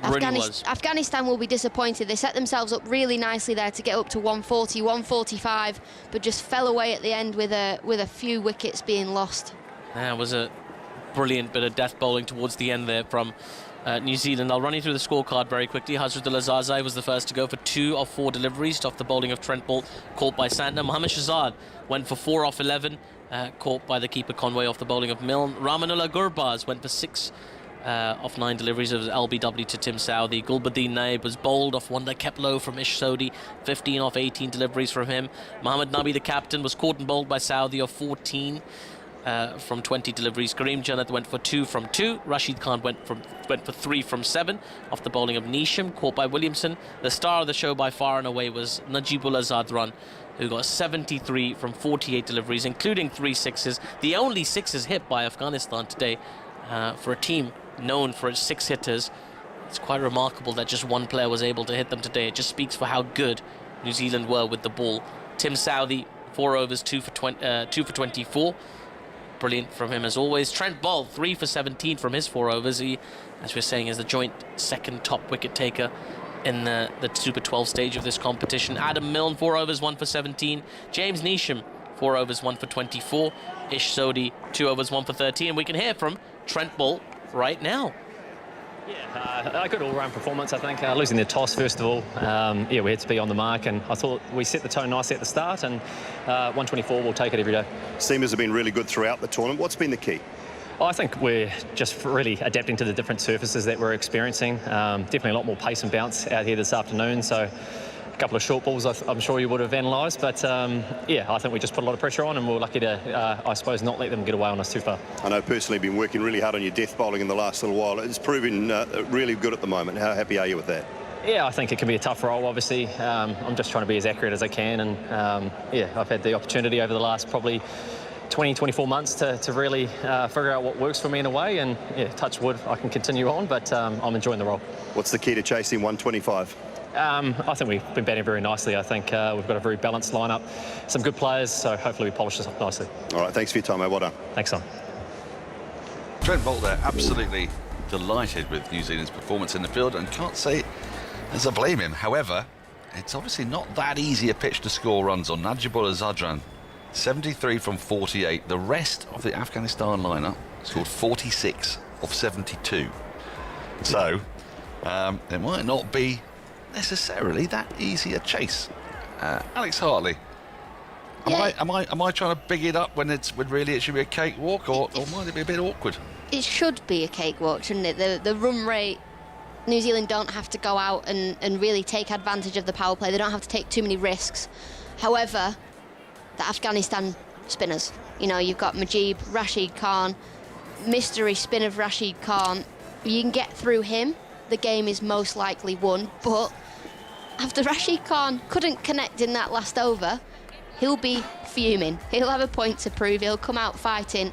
Really was. Afghanistan will be disappointed. They set themselves up really nicely there to get up to 140, 145, but just fell away at the end with a few wickets being lost. That was a brilliant bit of death bowling towards the end there from New Zealand. I'll run you through the scorecard very quickly. Hazratullah Zazai was the first to go for 2 of 4 deliveries off the bowling of Trent Boult, caught by Santner. Mohammad Shahzad went for 4 off 11, caught by the keeper Conway off the bowling of Milne. Rahmanullah Gurbaz went for 6 off 9 deliveries. It was LBW to Tim Southee. Gulbadin Naib was bowled off 1 that kept low from Ish Sodhi, 15 off 18 deliveries from him. Mohammad Nabi, the captain, was caught and bowled by Southee off 14 from 20 deliveries. Karim Janat went for 2 from 2. Rashid Khan went for 3 from 7 off the bowling of Nisham, caught by Williamson. The star of the show by far and away was Najibullah Zadran, who got 73 from 48 deliveries, including 3 sixes. The only 6s hit by Afghanistan today for a team known for its 6 hitters. It's quite remarkable that just 1 player was able to hit them today. It just speaks for how good New Zealand were with the ball. Tim Southee, 4 overs, 2 for 24. Brilliant from him as always. Trent Boult, 3 for 17 from his 4 overs. He, as we're saying, is the joint 2nd top wicket taker in the Super 12 stage of this competition. Adam Milne, 4 overs, 1 for 17. James Nisham, 4 overs, 1 for 24. Ish Sodhi, 2 overs, 1 for 13. And we can hear from Trent Boult right now. Yeah, a good all-round performance, I think. Losing the toss, first of all. Yeah, we had to be on the mark, and I thought we set the tone nicely at the start, and 124, we'll take it every day. Seamers have been really good throughout the tournament. What's been the key? I think we're just really adapting to the different surfaces that we're experiencing. Definitely a lot more pace and bounce out here this afternoon, so a couple of short balls I'm sure you would have analysed, but yeah, I think we just put a lot of pressure on, and we're lucky to, I suppose, not let them get away on us too far. I know personally you've been working really hard on your death bowling in the last little while. It's proving really good at the moment. How happy are you with that? Yeah, I think it can be a tough role, obviously. I'm just trying to be as accurate as I can, and yeah, I've had the opportunity over the last probably 24 months to really figure out what works for me in a way, and yeah, touch wood, I can continue on, but I'm enjoying the role. What's the key to chasing 125? I think we've been batting very nicely. I think we've got a very balanced lineup, some good players, so hopefully we polish this up nicely. All right, thanks for your time, mate. Well done. Thanks, Son. Trent Boult there, absolutely delighted with New Zealand's performance in the field, and can't say as I blame him. However, it's obviously not that easy a pitch to score runs on. Najibullah Zadran, 73 from 48. The rest of the Afghanistan lineup scored 46 of 72. So it might not be necessarily that easy a chase. Alex Hartley, am I trying to big it up when really it should be a cakewalk, or might it be a bit awkward? It should be a cakewalk, shouldn't it? The run rate, New Zealand don't have to go out and really take advantage of the power play. They don't have to take too many risks. However, the Afghanistan spinners, you know, you've got Mujeeb, Rashid Khan, mystery spin of Rashid Khan. You can get through him, the game is most likely won. But after Rashid Khan couldn't connect in that last over, he'll be fuming. He'll have a point to prove. He'll come out fighting.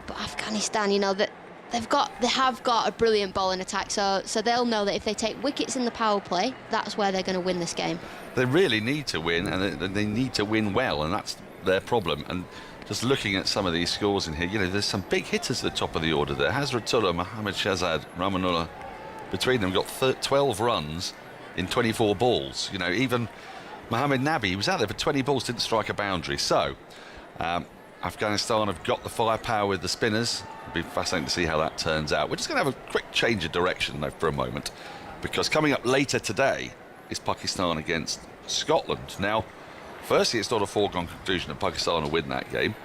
But Afghanistan, you know, that they have got a brilliant bowling attack, so they'll know that if they take wickets in the power play, that's where they're going to win this game. They really need to win, and they need to win well, and that's their problem. And just looking at some of these scores in here, you know, there's some big hitters at the top of the order there. Hazratullah, Mohammad, Shahzad, Rahmanullah, between them got 12 runs in 24 balls. You know, even Mohammad Nabi, he was out there for 20 balls, didn't strike a boundary. So Afghanistan have got the firepower with the spinners. It'll be fascinating to see how that turns out. We're just going to have a quick change of direction, though, for a moment, because coming up later today is Pakistan against Scotland. Now, firstly, it's not a foregone conclusion that Pakistan will win that game.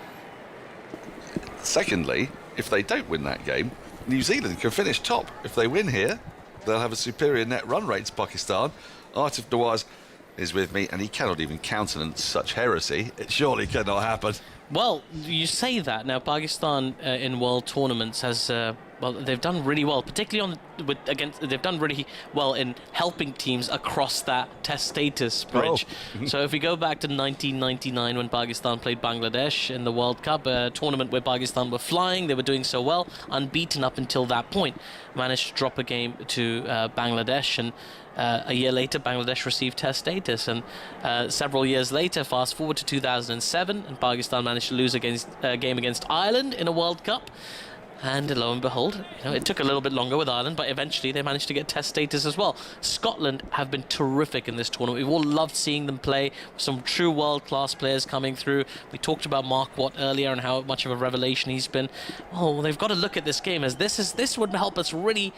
Secondly, if they don't win that game, New Zealand can finish top. If they win here, they'll have a superior net run rate to Pakistan. Atif Nawaz is with me, and he cannot even countenance such heresy. It surely cannot happen. Well, you say that. Now, Pakistan in world tournaments has... well, they've done really well, particularly they've done really well in helping teams across that test status bridge. So if we go back to 1999 when Pakistan played Bangladesh in the World Cup, a tournament where Pakistan were flying, they were doing so well, unbeaten up until that point, managed to drop a game to Bangladesh, and a year later Bangladesh received test status, and several years later, fast forward to 2007, and Pakistan managed to lose a game against Ireland in a World Cup. And lo and behold, you know, it took a little bit longer with Ireland, but eventually they managed to get test status as well. Scotland have been terrific in this tournament. We've all loved seeing them play. Some true world-class players coming through. We talked about Mark Watt earlier and how much of a revelation he's been. Oh, they've got to look at this game as this would help us really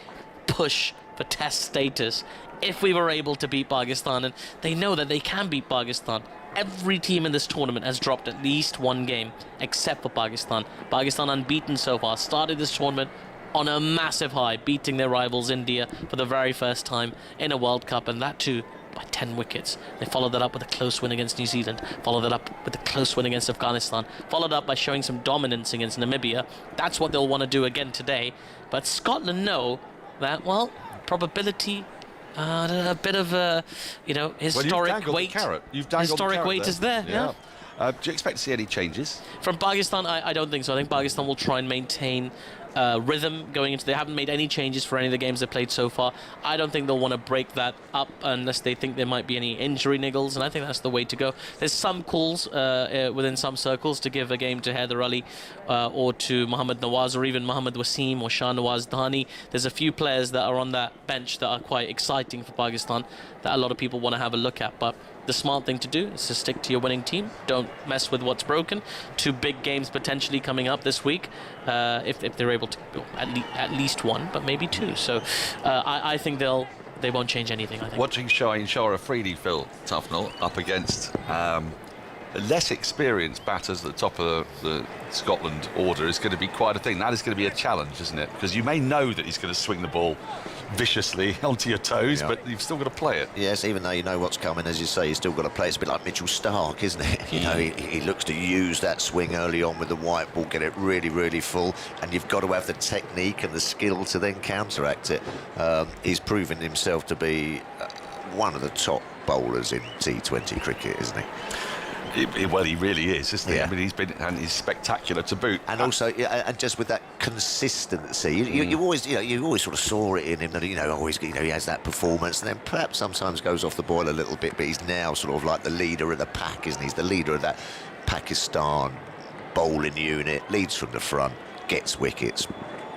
push for test status if we were able to beat Pakistan. And they know that they can beat Pakistan. Every team in this tournament has dropped at least one game, except for Pakistan. Pakistan unbeaten so far, started this tournament on a massive high, beating their rivals India for the very first time in a World Cup, and that too by 10 wickets. They followed that up with a close win against New Zealand, followed that up with a close win against Afghanistan, followed up by showing some dominance against Namibia. That's what they'll want to do again today. But Scotland know that, well, probability... a bit of a, you know, historic weight. Historic weight is there. Yeah. Do you expect to see any changes from Pakistan? I don't think so. I think Pakistan will try and maintain rhythm going into. They haven't made any changes for any of the games they've played so far. I don't think they'll want to break that up unless they think there might be any injury niggles, and I think that's the way to go. There's some calls within some circles to give a game to Haider Ali or to Mohammad Nawaz, or even Mohammad Wasim or Shah Nawaz Dhani. There's a few players that are on that bench that are quite exciting for Pakistan that a lot of people want to have a look at, but the smart thing to do is to stick to your winning team. Don't mess with what's broken. 2 big games potentially coming up this week, if they're able to, at least one, but maybe 2. So I think they won't change anything. I think. Watching Sharafuddin, Phil Tufnell, up against less experienced batters at the top of the Scotland order is going to be quite a thing. That is going to be a challenge, isn't it? Because you may know that he's going to swing the ball viciously onto your toes, but you've still got to play it. Yes, even though you know what's coming, as you say, you've still got to play. It's a bit like Mitchell Starc, isn't it? You know, he looks to use that swing early on with the white ball, get it really, really full, and you've got to have the technique and the skill to then counteract it. He's proven himself to be one of the top bowlers in T20 cricket, isn't he? Well, he really is, isn't he? I mean, he's spectacular to boot. And also, and just with that consistency, you always, you always sort of saw it in him that, he has that performance, and then perhaps sometimes goes off the boil a little bit, but he's now sort of like the leader of the pack, isn't he? He's the leader of that Pakistan bowling unit, leads from the front, gets wickets.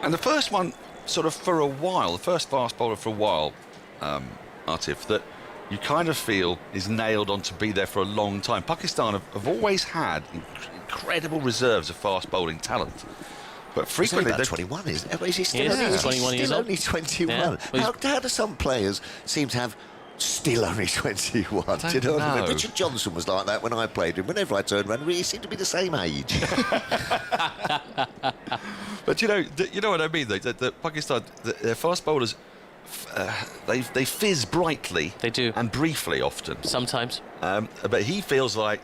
And the first one, sort of for a while, the first fast bowler for a while, Atif, that you kind of feel is nailed on to be there for a long time. Pakistan have always had incredible reserves of fast bowling talent. But frequently they're 21, isn't it? Is he still, Yeah, only, he's is he 21 years still old. only 21? Yeah. Well, How do some players seem to have still only 21? Do you know what I mean? Richard Johnson was like that when I played him. Whenever I turned around, he seemed to be the same age. But you know what I mean, though. The Pakistan, their fast bowlers, they fizz brightly. They do. And briefly often. Sometimes. But he feels like,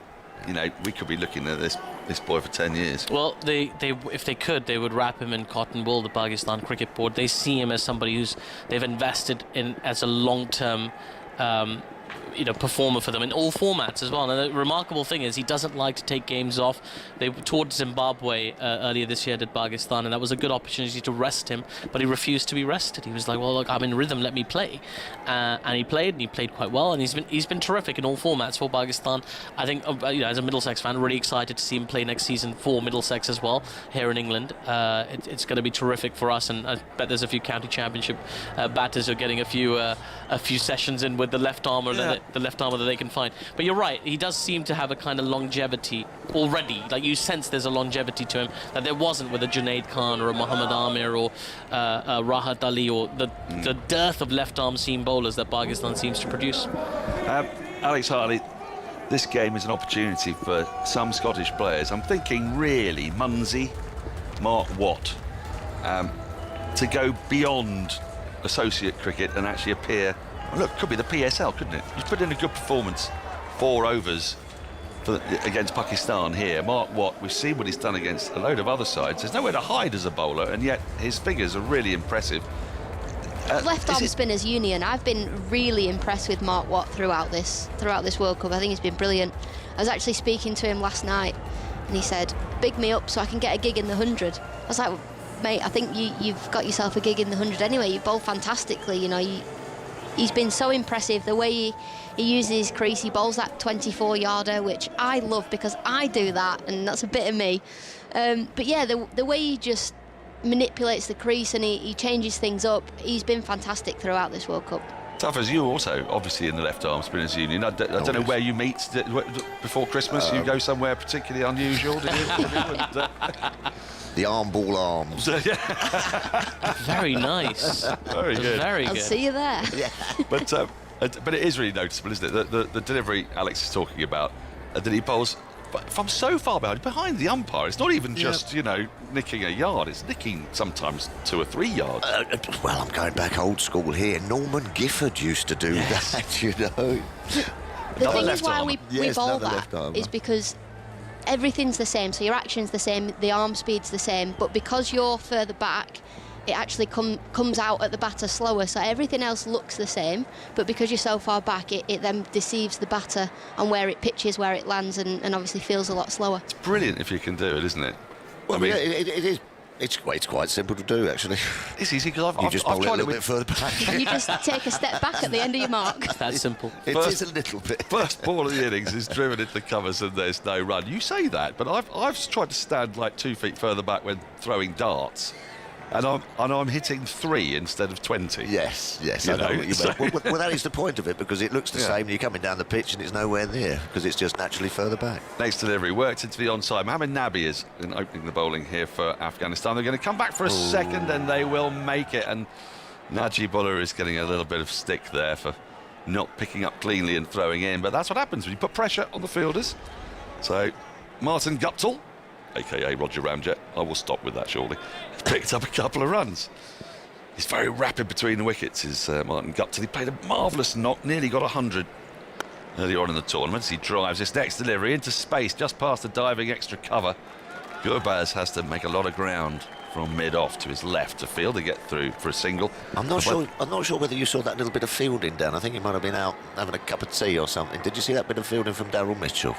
we could be looking at this boy for 10 years. Well, they if they could, they would wrap him in cotton wool, the Pakistan cricket board. They see him as somebody who's they've invested in as a long-term performer for them in all formats as well. And the remarkable thing is he doesn't like to take games off. They toured Zimbabwe earlier this year at Pakistan, and that was a good opportunity to rest him, but he refused to be rested. He was like, well, look, I'm in rhythm, let me play. And he played quite well, and he's been terrific in all formats for Pakistan. I think as a Middlesex fan, really excited to see him play next season for Middlesex as well here in England. It's going to be terrific for us, and I bet there's a few county championship batters who are getting a few sessions in with the left armour the left armour that they can find. But you're right, he does seem to have a kind of longevity already. Like, you sense there's a longevity to him that there wasn't with a Junaid Khan or a Muhammad Amir or Rahat Ali, or the dearth of left arm seam bowlers that Pakistan seems to produce. Alex Harley, this game is an opportunity for some Scottish players. I'm thinking really Munsey, Mark Watt, to go beyond associate cricket and actually appear. Look, could be the PSL, couldn't it? He's put in a good performance, 4 overs against Pakistan here. Mark Watt, we've seen what he's done against a load of other sides. There's nowhere to hide as a bowler, and yet his figures are really impressive. Left arm spinners union. I've been really impressed with Mark Watt throughout this World Cup. I think he's been brilliant. I was actually speaking to him last night, and he said, "Big me up so I can get a gig in the 100." I was like, "Mate, I think you've got yourself a gig in the 100 anyway. You bowl fantastically. He's been so impressive, the way he uses his crease. He bowls that 24-yarder, which I love because I do that, and that's a bit of me. But yeah, the way he just manipulates the crease and he changes things up, he's been fantastic throughout this World Cup. Tough as you also, obviously, in the Left Arm Spinners Union. I don't know where you meet before Christmas. You go somewhere particularly unusual, do you? The arm ball arms. Very nice. Very good. Very good. I'll see you there. Yeah. But it is really noticeable, isn't it? The delivery Alex is talking about, that he bowls from so far behind the umpire. It's not even just, nicking a yard. It's nicking sometimes 2 or 3 yards. Well, I'm going back old school here. Norman Gifford used to do that, The thing is why we bowl that is because everything's the same, so your action's the same, the arm speed's the same, but because you're further back, it actually comes out at the batter slower, so everything else looks the same, but because you're so far back, it then deceives the batter on where it pitches, where it lands, and obviously feels a lot slower. It's brilliant if you can do it, isn't it? Well, it is. It's quite simple to do, actually. It's easy because I've just bowl it a little bit further back. You just take a step back at the end of your mark. That's simple. It is a little bit. First ball of the innings is driven into the covers and there's no run. You say that, but I've tried to stand like 2 feet further back when throwing darts, and I'm hitting 3 instead of 20. Yes, I know what you mean. Well, that is the point of it, because it looks the same. You're coming down the pitch and it's nowhere near, because it's just naturally further back. Next delivery worked into the onside. Mohammad Nabi is opening the bowling here for Afghanistan. They're going to come back for a second and they will make it. And Najibullah is getting a little bit of stick there for not picking up cleanly and throwing in. But that's what happens when you put pressure on the fielders. So Martin Guptill, a.k.a. Roger Ramjet, I will stop with that shortly, picked up a couple of runs. He's very rapid between the wickets, is Martin Guptill. He played a marvellous knock, nearly got 100 earlier on in the tournament. He drives this next delivery into space, just past the diving extra cover. Gurbaz has to make a lot of ground from mid-off to his left to field to get through for a single. I'm not sure whether you saw that little bit of fielding, Dan. I think he might have been out having a cup of tea or something. Did you see that bit of fielding from Daryl Mitchell?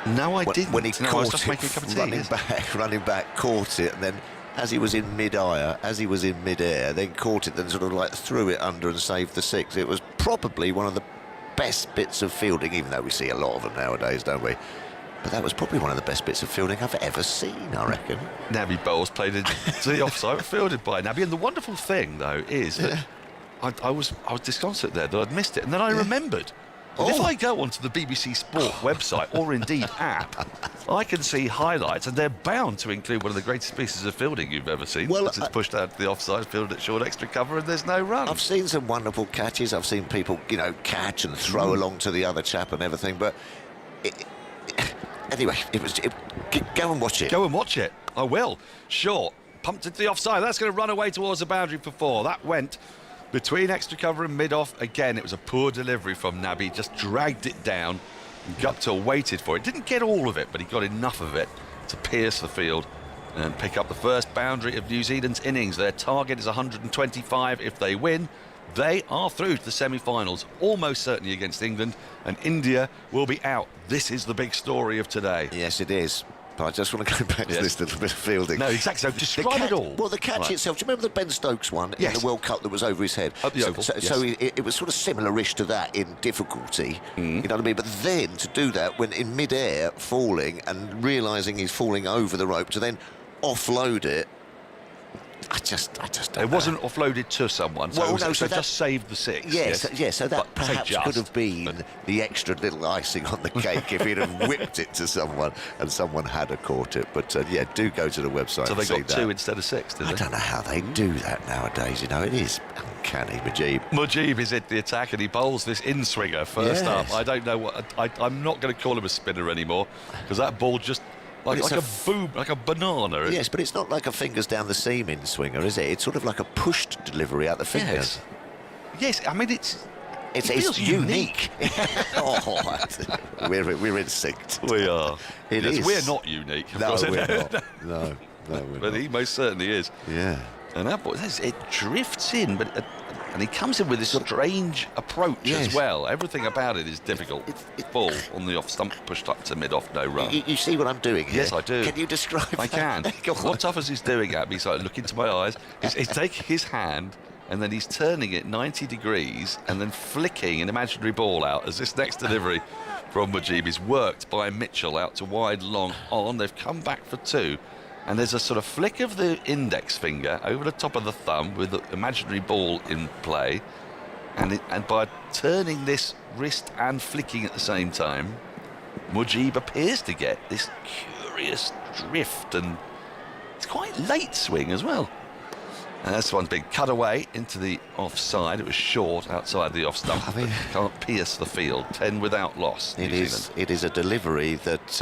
No, I didn't. When he caught it, running back, caught it, and then as he was in mid-air, then caught it, then sort of like threw it under and saved the 6. It was probably one of the best bits of fielding, even though we see a lot of them nowadays, don't we? But that was probably one of the best bits of fielding I've ever seen, I reckon. Nabi bowls played into the offside, fielded by Nabi. And the wonderful thing, though, is that I was disconsolate there that I'd missed it, and then I remembered. If I go onto the BBC Sport website, or indeed app, I can see highlights, and they're bound to include one of the greatest pieces of fielding you've ever seen. Well, it's pushed out to the offside, fielded at short extra cover, and there's no run. I've seen some wonderful catches. I've seen people, you know, catch and throw along to the other chap and everything. But anyway, go and watch it. Go and watch it. I will. Short, pumped into the offside. That's going to run away towards the boundary for 4. That went between extra cover and mid-off. Again, it was a poor delivery from Nabi. Just dragged it down. And Guptill waited for it. Didn't get all of it, but he got enough of it to pierce the field and pick up the first boundary of New Zealand's innings. Their target is 125. If they win, they are through to the semi-finals, almost certainly against England, and India will be out. This is the big story of today. Yes, it is. But I just want to go back to this little bit of fielding. No, exactly. So describe it all. Well, the catch itself. Do you remember the Ben Stokes one in the World Cup that was over his head? Up the oval. So it was sort of similar-ish to that in difficulty. You know what I mean? But then to do that when in mid-air, falling and realising he's falling over the rope, to then offload it. I just don't It know. wasn't offloaded to someone, so, Well, so that just saved the 6. Yes, so that But perhaps could have been the extra little icing on the cake if he'd have whipped it to someone and someone had caught it. But yeah, do go to the website. So they and see got that. 2 instead of 6, did they? I don't know how they do that nowadays. You know, it is uncanny. Mujeeb is at the attack, and he bowls this in-swinger first up. I don't know what. I'm not going to call him a spinner anymore, because that ball just. Like a boom, like a banana. Yes, but it's not like a fingers down the seam in swinger, is it? It's sort of like a pushed delivery out the fingers. Yes, I mean it's unique. We're in sync. We are. It is. We're not unique. Of No, course. we're not. No, we're but not. he most certainly is. Yeah. And that ball, it drifts in, but and he comes in with this strange approach as well. Everything about it is difficult. Ball on the off stump, pushed up to mid-off, no run. You see what I'm doing here? Yes, I do. Can you describe I that? can. What Tuffers is doing at me, so I look into my eyes, he's taking his hand and then he's turning it 90 degrees and then flicking an imaginary ball out as this next delivery from Mujeeb is worked by Mitchell out to wide long on. They've come back for 2. And there's a sort of flick of the index finger over the top of the thumb with the imaginary ball in play. And by turning this wrist and flicking at the same time, Mujeeb appears to get this curious drift, and it's quite late swing as well. And this one's been cut away into the offside. It was short outside the off stump, but can't pierce the field. 10 without loss. It is a delivery that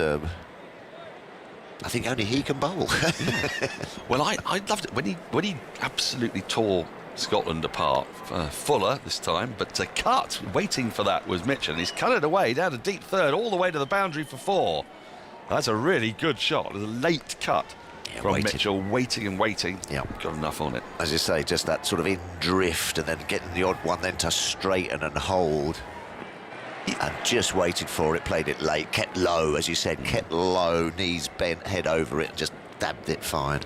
I think only he can bowl. Well, I loved it when he absolutely tore Scotland apart. Fuller this time, but cut, waiting for that was Mitchell, and he's cut it away down to deep third, all the way to the boundary for 4. That's a really good shot. It was a late cut from Mitchell, waiting and waiting. Yeah, got enough on it. As you say, just that sort of in drift, and then getting the odd one then to straighten and hold. And just waited for it, played it late, kept low, as you said, kept low, knees bent, head over it, and just dabbed it fine.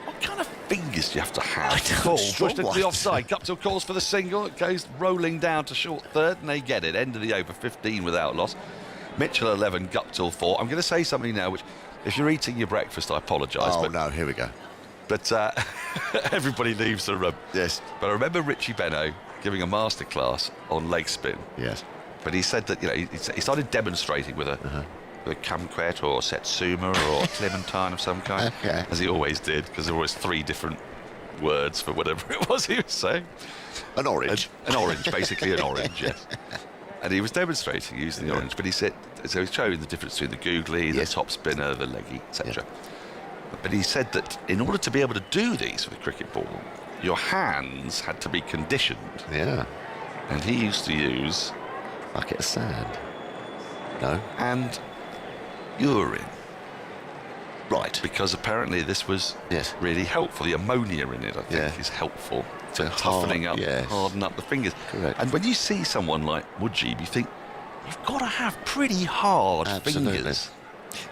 What kind of fingers do you have to have? Ball pushed into the offside. Guptill calls for the single. It goes rolling down to short third, and they get it. End of the over, 15 without loss. Mitchell 11, Guptill 4. I'm going to say something now, which, if you're eating your breakfast, I apologise. Oh, no, here we go. But everybody leaves the room. Yes. But I remember Richie Benno giving a masterclass on leg spin. Yes. But he said that, you know, he started demonstrating with a kumquat or satsuma or clementine of some kind, as he always did, because there were always 3 different words for whatever it was he was saying. An orange. An orange, basically an orange, yes. And he was demonstrating using the orange, but he said, so he's showing the difference between the googly, the top spinner, the leggy, etc. But he said that in order to be able to do these with a cricket ball, your hands had to be conditioned. Yeah. And he used to use bucket of sand. No. And urine. Right. Because apparently this was really helpful. The ammonia in it, I think, is helpful to toughening up, harden up the fingers. Correct. And when you see someone like Mujeeb, you think, you've got to have pretty hard fingers.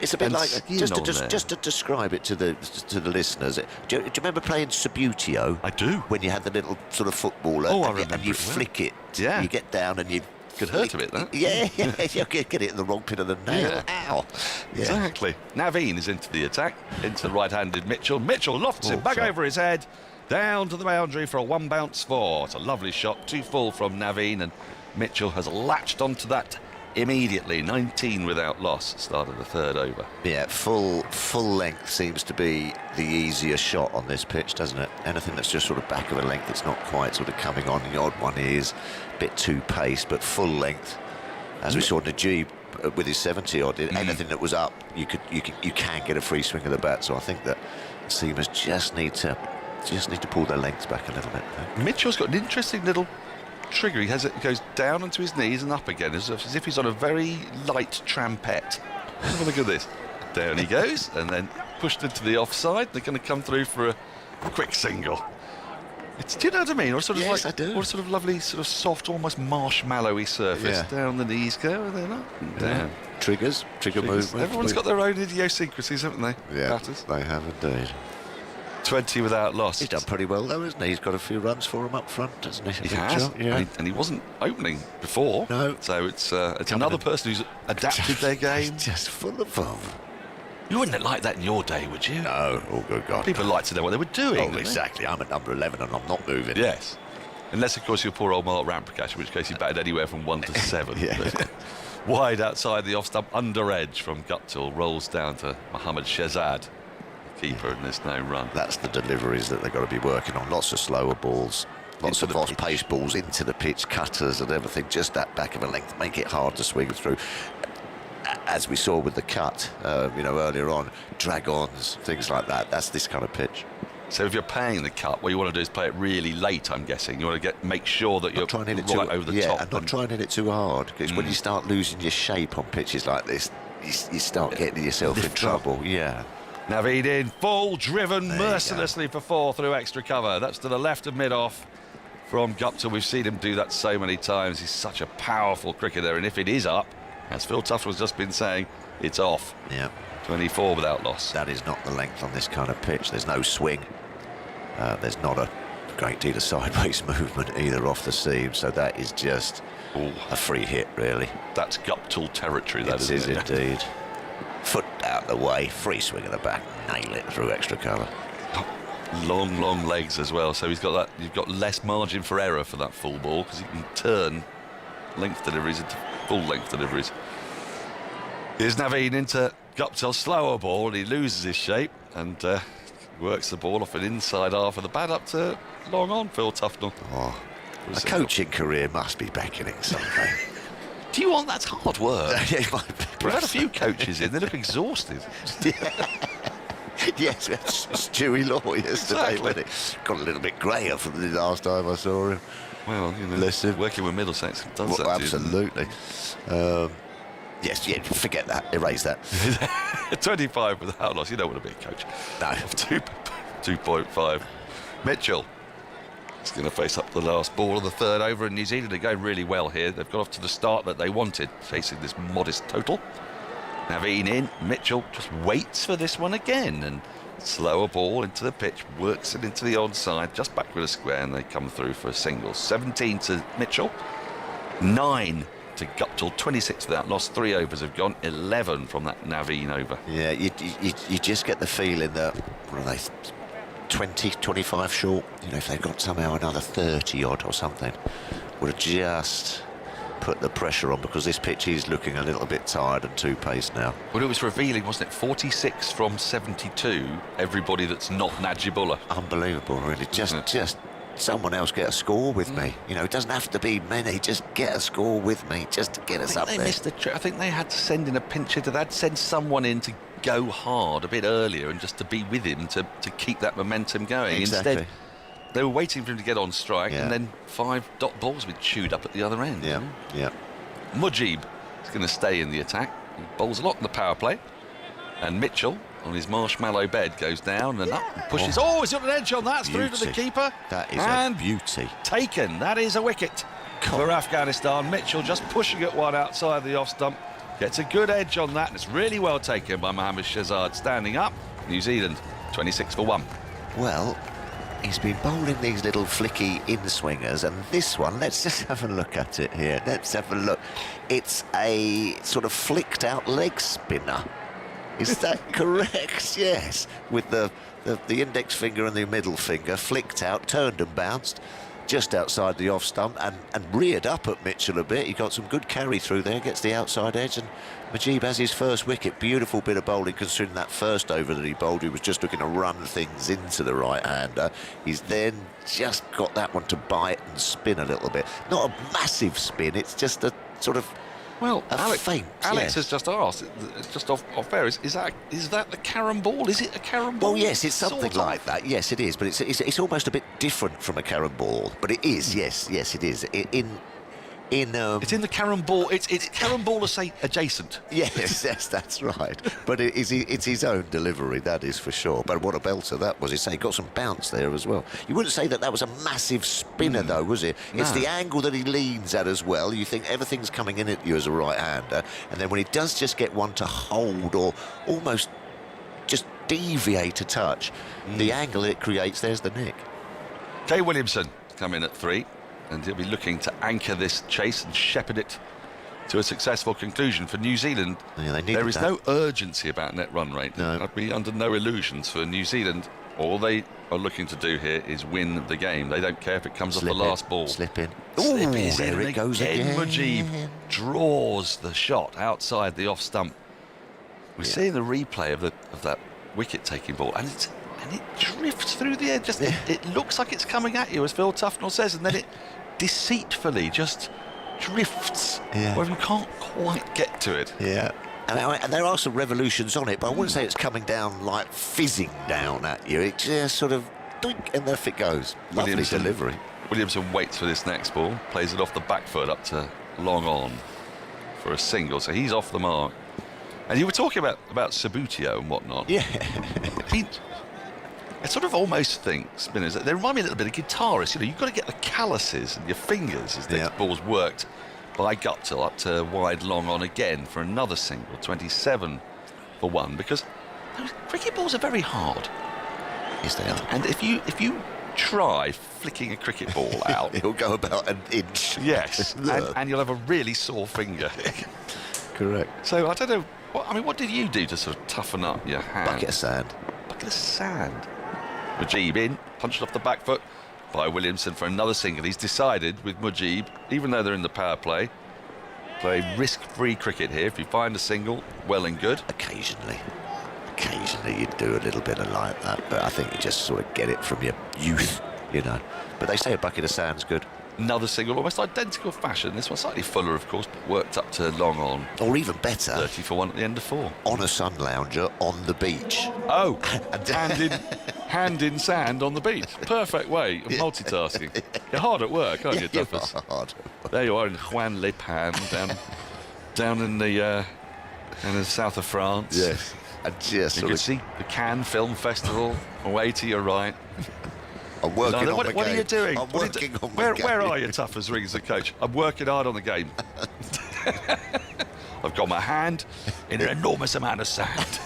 It's a bit like, just to describe it to the listeners, do you remember playing Subutio? I do. When you had the little sort of footballer and you flick it, you get down and you... Could hurt a bit, that. Yeah, you get it in the wrong pin of the nail. Ow. Yeah. Exactly. Naveen is into the attack, into the right-handed Mitchell. Mitchell lofts it back over his head, Down to the boundary for a 1 bounce 4. It's a lovely shot, 2 full from Naveen, and Mitchell has latched onto that immediately. 19 without loss, start of the 3rd over. Yeah, full length seems to be the easier shot on this pitch, doesn't it? Anything that's just sort of back of a length, it's not quite sort of coming on. The odd one is a bit too pace, but full length, as we saw Mujeeb with his 70 odd, anything that was up, you can get a free swing of the bat. So I think that seamers just need to pull their lengths back a little bit. Mitchell's got an interesting little trigger. He goes down onto his knees and up again, as if he's on a very light trampette. Have a look at this. Down he goes, and then pushed into the offside. They're going to come through for a quick single. Do you know what I mean? Or sort of yes, like, I do. Or sort of lovely, sort of soft, almost marshmallowy surface. Yeah. Down the knees go, and then up and down. Trigger movement. Everyone's got their own idiosyncrasies, haven't they? Yeah, Batters? they have indeed. 20 without loss. He's done pretty well though, hasn't he? He's got a few runs for him up front, hasn't he? He has, yeah. and he wasn't opening before. No. So it's another person who's adapted their game. He's just full of fun. You wouldn't like that in your day, would you? No. Oh, good God. People like to know what they were doing. Oh, exactly. I'm at number 11 and I'm not moving. Yes. Unless, of course, you're poor old Mark Ramprakash, in which case you batted anywhere from 1 to 7. Yeah. Wide outside the off-stump, under edge from Guptill, rolls down to Mohammad Shahzad, keeper, and there's no run. That's the deliveries that they've got to be working on. Lots of slower balls, lots of fast-paced balls into the pitch, cutters and everything. Just that back of a length, make it hard to swing through. As we saw with the cut, earlier on, drag-ons, things like that. That's this kind of pitch. So if you're paying the cut, what you want to do is play it really late, I'm guessing. You want to make sure that you're trying to hit it right over the top. and not trying to hit it too hard, because when you start losing your shape on pitches like this, you start getting yourself in trouble. Yeah. Naveen in, full, driven mercilessly for 4 through extra cover. That's to the left of mid-off from Guptill. We've seen him do that so many times. He's such a powerful cricketer, and if it is up, as Phil Tuffle's just been saying, it's off. Yeah. 24 without loss. That is not the length on this kind of pitch. There's no swing. There's not a great deal of sideways movement either off the seam, so that is just a free hit, really. That's Guptill territory, that is it? Indeed. Foot out the way, free swing at the back, nail it through extra cover. Long legs as well, so he's got that. You've got less margin for error for that full ball, because he can turn length deliveries into full length deliveries. Here's Naveen into Guptill, slower ball, and he loses his shape and works the ball off an inside half of the bat up to long on, Phil Tufnell. Oh, a coaching career must be beckoning something. Do you want? That's hard work. Yeah, it might be. We've had a few coaches in, they look exhausted. Yes, Stewie Law yesterday, wasn't it? Got a little bit greyer from the last time I saw him. Well, working with Middlesex does that. Absolutely. Yes, yeah, forget that. Erase that. 25 without loss. You don't want to be a coach. No. 2.5. Mitchell is going to face up the last ball of the 3rd over, and New Zealand are going really well here. They've got off to the start that they wanted, facing this modest total. Naveen in. Mitchell just waits for this one again, and slower ball into the pitch, works it into the onside, just back with a square, and they come through for a single. 17 to Mitchell, 9 to Guptill, 26 without loss. 3 overs have gone, 11 from that Naveen over. Yeah, you just get the feeling that, what are they, 20, 25 short? If they've got somehow another 30 odd or something, would have just put the pressure on, because this pitch is looking a little bit tired and too paced now. Well, it was revealing, wasn't it? 46 from 72, everybody that's not Najibullah. Unbelievable, really. Just someone else get a score with me. It doesn't have to be many, just get a score with me, just to get us up there. Missed the trick. I think they had to send in a pinch hitter. They'd send someone in to go hard a bit earlier and just to be with him to keep that momentum going. Exactly. Instead, they were waiting for him to get on strike, and then 5 dot balls were chewed up at the other end. Yeah. Mujeeb is going to stay in the attack. He bowls a lot in the power play. And Mitchell, on his marshmallow bed, goes down and up and pushes. Oh, he's got an edge on that. It's through to the keeper. That is a beauty. Taken. That is a wicket for Afghanistan. Mitchell just pushing at one outside the off stump. Gets a good edge on that, and it's really well taken by Mohammad Shahzad. Standing up, New Zealand 26 for 1. Well, he's been bowling these little flicky in-swingers, and this one, let's just have a look at it here. Let's have a look. It's a sort of flicked out leg spinner. Is that correct? Yes. With the index finger and the middle finger flicked out, turned and bounced just outside the off stump and reared up at Mitchell a bit. He got some good carry through there, gets the outside edge, and Mujeeb has his first wicket. Beautiful bit of bowling considering that first over that he bowled. He was just looking to run things into the right-hander. He's then just got that one to bite and spin a little bit. Not a massive spin, it's just a sort of Alex has just asked, just off air, is that the carom ball? Is it a carom ball? Well, yes, it's something like that. Yes, it is, but it's almost a bit different from a carom ball. But it is, yes, it is. It's in the carom ball. It's carom ball adjacent. Yes, that's right. But it's his own delivery, that is for sure. But what a belter that was. He got some bounce there as well. You wouldn't say that was a massive spinner, though, was it? No. It's the angle that he leans at as well. You think everything's coming in at you as a right-hander, and then when he does just get one to hold or almost just deviate a touch, the angle it creates, there's the nick. Kane Williamson come in at 3. And he'll be looking to anchor this chase and shepherd it to a successful conclusion. For New Zealand, there is no urgency about net run rate. No. I'd be under no illusions for New Zealand. All they are looking to do here is win the game. They don't care if it comes off the last ball. Slip in. Slip is there in it goes again. Mujeeb draws the shot outside the off stump. We're seeing the replay of that wicket-taking ball, and it drifts through the air. It looks like it's coming at you, as Phil Tufnell says, and then it deceitfully just drifts where you can't quite get to it. Yeah. And there are some revolutions on it, but I wouldn't say it's coming down like fizzing down at you. It just sort of doink, and there it goes. Lovely delivery. Williamson waits for this next ball, plays it off the back foot up to long on for a single, so he's off the mark. And you were talking about Sabutio and whatnot. Yeah. I sort of almost think spinners, they remind me a little bit of guitarists. You know, you've got to get the calluses in your fingers as the ball's worked by Guptill up to wide long on again for another single, 27 for 1, because cricket balls are very hard. Yes, they are. And if you try flicking a cricket ball out, it'll go about an inch. Yes, and you'll have a really sore finger. Correct. So I don't know. What did you do to sort of toughen up your hand? Bucket of sand. Bucket of sand. Mujeeb in, punched off the back foot by Williamson for another single. He's decided with Mujeeb, even though they're in the power play risk-free cricket here. If you find a single, well and good. Occasionally you do a little bit of like that, but I think you just sort of get it from your youth, you know. But they say a bucket of sand's good. Another single, almost identical fashion. This one slightly fuller, of course, but worked up to long on. Or even better, 30 for 1 at the end of 4. On a sun lounger on the beach. Oh, hand in sand on the beach. Perfect way of multitasking. You're hard at work, aren't you, Duffers? You are hard. There you are in Juan Le Pan, down in the south of France. Yes. And just you can see the Cannes Film Festival away to your right. I'm working on the game. What are you doing? I'm working on the game. Where are you, Tuffers, rings the coach? I'm working hard on the game. I've got my hand in an enormous amount of sand.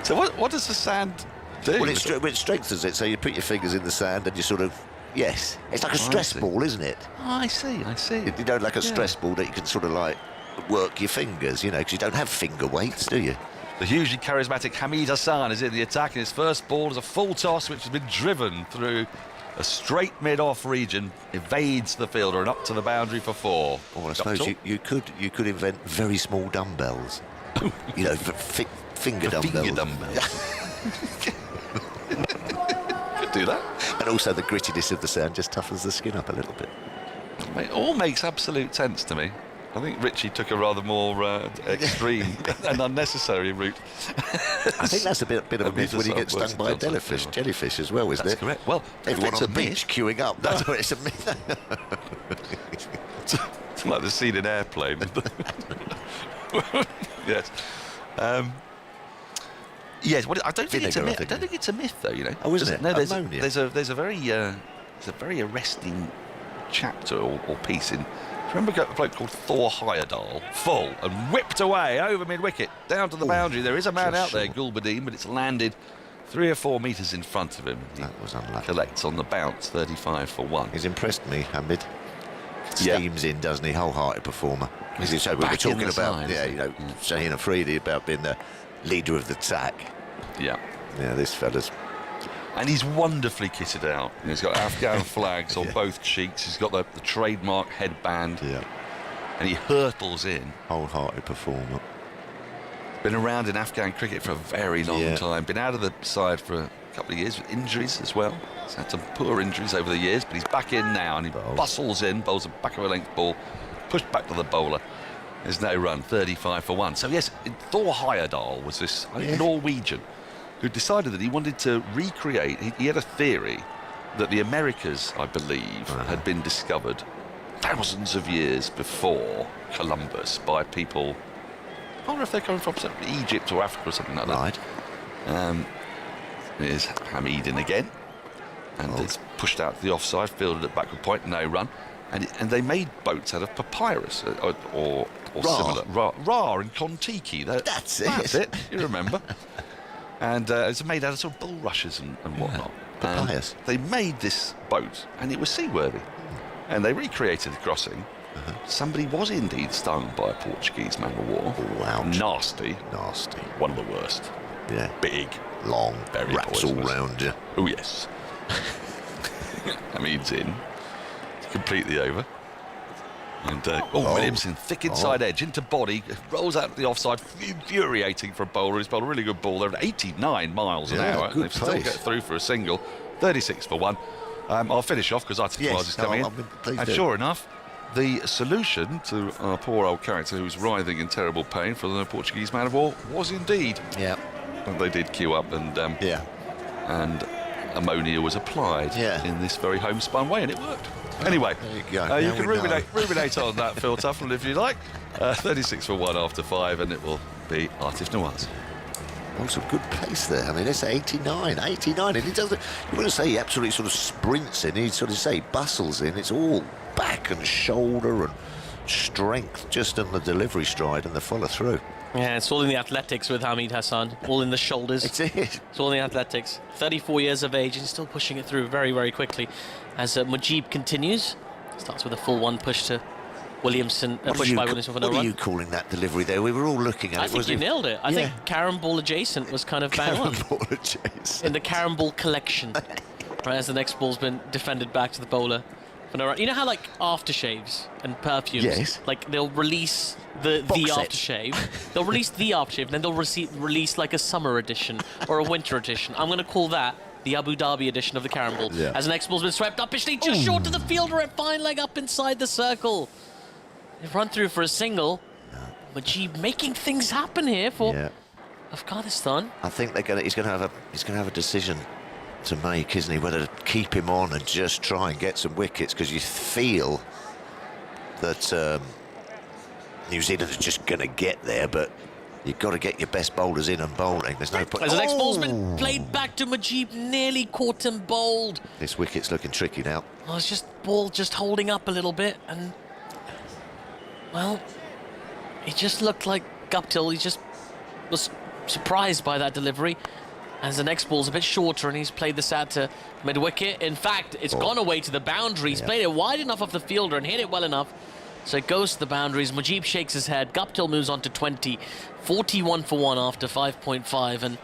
So what does the sand do? Well, it strengthens it, so you put your fingers in the sand and you sort of, yes. It's like a stress ball, isn't it? Oh, I see. You know, like a stress ball that you can sort of like work your fingers, you know, because you don't have finger weights, do you? The hugely charismatic Hamid Hassan is in the attack, and his first ball is a full toss which has been driven through a straight mid-off region, evades the fielder and up to the boundary for 4. Well, I suppose you could invent very small dumbbells. You know, finger dumbbells. Finger dumbbells. Could do that. And also the grittiness of the sand just toughens the skin up a little bit. It all makes absolute sense to me. I think Richie took a rather more extreme and unnecessary route. I think that's a bit of a myth when you get stung by a jellyfish as well, isn't it? That's correct. Well, everyone on the beach queuing up. That's what it's a myth. It's like the scene in Airplane. Yes. Yes. I don't think it's a myth. I don't think it's a myth, though. You know. Oh, isn't it? No, there's a very arresting chapter or piece in. Remember a bloke called Thor Heyerdahl, full and whipped away over mid-wicket, down to the boundary. There is a man out there, Gulbadin, but it's landed 3 or 4 metres in front of him. That was unlucky. Collects on the bounce, 35 for 1. He's impressed me, Hamid. steams in, doesn't he? Wholehearted performer. As you say, we were talking about, Shaheen Afridi about being the leader of the attack. Yeah. Yeah, this fella's. And he's wonderfully kitted out. He's got Afghan flags on both cheeks. He's got the trademark headband. Yeah. And he hurtles in. Wholehearted performer. Been around in Afghan cricket for a very long time. Been out of the side for a couple of years with injuries as well. He's had some poor injuries over the years, but he's back in now and he bustles in, bowls a back of a length ball, pushed back to the bowler. There's no run, 35 for 1. So yes, Thor Heyerdahl was this Norwegian who decided that he wanted to recreate. He had a theory that the Americas, I believe, had been discovered thousands of years before Columbus by people. I wonder if they're coming from Egypt or Africa or something like that. Right. Here's Hamid in again, and it's pushed out to the offside, fielded at backward point, no run, and they made boats out of papyrus or similar. Ra and Kontiki. That's it. You remember? And it's made out of sort of bulrushes and whatnot. Papyrus. They made this boat, and it was seaworthy, and they recreated the crossing. Somebody was indeed stung by a Portuguese man of war. Wow. Nasty. One of the worst. Yeah. Big. Long. Very wraps all round you. Oh, yes. Hamid's in. It's completely over. And Williamson, thick inside edge into body, rolls out to the offside, infuriating for a bowler. He's bowled a really good ball. They're at 89 miles an hour. Good They've still get through for a single. 36 for 1. I'll finish off because Article is coming in. And sure enough, the solution to our poor old character who's writhing in terrible pain for the Portuguese man of war was indeed. Yeah. And they did queue up and ammonia was applied in this very homespun way, and it worked. Anyway, you can ruminate on that, Phil Tufnell, if you like. 36 for 1 after 5, and it will be Artif Nawaz. Oh, some good pace there. I mean, it's 89, and he doesn't. You wouldn't say he absolutely sort of sprints in. He'd sort of say bustles in. It's all back and shoulder and strength, just in the delivery stride and the follow through. Yeah, it's all in the athletics with Hamid Hassan, all in the shoulders. It's it. It's all in the athletics. 34 years of age and still pushing it through very, very quickly. As Mujeeb continues, starts with a full one push to Williamson, push by Williamson for no run. What are you calling that delivery there? We were all looking at it. I think you nailed it. I think Karim ball adjacent was kind of bang on. Karim ball adjacent. In the Karim ball collection. Right, as the next ball's been defended back to the bowler. For no run. You know how like aftershaves and perfumes, like they'll release the aftershave. They'll release the aftershave, and then they'll release like a summer edition or a winter edition. I'm going to call that the Abu Dhabi edition of the Karim ball. As the next ball's been swept up, pitchly just short to the fielder at fine leg up inside the circle. They've run through for a single. Mujeeb making things happen here for Afghanistan. I think he's going to have a decision to make, isn't he? Whether to keep him on and just try and get some wickets, because you feel that New Zealand is just going to get there, but you've got to get your best bowlers in and bowling. There's no point. As the next ball's been played back to Mujeeb, nearly caught and bowled. This wicket's looking tricky now. Well, it's just ball just holding up a little bit, and well, he just looked like Guptill. He just was surprised by that delivery. As the next ball's a bit shorter, and he's played this out to mid-wicket. In fact, it's gone away to the boundary. He's played it wide enough off the fielder and hit it well enough, so it goes to the boundaries. Mujeeb shakes his head. Guptill moves on to 20. 41 for 1 after 5.5. And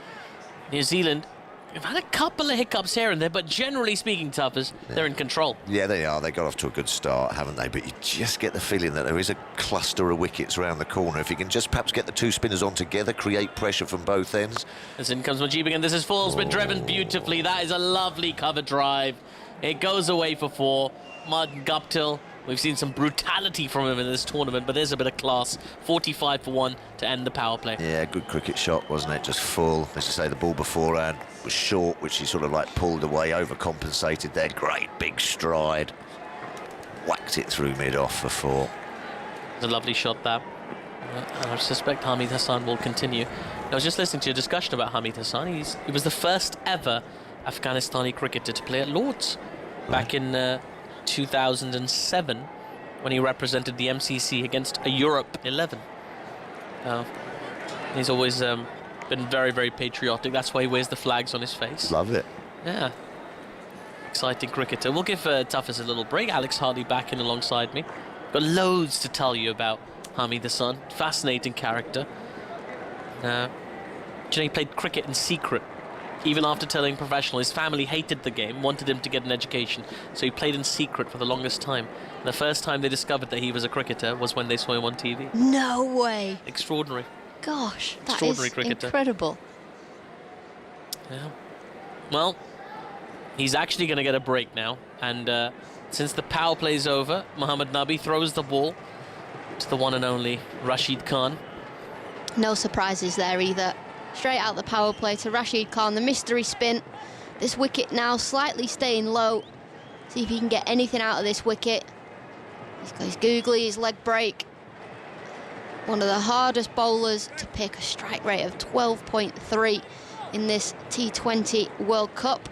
New Zealand have had a couple of hiccups here and there, but generally speaking, Tuffers, they're in control. Yeah, they are. They got off to a good start, haven't they? But you just get the feeling that there is a cluster of wickets around the corner. If you can just perhaps get the two spinners on together, create pressure from both ends. As in comes Mujeeb again. This is full. Been driven beautifully. That is a lovely cover drive. It goes away for 4. Guptill. We've seen some brutality from him in this tournament, but there's a bit of class. 45 for 1 to end the power play. Yeah, good cricket shot, wasn't it? Just full. As you say, the ball beforehand was short, which he sort of like pulled away, overcompensated there. Great big stride. Whacked it through mid-off for 4. It's a lovely shot there. I suspect Hamid Hassan will continue. I was just listening to a discussion about Hamid Hassan. He was the first ever Afghanistani cricketer to play at Lord's back in 2007 when he represented the MCC against a Europe 11. He's always been very, very patriotic. That's why he wears the flags on his face. Love it. Yeah. exciting cricketer. We'll give Toughest a little break. Alex Hardy back in alongside me. Got loads to tell you about Hamid the son. Fascinating character. He played cricket in secret. Even after turning professional, his family hated the game, wanted him to get an education, so he played in secret for the longest time. And the first time they discovered that he was a cricketer was when they saw him on TV. No way. Extraordinary. Gosh, that Extraordinary is cricketer. Incredible. Yeah. Well, he's actually going to get a break now. And since the power play's over, Mohammad Nabi throws the ball to the one and only Rashid Khan. No surprises there either. Straight out the power play to Rashid Khan, the mystery spin. This wicket now slightly staying low. See if he can get anything out of this wicket. He's got his googly, his leg break. One of the hardest bowlers to pick, a strike rate of 12.3 in this T20 World Cup.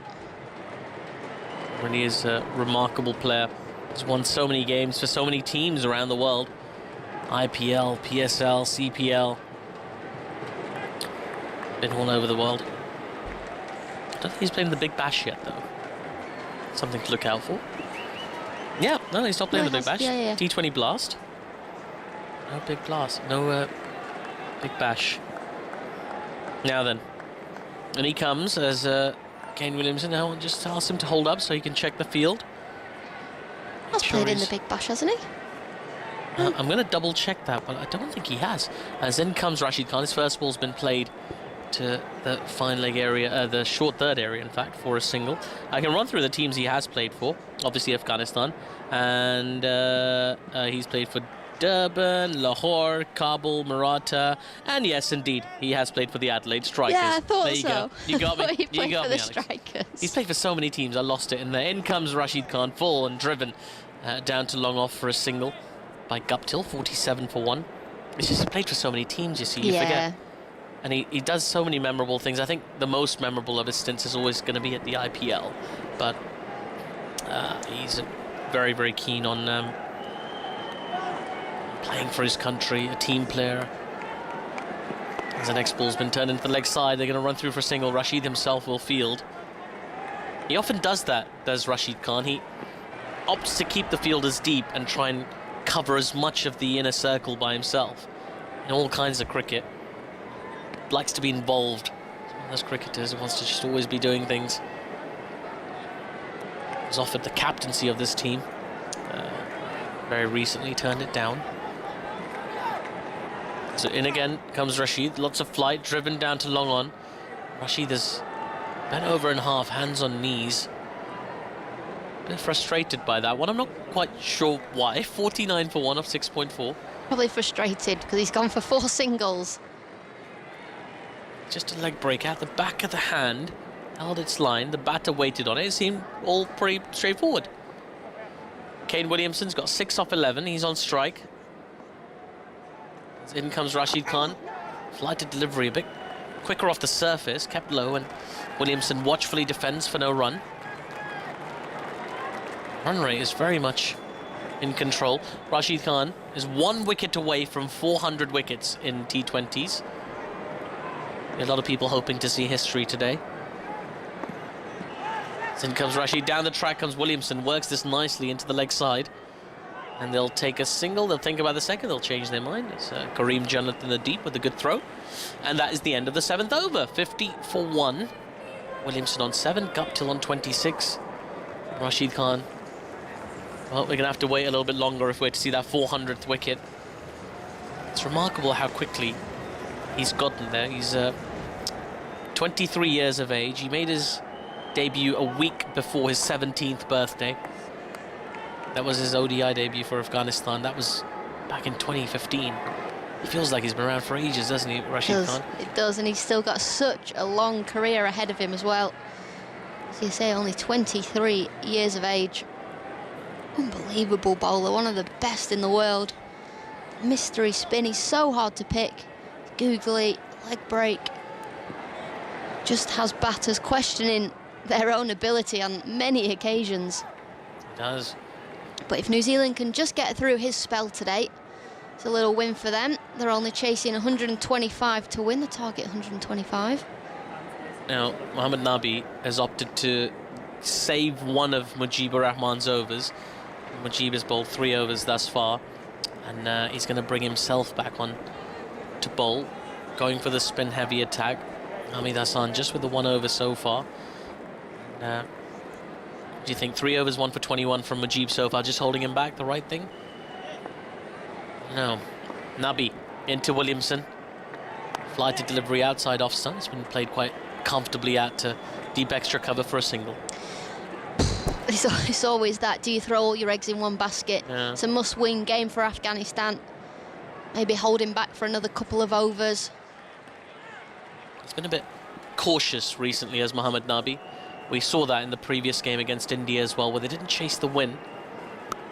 Really is a remarkable player. He's won so many games for so many teams around the world. IPL, PSL, CPL. Been all over the world. I don't think he's playing the Big Bash yet, though. Something to look out for. Yeah, no, he's not playing the Big Bash. Yeah. T20 Blast. No Big Blast. No Big Bash. Now then. And he comes as Kane Williamson. Now just ask him to hold up so he can check the field. He's played in the Big Bash, hasn't he? I'm going to double check that, but I don't think he has. As in comes Rashid Khan. His first ball's been played to the fine leg area, the short third area, in fact, for a single. I can run through the teams he has played for. Obviously Afghanistan, and he's played for Durban, Lahore, Kabul, Maratha, and yes, indeed, he has played for the Adelaide Strikers. Yeah, I thought there you so. go. You got me. He played You got for me, the Alex. Strikers. He's played for so many teams. I lost it in there. In comes Rashid Khan, full and driven down to long off for a single by Guptill, 47 for 1. It's just he played for so many teams, you see, you forget. And he does so many memorable things. I think the most memorable of his stints is always going to be at the IPL. But he's very, very keen on playing for his country, a team player. As the next ball's been turned into the leg side, they're going to run through for a single. Rashid himself will field. He often does that, does Rashid Khan. He opts to keep the fielders deep and try and cover as much of the inner circle by himself in all kinds of cricket. Likes to be involved. He's one of those cricketers who wants to just always be doing things. Was offered the captaincy of this team. Very recently turned it down. So in again comes Rashid. Lots of flight, driven down to long on. Rashid is bent over in half, hands on knees. A bit frustrated by that one. I'm not quite sure why. 49 for 1 off 6.4. Probably frustrated because he's gone for 4 singles. Just a leg break out the back of the hand, held its line, the batter waited on it. It seemed all pretty straightforward. Kane Williamson's got 6 off 11, he's on strike. In comes Rashid Khan. Flighted delivery a bit quicker off the surface, kept low, and Williamson watchfully defends for no run. Run rate is very much in control. Rashid Khan is 1 wicket away from 400 wickets in T20s. A lot of people hoping to see history today. In comes Rashid, down the track comes Williamson, works this nicely into the leg side. And they'll take a single, they'll think about the second, they'll change their mind. It's Karim Janat in the deep with a good throw. And that is the end of the 7th over, 50 for 1. Williamson on 7, Guptill on 26. Rashid Khan, well, we're going to have to wait a little bit longer if we're to see that 400th wicket. It's remarkable how quickly he's gotten there. He's 23 years of age. He made his debut a week before his 17th birthday. That was his ODI debut for Afghanistan. That was back in 2015. He feels like he's been around for ages, doesn't he, Rashid Khan? It does, and he's still got such a long career ahead of him as well. As you say, only 23 years of age. Unbelievable bowler, one of the best in the world. Mystery spin, he's so hard to pick. Googly, leg break. Just has batters questioning their own ability on many occasions. He does. But if New Zealand can just get through his spell today, it's a little win for them. They're only chasing 125 to win, the target 125. Now, Mohammad Nabi has opted to save one of Mujeeb Rahman's overs. Mujeeb has bowled 3 overs thus far, and he's going to bring himself back on to bowl, going for the spin-heavy attack. Hamid Hassan just with the 1 over so far. Do you think 3 overs, 1 for 21 from Mujeeb so far, just holding him back, the right thing? No. Nabi into Williamson. Fly to delivery outside off stump. It's been played quite comfortably out to deep extra cover for a single. It's always that, do you throw all your eggs in one basket? Yeah. It's a must-win game for Afghanistan. Maybe holding back for another couple of overs. He's been a bit cautious recently as Mohammad Nabi. We saw that in the previous game against India as well, where they didn't chase the win.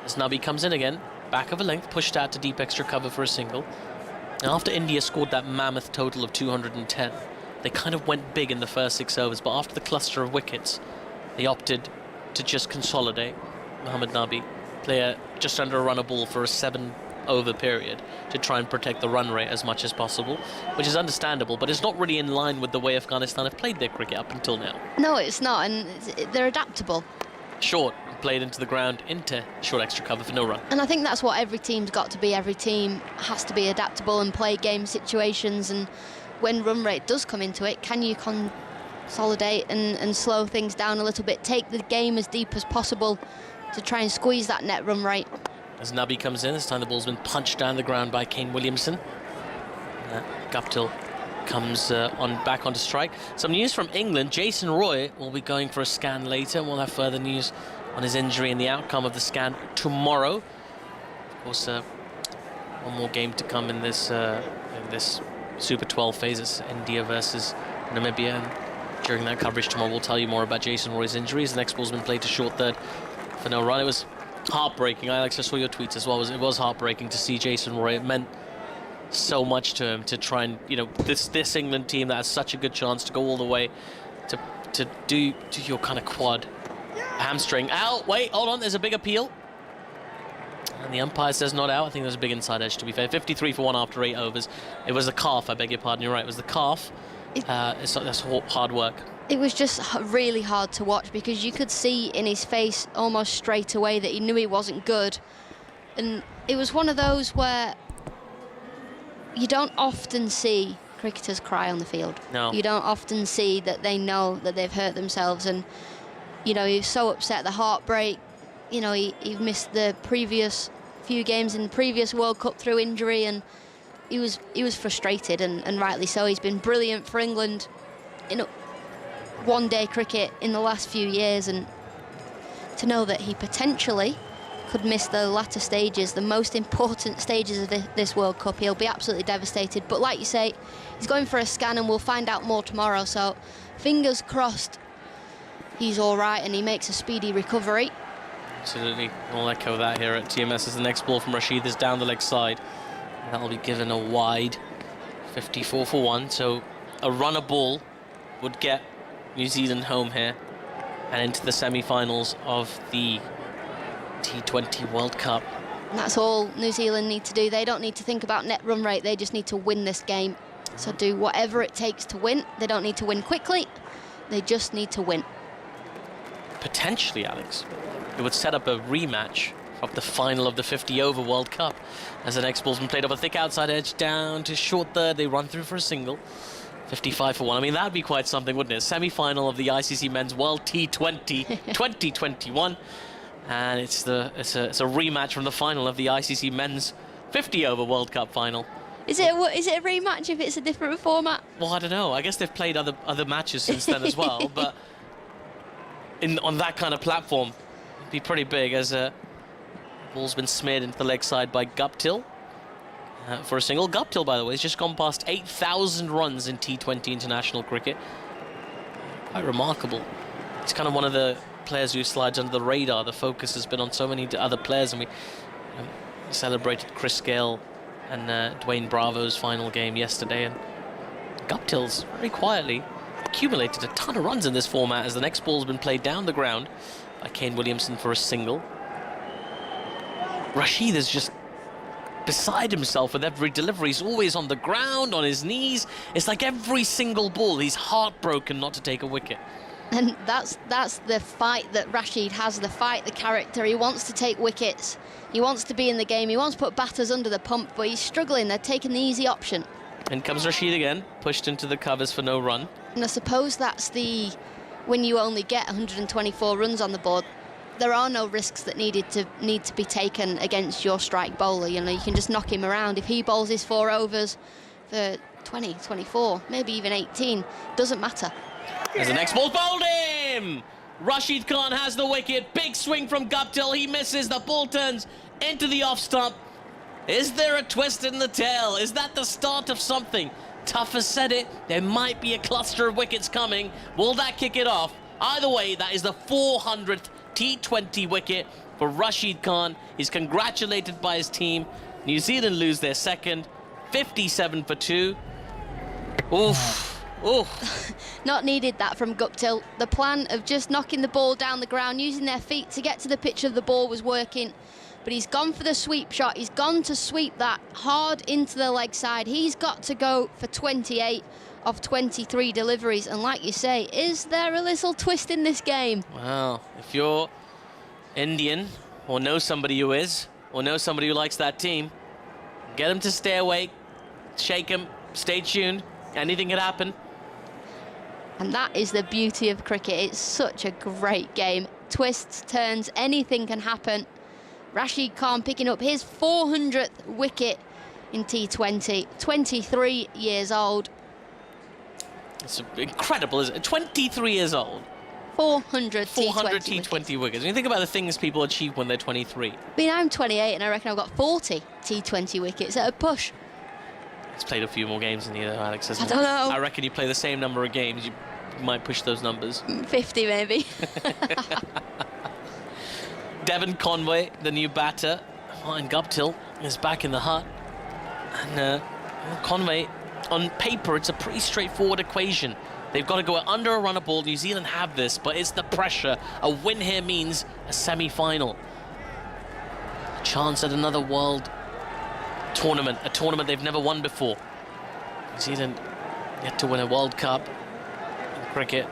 As Nabi comes in again, back of a length, pushed out to deep extra cover for a single. Now, after India scored that mammoth total of 210, they kind of went big in the first 6 overs, but after the cluster of wickets, they opted to just consolidate. Mohammad Nabi play just under a run a ball for a 7-over period to try and protect the run rate as much as possible, which is understandable, but it's not really in line with the way Afghanistan have played their cricket up until now. No, it's not, and they're adaptable. Short, played into the ground, into short extra cover for no run. And I think that's what every team's got to be. Every team has to be adaptable and play game situations, and when run rate does come into it, can you consolidate and slow things down a little bit, take the game as deep as possible to try and squeeze that net run rate. As Nabi comes in, this time the ball's been punched down the ground by Kane Williamson. Guptill comes back onto strike. Some news from England. Jason Roy will be going for a scan later, and we'll have further news on his injury and the outcome of the scan tomorrow. Of course, one more game to come in this Super 12 phase. It's India versus Namibia, and during that coverage tomorrow we'll tell you more about Jason Roy's injuries. The next ball's been played to short third for no run. It was heartbreaking. Alex, I saw your tweets as well. It was heartbreaking to see Jason Roy. It meant so much to him to try and, you know, this England team that has such a good chance to go all the way to do your kind of quad hamstring. Out, wait, hold on, there's a big appeal. And the umpire says not out. I think there's a big inside edge, to be fair. 53 for 1 after 8 overs. It was the calf, I beg your pardon, you're right, it was the calf. That's hard work. It was just really hard to watch because you could see in his face almost straight away that he knew he wasn't good. And it was one of those where you don't often see cricketers cry on the field. No. You don't often see that they know that they've hurt themselves, and you know, he was so upset, the heartbreak. You know, he missed the previous few games in the previous World Cup through injury, and he was frustrated, and rightly so. He's been brilliant for England in one-day cricket in the last few years, and to know that he potentially could miss the latter stages, the most important stages of this World Cup, he'll be absolutely devastated. But like you say, he's going for a scan, and we'll find out more tomorrow, so fingers crossed he's all right and he makes a speedy recovery. Absolutely, we'll echo that here at TMS as the next ball from Rashid is down the leg side. And that'll be given a wide, 54 for 1, so a runner ball would get New Zealand home here and into the semi-finals of the T20 World Cup. And that's all New Zealand need to do. They don't need to think about net run rate, they just need to win this game. So do whatever it takes to win. They don't need to win quickly, they just need to win. Potentially, Alex, it would set up a rematch of the final of the 50-over World Cup, as the next ball's been played up a thick outside edge down to short third. They run through for a single. 55 for 1. I mean, that'd be quite something, wouldn't it? Semi-final of the ICC Men's World T20 2021, and it's a rematch from the final of the ICC Men's 50-over World Cup final. Is it a rematch if it's a different format? Well, I don't know. I guess they've played other matches since then as well, but on that kind of platform, it'd be pretty big. As a ball's been smeared into the leg side by Guptill for a single. Guptill, by the way, has just gone past 8,000 runs in T20 international cricket. Quite remarkable. He's kind of one of the players who slides under the radar. The focus has been on so many other players, and we celebrated Chris Gale and Dwayne Bravo's final game yesterday, and Guptill's very quietly accumulated a ton of runs in this format as the next ball's been played down the ground by Kane Williamson for a single. Rashid is just beside himself with every delivery. He's always on the ground, on his knees. It's like every single ball, he's heartbroken not to take a wicket. And that's the fight that Rashid has, the fight, the character. He wants to take wickets. He wants to be in the game. He wants to put batters under the pump, but he's struggling. They're taking the easy option. In comes Rashid again, pushed into the covers for no run. And I suppose that's when you only get 124 runs on the board, there are no risks that need to be taken against your strike bowler. You know, you can just knock him around. If he bowls his 4 overs for 20, 24, maybe even 18, doesn't matter. As the next ball bowled him! Rashid Khan has the wicket. Big swing from Guptill. He misses. The ball turns into the off stump. Is there a twist in the tail? Is that the start of something? Tough has said it. There might be a cluster of wickets coming. Will that kick it off? Either way, that is the 400th T20 wicket for Rashid Khan. He's congratulated by his team. New Zealand lose their second. 57 for 2. Oof. Oof. Not needed that from Guptill. The plan of just knocking the ball down the ground, using their feet to get to the pitch of the ball was working. But he's gone for the sweep shot. He's gone to sweep that hard into the leg side. He's got to go for 28 of 23 deliveries. And like you say, is there a little twist in this game? Well, if you're Indian or know somebody who is, or know somebody who likes that team, get them to stay awake, shake them, stay tuned. Anything could happen. And that is the beauty of cricket. It's such a great game. Twists, turns, anything can happen. Rashid Khan picking up his 400th wicket in T20, 23 years old. It's incredible, isn't it? 23 years old. 400 T20 wickets. When you think about the things people achieve when they're 23. I mean, I'm 28 and I reckon I've got 40 T20 wickets at a push. He's played a few more games than you, though, Alex, hasn't I don't know. I reckon you play the same number of games, you might push those numbers. 50 maybe. Devon Conway, the new batter. And Guptill is back in the hut. And Conway, on paper, it's a pretty straightforward equation. They've got to go under a runner ball. New Zealand have this, but it's the pressure. A win here means a semi-final. A chance at another world tournament, a tournament they've never won before. New Zealand yet to win a World Cup in cricket.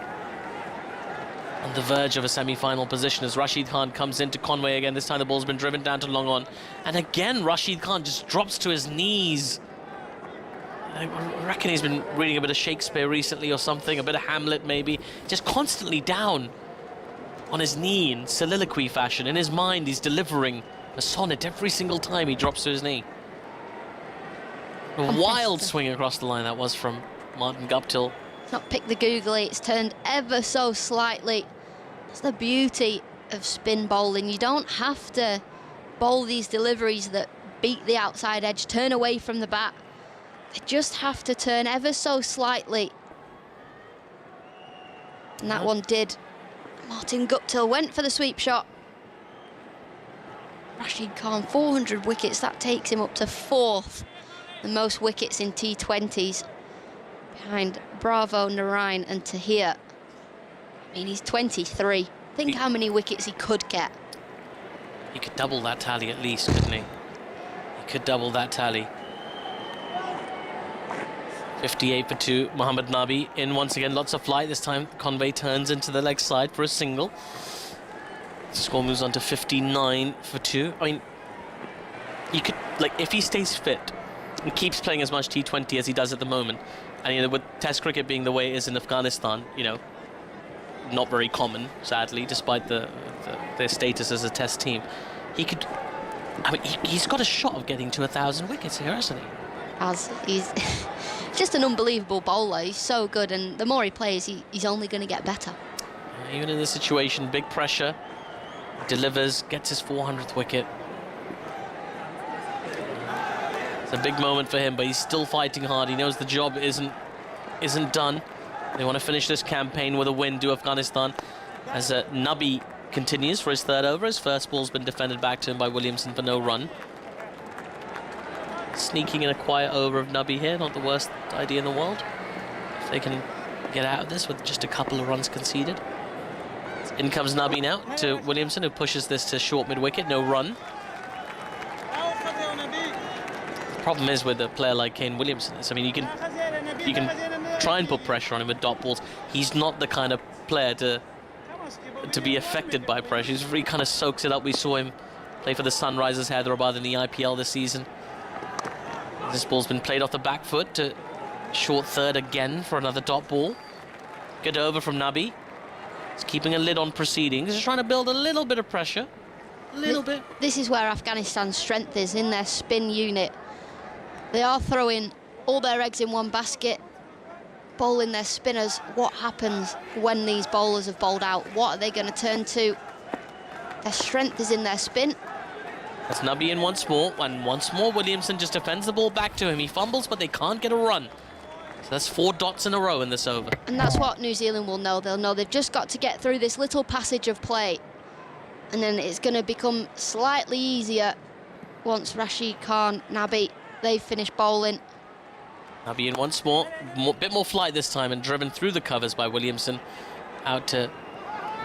On the verge of a semi-final position as Rashid Khan comes into Conway again. This time the ball's been driven down to long on. And again, Rashid Khan just drops to his knees. I reckon he's been reading a bit of Shakespeare recently or something, a bit of Hamlet maybe. Just constantly down on his knee in soliloquy fashion. In his mind, he's delivering a sonnet every single time he drops to his knee. A wild swing across the line that was from Martin Guptill. It's not picked the googly, it's turned ever so slightly. That's the beauty of spin bowling. You don't have to bowl these deliveries that beat the outside edge, turn away from the bat. They just have to turn ever so slightly. And that one did. Martin Guptill went for the sweep shot. Rashid Khan, 400 wickets, that takes him up to 4th. The most wickets in T20s, behind Bravo, Narain and Tahir. I mean, he's 23. Think how many wickets he could get. He could double that tally at least, couldn't he? He could double that tally. 58 for 2. Mohammad Nabi in once again. Lots of flight. This time Conway turns into the leg side for a single. The score moves on to 59 for 2. I mean, you could, like, if he stays fit and keeps playing as much T20 as he does at the moment, and, you know, with Test cricket being the way it is in Afghanistan, you know, not very common, sadly, despite their status as a Test team, he could, I mean, he's got a shot of getting to 1,000 wickets here, hasn't he? He's just an unbelievable bowler. He's so good, and the more he plays, he's only going to get better. Even in this situation, big pressure, delivers, gets his 400th wicket. It's a big moment for him, but he's still fighting hard. He knows the job isn't done. They want to finish this campaign with a win to Afghanistan as Nabi continues for his 3rd over. His first ball's been defended back to him by Williamson for no run. Sneaking in a quiet over of Nabi here, not the worst idea in the world. If they can get out of this with just a couple of runs conceded. In comes Nabi now to Williamson, who pushes this to short mid-wicket, no run. The problem is with a player like Kane Williamson is, I mean, you can try and put pressure on him with dot balls. He's not the kind of player to be affected by pressure. He really kind of soaks it up. We saw him play for the Sunrisers Hyderabad in the IPL this season. This ball's been played off the back foot to short third again for another dot ball. Good over from Nabi. He's keeping a lid on proceedings. He's trying to build a little bit of pressure. A little bit. This is where Afghanistan's strength is, in their spin unit. They are throwing all their eggs in one basket, bowling their spinners. What happens when these bowlers have bowled out? What are they going to turn to? Their strength is in their spin. That's Nabi in once more, and once more Williamson just defends the ball back to him. He fumbles, but they can't get a run. So that's 4 dots in a row in this over. And that's what New Zealand will know. They'll know they've just got to get through this little passage of play, and then it's going to become slightly easier once Rashid Khan, Nabi, they've finished bowling. Nabi in once more, bit more flight this time, and driven through the covers by Williamson. Out to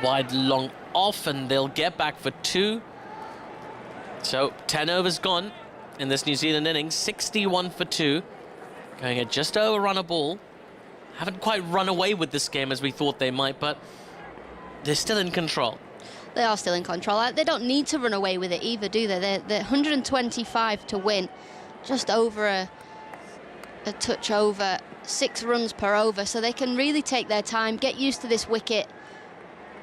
wide, long, off, and they'll get back for 2. So 10 overs gone in this New Zealand innings, 61 for 2. Going at just over run a ball. Haven't quite run away with this game as we thought they might, but they're still in control. They are still in control. They don't need to run away with it either, do they? They're 125 to win, just over a touch over, 6 runs per over, so they can really take their time, get used to this wicket.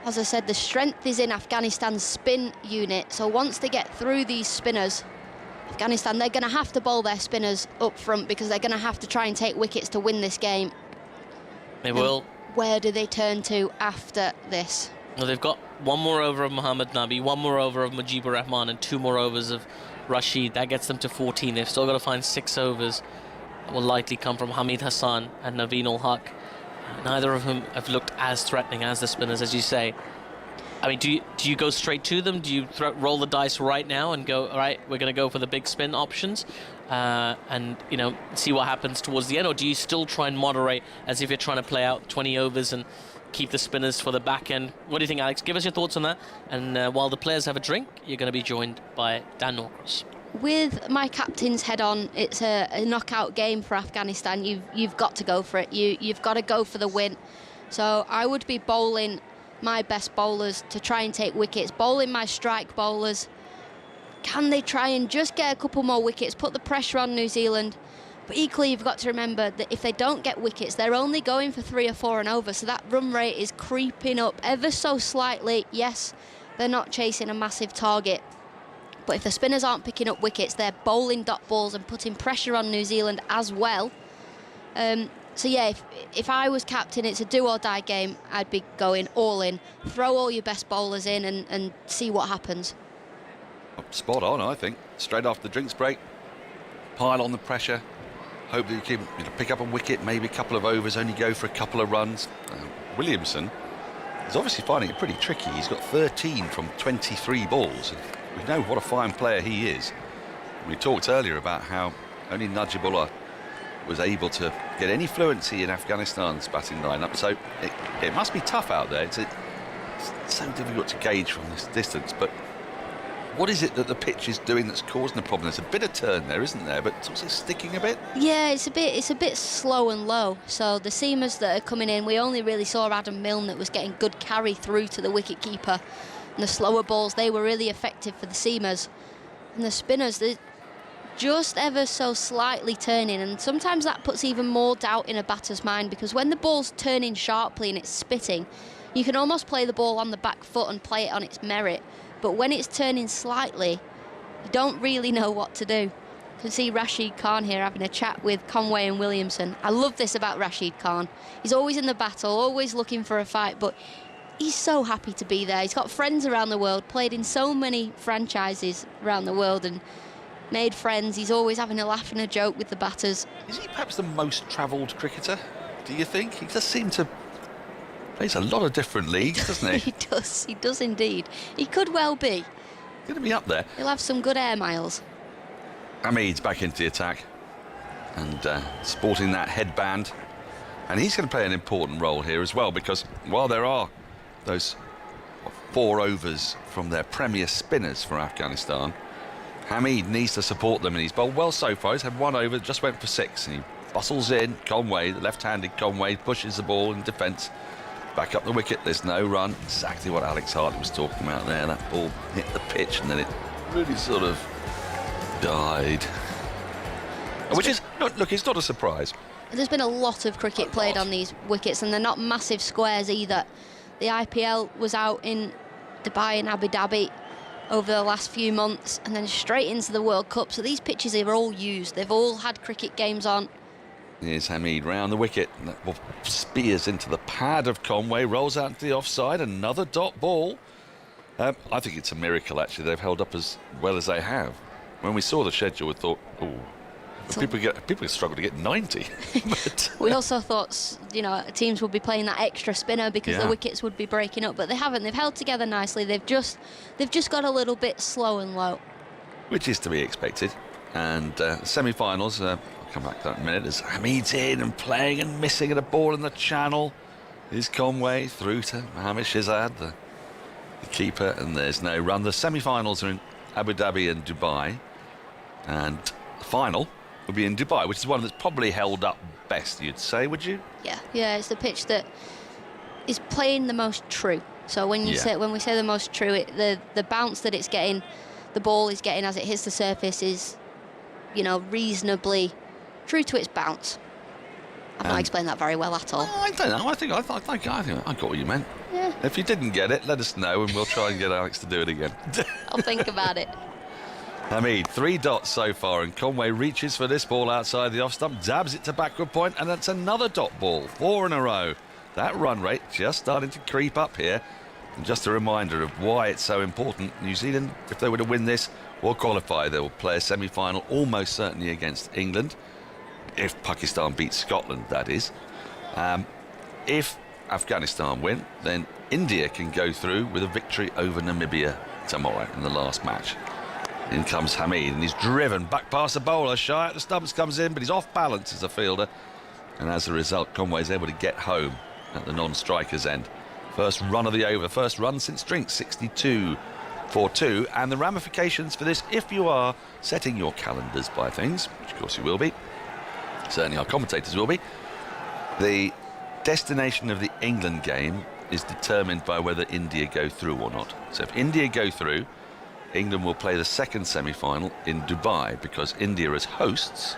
As I said, the strength is in Afghanistan's spin unit, so once they get through these spinners, Afghanistan, they're going to have to bowl their spinners up front because they're going to have to try and take wickets to win this game. They will. Where do they turn to after this? Well, they've got 1 more over of Mohammad Nabi, 1 more over of Mujeeb Rahman, and 2 more overs of Rashid. That gets them to 14. They've still got to find 6 overs. That will likely come from Hamid, Hassan and Naveen-ul-Haq. Neither of whom have looked as threatening as the spinners, as you say. I mean, do you go straight to them? Do you roll the dice right now and go, all right, we're going to go for the big spin options and, you know, see what happens towards the end? Or do you still try and moderate as if you're trying to play out 20 overs and keep the spinners for the back end? What do you think, Alex? Give us your thoughts on that. And while the players have a drink, you're going to be joined by Dan Norcross. With my captain's head on, it's a knockout game for Afghanistan. You've got to go for it. You've got to go for the win. So I would be bowling my best bowlers to try and take wickets, bowling my strike bowlers. Can they try and just get a couple more wickets, put the pressure on New Zealand? But equally, you've got to remember that if they don't get wickets, they're only going for 3 or 4 and over, so that run rate is creeping up ever so slightly. Yes, they're not chasing a massive target, but if the spinners aren't picking up wickets, they're bowling dot balls and putting pressure on New Zealand as well. So yeah, if I was captain, it's a do-or-die game. I'd be going all in. Throw all your best bowlers in and see what happens. Spot on, I think. Straight after the drinks break, pile on the pressure. Hope that you can pick up a wicket, maybe a couple of overs, only go for a couple of runs. Williamson is obviously finding it pretty tricky. He's got 13 from 23 balls. We know what a fine player he is. We talked earlier about how only Najibullah was able to get any fluency in Afghanistan's batting lineup, so it must be tough out there. It's so difficult to gauge from this distance, but what is it that the pitch is doing that's causing the problem? There's a bit of turn there, isn't there, but it's also sticking a bit? Yeah, it's a bit slow and low. So the seamers that are coming in, we only really saw Adam Milne that was getting good carry through to the wicket-keeper, and the slower balls, they were really effective for the seamers. And the spinners, they're just ever so slightly turning, and sometimes that puts even more doubt in a batter's mind, because when the ball's turning sharply and it's spitting, you can almost play the ball on the back foot and play it on its merit. But when it's turning slightly, you don't really know what to do. You can see Rashid Khan here having a chat with Conway and Williamson. I love this about Rashid Khan. He's always in the battle, always looking for a fight, but he's so happy to be there. He's got friends around the world, played in so many franchises around the world and made friends. He's always having a laugh and a joke with the batters. Is he perhaps the most travelled cricketer, do you think? He does seem to plays a lot of different leagues, doesn't he? He does indeed. He could well be. Going to be up there. He'll have some good air miles. Hamid's back into the attack and sporting that headband. And he's going to play an important role here as well, because while there are those 4 overs from their premier spinners for Afghanistan, Hamid needs to support them, and he's bowled well so far. He's had 1 over, just went for 6, and he bustles in. Conway, the left-handed Conway, pushes the ball in defence. Back up the wicket, there's no run. Exactly what Alex Hartley was talking about there. That ball hit the pitch and then it really sort of died. Which is, look, it's not a surprise. There's been a lot of cricket played on these wickets, and they're not massive squares either. The IPL was out in Dubai and Abu Dhabi over the last few months, and then straight into the World Cup. So these pitches are all used. They've all had cricket games on. Here's Hamid round the wicket. That ball spears into the pad of Conway, rolls out to the offside. Another dot ball. I think it's a miracle, actually, they've held up as well as they have. When we saw the schedule, we thought, oh, people struggle to get 90. But, we also thought, you know, teams would be playing that extra spinner because the wickets would be breaking up, but they haven't. They've held together nicely. They've just got a little bit slow and low, which is to be expected. And semi-finals, I'll come back to that in a minute, as Hamid's in and playing and missing at a ball in the channel. Is Conway through to Mohammad Shahzad, the keeper, and there's no run. The semi-finals are in Abu Dhabi and Dubai, and the final will be in Dubai, which is one that's probably held up best, you'd say, would you? Yeah, it's the pitch that is playing the most true. So when we say the most true, the bounce that it's getting, the ball is getting as it hits the surface is, you know, reasonably true to its bounce. I've not explained that very well at all. I don't know. I think I got what you meant. Yeah. If you didn't get it, let us know and we'll try and get Alex to do it again. I'll think about it. Hamid, 3 dots so far, and Conway reaches for this ball outside the off stump, dabs it to backward point, and that's another dot ball. 4 in a row. That run rate just starting to creep up here. And just a reminder of why it's so important. New Zealand, if they were to win this or qualify, they will play a semi-final almost certainly against England. If Pakistan beats Scotland, that is. If Afghanistan win, then India can go through with a victory over Namibia tomorrow in the last match. In comes Hamid, and he's driven back past the bowler. Shy at the stumps comes in, but he's off balance as a fielder. And as a result, Conway's able to get home at the non-striker's end. First run of the over, first run since drink, 62 for 2. And the ramifications for this, if you are setting your calendars by things, which of course you will be, certainly our commentators will be, the destination of the England game is determined by whether India go through or not. So if India go through, England will play the second semi-final in Dubai, because India as hosts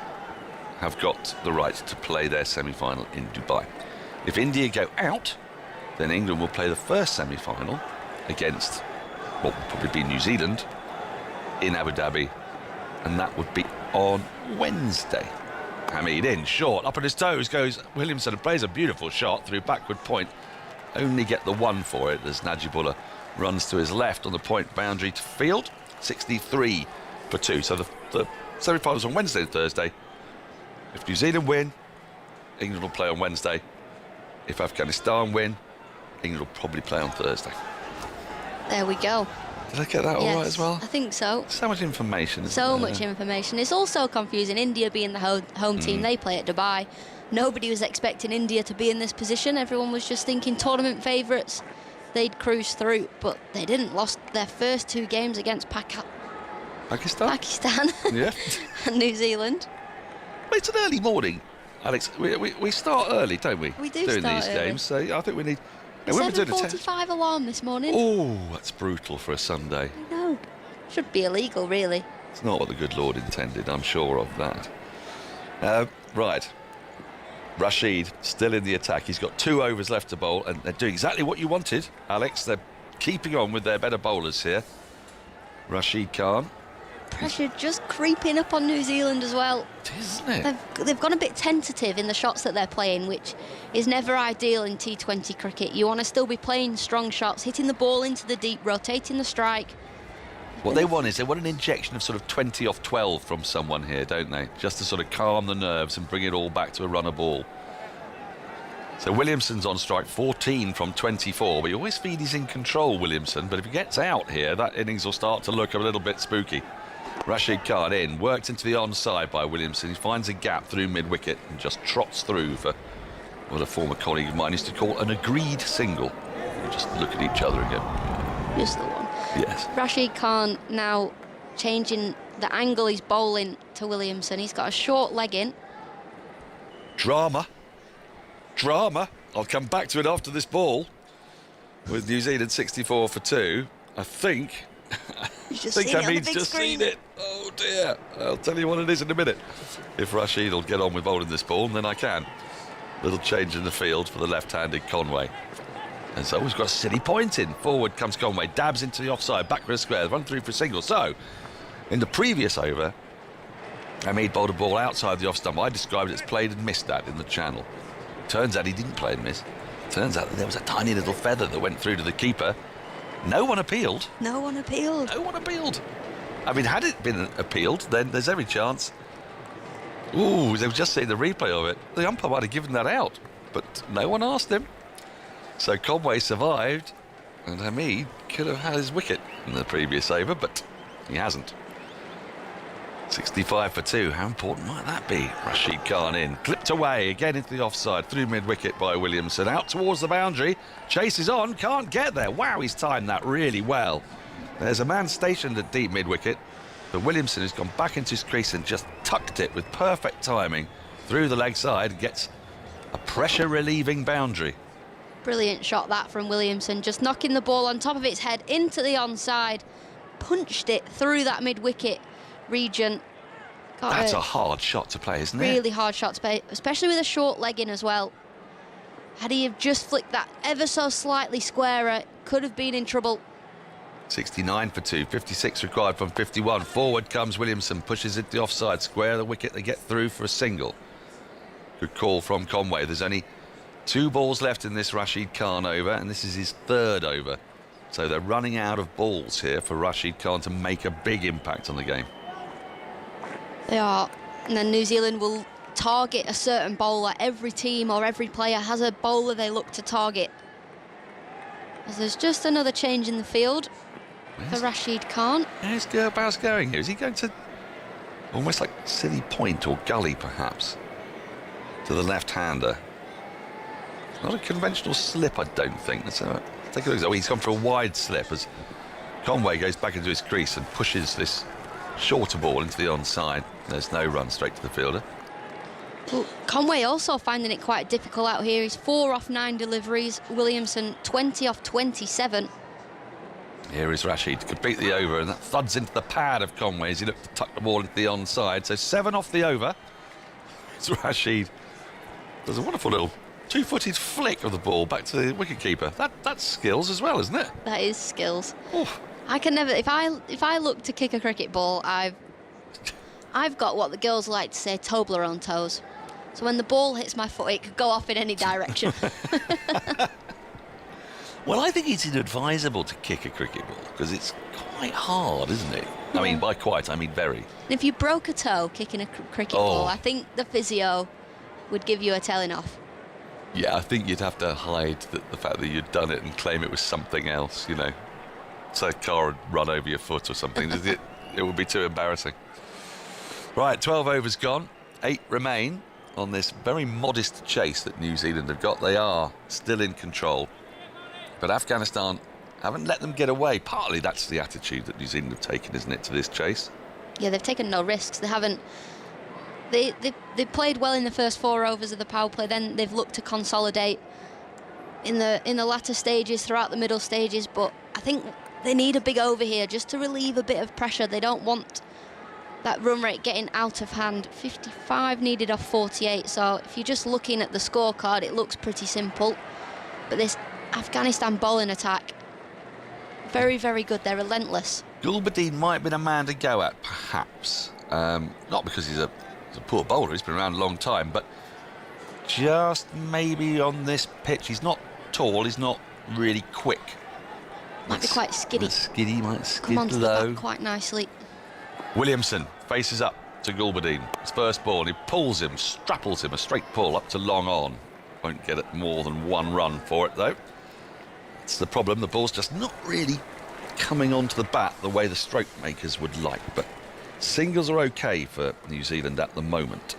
have got the right to play their semi-final in Dubai. If India go out, then England will play the first semi-final against what will probably be New Zealand in Abu Dhabi, and that would be on Wednesday. Hamid in, short, up on his toes goes Williamson, and plays a beautiful shot through backward point. Only get the 1 for it as Najibullah runs to his left on the point boundary to field. 63 for 2. So the semi-finals on Wednesday and Thursday. If New Zealand win, England will play on Wednesday. If Afghanistan win, England will probably play on Thursday. There we go. Did I get that all right as well? I think so. So much information. So much information. It's all so confusing. India being the home team, they play at Dubai. Nobody was expecting India to be in this position. Everyone was just thinking tournament favourites. They'd cruise through, but they didn't. Lost their first 2 games against Pakistan Yeah. and New Zealand. Well, it's an early morning, Alex. We start early, don't we? We do doing start these early. games, so I think we need. 7:45 alarm this morning. Oh, that's brutal for a Sunday. I know. Should be illegal, really. It's not what the good Lord intended, I'm sure of that. Right. Rashid still in the attack. He's got 2 overs left to bowl, and they're doing exactly what you wanted, Alex. They're keeping on with their better bowlers here. Rashid Khan. Pressure just creeping up on New Zealand as well. Isn't it? They've gone a bit tentative in the shots that they're playing, which is never ideal in T20 cricket. You want to still be playing strong shots, hitting the ball into the deep, rotating the strike. What they want an injection of sort of 20 off 12 from someone here, don't they? Just to sort of calm the nerves and bring it all back to a runner ball. So Williamson's on strike, 14 from 24. But you always feel he's in control, Williamson. But if he gets out here, that innings will start to look a little bit spooky. Rashid Khan in, worked into the onside by Williamson. He finds a gap through mid-wicket and just trots through for what a former colleague of mine used to call an agreed single. You just look at each other and go, Just the one. yes. Rashid Khan now changing the angle he's bowling to Williamson. He's got a short leg in. Drama. I'll come back to it after this ball with New Zealand 64 for 2. I think Hamid's just seen it. Oh dear. I'll tell you what it is in a minute. If Rashid will get on with bowling this ball, then I can. Little change in the field for the left-handed Conway. And so he's got a silly point in. Forward comes Conway, dabs into the offside, back for a square, run through for a single. So, in the previous over, Hamid bowled a ball outside the off stump. I described it as played and missed that in the channel. Turns out he didn't play and miss. Turns out that there was a tiny little feather that went through to the keeper. No one appealed. No one appealed. No one appealed. I mean, had it been appealed, then there's every chance. Ooh, they've just seen the replay of it. The umpire might have given that out, but no one asked him. So Conway survived, and Hamid could have had his wicket in the previous over, but he hasn't. 65 for 2. How important might that be? Rashid Khan in, clipped away again into the offside, through mid-wicket by Williamson, out towards the boundary. Chase is on, can't get there. Wow, he's timed that really well. There's a man stationed at deep mid-wicket, but Williamson has gone back into his crease and just tucked it with perfect timing through the leg side, gets a pressure-relieving boundary. Brilliant shot that from Williamson, just knocking the ball on top of its head into the onside, punched it through that mid-wicket region. That's a hard shot to play, isn't it? Really hard shot to play, especially with a short leg in as well. Had he have just flicked that ever so slightly squarer, could have been in trouble. 69 for 2, 56 required from 51. Forward comes Williamson, pushes it the offside square, the wicket, they get through for a single. Good call from Conway. There's only 2 balls left in this Rashid Khan over, and this is his 3rd over. So they're running out of balls here for Rashid Khan to make a big impact on the game. They are, and then New Zealand will target a certain bowler. Every team or every player has a bowler they look to target. As there's just another change in the field for Rashid Khan. Where's Gurbaz going here? Is he going to almost like silly point or gully perhaps to the left-hander? Not a conventional slip, I don't think. Let's take a look. Oh, he's gone for a wide slip as Conway goes back into his crease and pushes this shorter ball into the onside. There's no run, straight to the fielder. Well, Conway also finding it quite difficult out here. He's 4 off 9 deliveries. Williamson 20 off 27. Here is Rashid to beat the over, and that thuds into the pad of Conway as he looked to tuck the ball into the onside. So 7 off the over. It's Rashid. There's a wonderful little 2-footed flick of the ball back to the wicketkeeper. That's skills as well, isn't it? That is skills. Oof. I can never. If I look to kick a cricket ball, I've got what the girls like to say, Toblerone toes. So when the ball hits my foot, it could go off in any direction. Well, I think it's inadvisable to kick a cricket ball because it's quite hard, isn't it? Yeah. I mean, by quite, I mean very. And if you broke a toe kicking a cricket ball, I think the physio would give you a telling off. Yeah, I think you'd have to hide the fact that you'd done it and claim it was something else, you know. So a car would run over your foot or something. It would be too embarrassing. Right, 12 overs gone. 8 remain on this very modest chase that New Zealand have got. They are still in control. But Afghanistan haven't let them get away. Partly that's the attitude that New Zealand have taken, isn't it, to this chase? Yeah, they've taken no risks. They haven't. They played well in the first 4 overs of the power play. Then they've looked to consolidate in the latter stages, throughout the middle stages. But I think they need a big over here just to relieve a bit of pressure. They don't want that run rate getting out of hand. 55 needed off 48. So if you're just looking at the scorecard, it looks pretty simple. But this Afghanistan bowling attack, very, very good. They're relentless. Gulbadin might have been a man to go at, perhaps. Not because he's a poor bowler, he's been around a long time, but just maybe on this pitch, he's not tall, he's not really quick. Might be quite skiddy. Might skid Come onto low. the bat quite nicely. Williamson faces up to Gulbadin. His first ball, he pulls him, strapples him, a straight pull up to long on. Won't get it more than 1 run for it, though. It's the problem, the ball's just not really coming onto the bat the way the stroke makers would like, but singles are okay for New Zealand at the moment.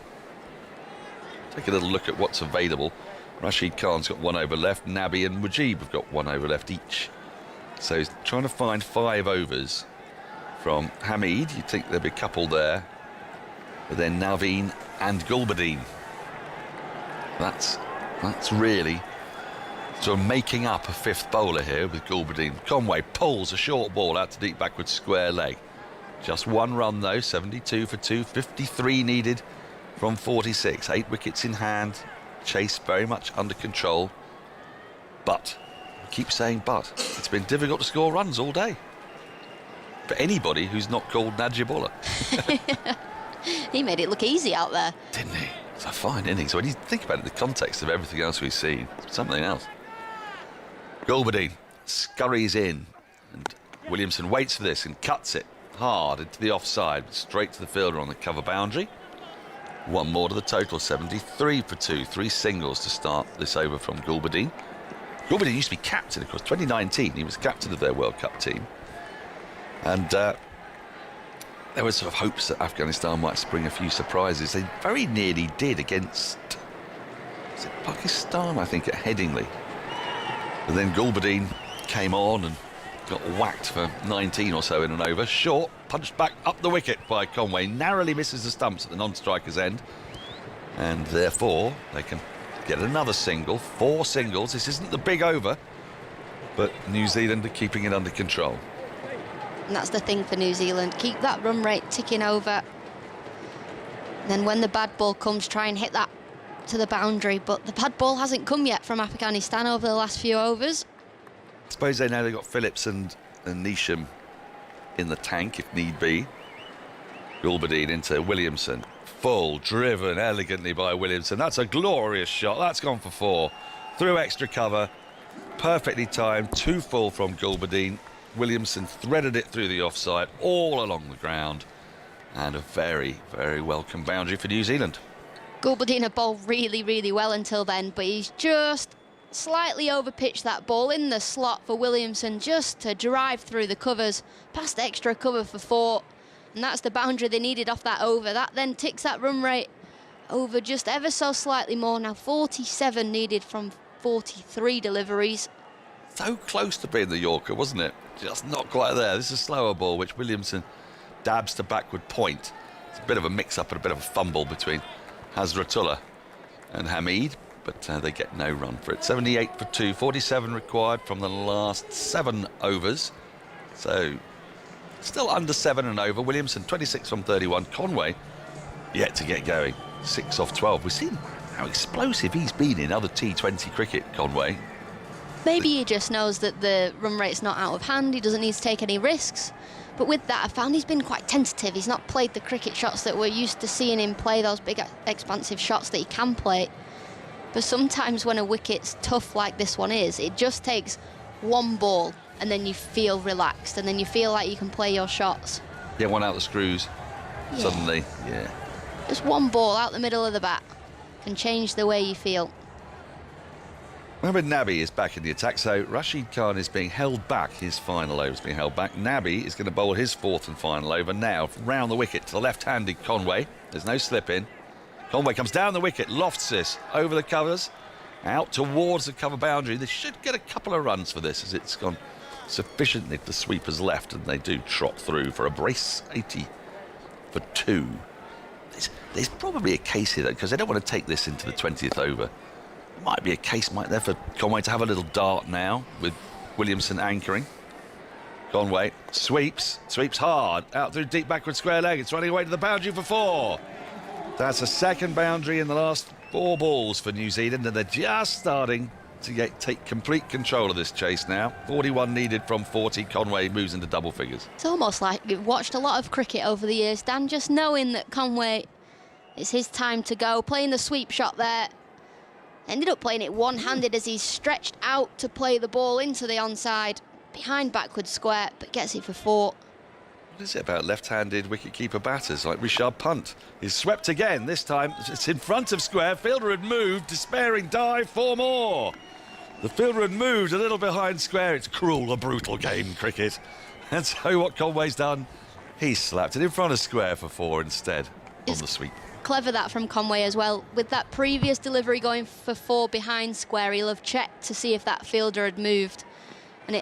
Take a little look at what's available. Rashid Khan's got 1 over left. Nabi and Mujeeb have got 1 over left each. So he's trying to find 5 overs from Hamid. You'd think there'd be a couple there. But then Naveen and Gulbadin. That's really So making up a fifth bowler here with Gulbadin. Conway pulls a short ball out to deep backward square leg. Just one run though, 72 for 2, 53 needed from 46. 8 wickets in hand, chase very much under control. But, I keep saying but, it's been difficult to score runs all day. For anybody who's not called Najibullah. He made it look easy out there. Didn't he? It's a fine innings. When you think about it in the context of everything else we've seen, it's something else. Gulbadin scurries in, and Williamson waits for this and cuts it hard into the offside, straight to the fielder on the cover boundary. One more to the total, 73 for 2, 3 singles to start this over from Gulbadin. Gulbadin used to be captain, of course, 2019, he was captain of their World Cup team. And there was sort of hopes that Afghanistan might spring a few surprises. They very nearly did against, was it Pakistan, I think, at Headingley. But then Gulbadin came on and got whacked for 19 or so in an over. Short, punched back up the wicket by Conway, narrowly misses the stumps at the non-striker's end. And therefore, they can get another single, 4 singles. This isn't the big over, but New Zealand are keeping it under control. And that's the thing for New Zealand. Keep that run rate ticking over. Then when the bad ball comes, try and hit that to the boundary. But the bad ball hasn't come yet from Afghanistan over the last few overs. I suppose they've got Phillips and Neesham in the tank if need be. Gulbadin into Williamson. Full, driven elegantly by Williamson. That's a glorious shot. That's gone for 4. Through extra cover. Perfectly timed. 2 full from Gulbadin. Williamson threaded it through the offside, all along the ground. And a very, very welcome boundary for New Zealand. Gulbadin had bowled really, really well until then, but he's just slightly overpitched that ball in the slot for Williamson just to drive through the covers, past extra cover for 4. And that's the boundary they needed off that over. That then ticks that run rate over just ever so slightly more. Now 47 needed from 43 deliveries. So close to being the Yorker, wasn't it? Just not quite there. This is a slower ball, which Williamson dabs to backward point. It's a bit of a mix-up and a bit of a fumble between Hazratullah and Hamid, but they get no run for it. 78 for 2, 47 required from the last 7 overs. So still under 7 and over. Williamson 26 from 31. Conway yet to get going. 6 off 12. We've seen how explosive he's been in other T20 cricket, Conway. Maybe he just knows that the run rate's not out of hand. He doesn't need to take any risks. But with that, I found he's been quite tentative. He's not played the cricket shots that we're used to seeing him play, those big, expansive shots that he can play. But sometimes when a wicket's tough like this one is, it just takes one ball and then you feel relaxed and then you feel like you can play your shots. Get one out the screws, suddenly, Just one ball out the middle of the bat can change the way you feel. Mohammad Nabi is back in the attack, so Rashid Khan is being held back. His final over is being held back. Nabi is going to bowl his 4th and final over now, round the wicket to the left-handed Conway. There's no slip in. Conway comes down the wicket, lofts this over the covers, out towards the cover boundary. They should get a couple of runs for this, as it's gone sufficiently to the sweepers left, and they do trot through for a brace 80 for 2. There's probably a case here, though, because they don't want to take this into the 20th over. Might be a case, might there, for Conway to have a little dart now with Williamson anchoring. Conway sweeps hard out through deep backward square leg. It's running away to the boundary for 4. That's a second boundary in the last 4 balls for New Zealand, and they're just starting to take complete control of this chase now. 41 needed from 40. Conway moves into double figures. It's almost like we've watched a lot of cricket over the years, Dan, just knowing that Conway, it's his time to go, playing the sweep shot there. Ended up playing it one-handed as he's stretched out to play the ball into the onside, behind backward square, but gets it for 4. What is it about left-handed wicket-keeper batters like Rishabh Pant? He's swept again. This time it's in front of square. Fielder had moved, despairing dive, 4 more. The fielder had moved a little behind square. It's cruel, a brutal game, cricket. And so what Conway's done, he's slapped it in front of square for 4 instead on the sweep. Clever that from Conway as well. With that previous delivery going for 4 behind square, he'll have checked to see if that fielder had moved. And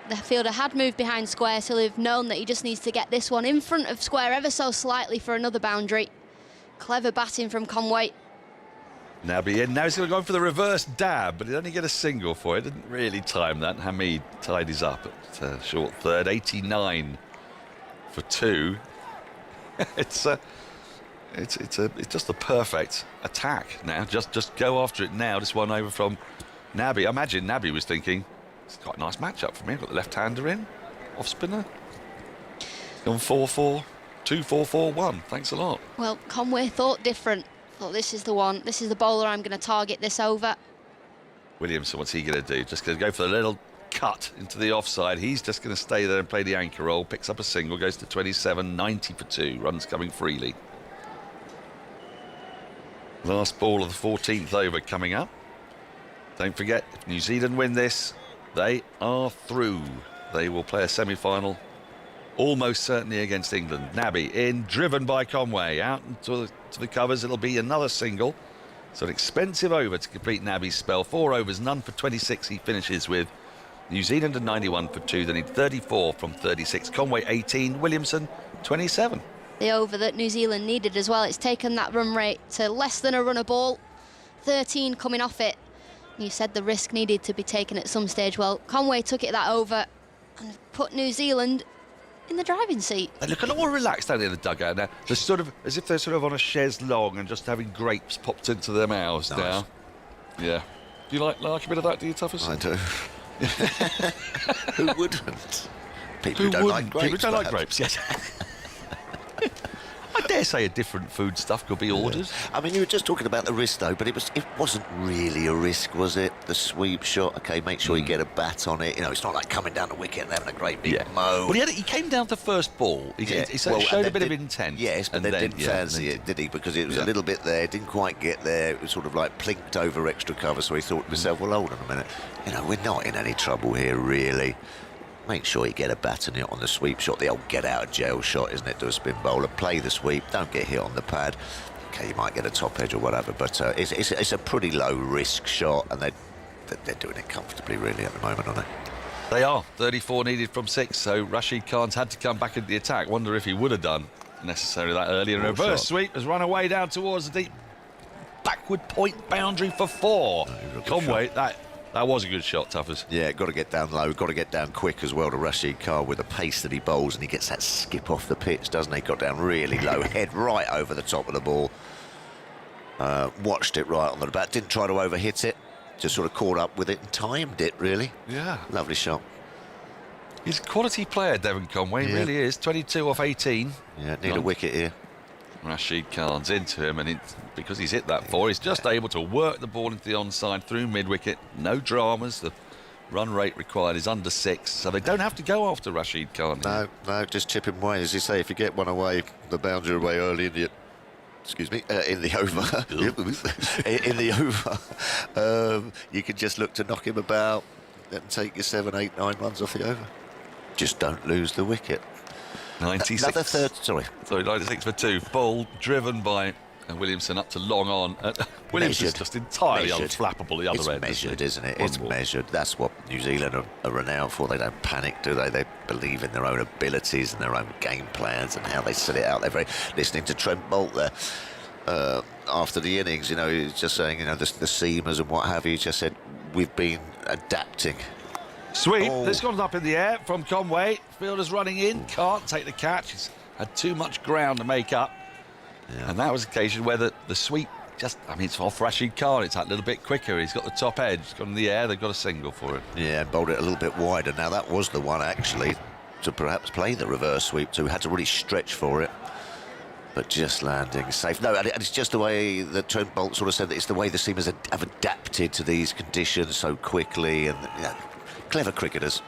the fielder had moved behind square, so he'll have known that he just needs to get this one in front of square ever so slightly for another boundary. Clever batting from Conway. Nabi in. Now he's going to go for the reverse dab, but he'd only get a single for it. Didn't really time that. Hamid tidies up at short third. 89 for 2. It's just the perfect attack now. Just go after it now. This one over from Nabi. I imagine Nabi was thinking, it's quite a nice matchup for me. I've got the left-hander in, off spinner. Gone 4-4, 2-4-4-1. Thanks a lot. Well, Conway thought different. Thought this is the one. This is the bowler I'm going to target this over. Williamson, what's he going to do? Just going to go for the little cut into the offside. He's just going to stay there and play the anchor roll. Picks up a single, goes to 27, 90 for 2. Runs coming freely. Last ball of the 14th over coming up. Don't forget, if New Zealand win this, they are through. They will play a semi-final almost certainly against England. Nabi in, driven by Conway. Out to the covers, it'll be another single. So an expensive over to complete Nabi's spell. 4 overs, none for 26 he finishes with. New Zealand at 91 for 2. They need 34 from 36. Conway 18, Williamson 27. The over that New Zealand needed as well. It's taken that run rate to less than a run a ball. 13 coming off it. You said the risk needed to be taken at some stage. Well, Conway took it that over and put New Zealand in the driving seat. They look a lot more relaxed down in the dugout now. They're sort of as if they're sort of on a chaise longue and just having grapes popped into their mouths now. Yeah. Do you like a bit of that, do you, Tuffers? I do. Who wouldn't? People who don't like grapes. People who don't like grapes, yes. I dare say a different food stuff could be ordered. I mean, you were just talking about the risk, though, but it wasn't really a risk, was it? The sweep shot, OK, make sure you get a bat on it. You know, it's not like coming down the wicket and having a great big mow. Well, he came down to first ball. He showed a bit of intent. Yes, but then didn't fancy it, did he? Because it was a little bit there, didn't quite get there. It was sort of like plinked over extra cover, so he thought to himself, well, hold on a minute. You know, we're not in any trouble here, really. Make sure you get a bat on it on the sweep shot, the old get-out-of-jail shot, isn't it, to a spin bowler? Play the sweep, don't get hit on the pad. OK, you might get a top edge or whatever, but it's a pretty low-risk shot, and they're doing it comfortably, really, at the moment, aren't they? They are. 34 needed from 6, so Rashid Khan's had to come back into the attack. Wonder if he would have done necessarily that earlier. Reverse sweep has run away down towards the deep backward point boundary for 4. Conway, that was a good shot, Tuffers. Yeah, got to get down low, got to get down quick as well to Rashid Khan with the pace that he bowls, and he gets that skip off the pitch, doesn't he? Got down really low, head right over the top of the ball. Watched it right on the bat, didn't try to overhit it, just sort of caught up with it and timed it, really. Yeah. Lovely shot. He's a quality player, Devon Conway, really is. 22 off 18. Yeah, need a wicket here. Rashid Khan's into him, and because he's hit that 4, he's just able to work the ball into the onside through mid-wicket. No dramas. The run rate required is under 6, so they don't have to go after Rashid Khan. No, just chip him away. As you say, if you get one away, the boundary away early in the... in the over. in the over, you can just look to knock him about and take your 7, 8, 9 runs off the over. Just don't lose the wicket. 96. Another third, sorry, 96 for 2. Ball driven by Williamson up to long on. Williamson's just entirely unflappable the other end. It's measured, isn't it? It's measured. That's what New Zealand are renowned for. They don't panic, do they? They believe in their own abilities and their own game plans and how they set it out. They're very listening to Trent Bolt there. After the innings, you know, he's just saying, you know, the seamers and what have you, just said, we've been adapting. Sweep, this one's up in the air from Conway. Fielder's running in, can't take the catch. He's had too much ground to make up. Yeah. And that was the occasion where the sweep just, I mean, it's off Rashid Khan. It's that little bit quicker. He's got the top edge. It's gone in the air. They've got a single for it. Yeah, and bowled it a little bit wider. Now, that was the one, actually, to perhaps play the reverse sweep to. Had to really stretch for it. But just landing safe. No, and it's just the way that Trent Bolt sort of said that it's the way the seamers have adapted to these conditions so quickly. And, you know, clever cricketers.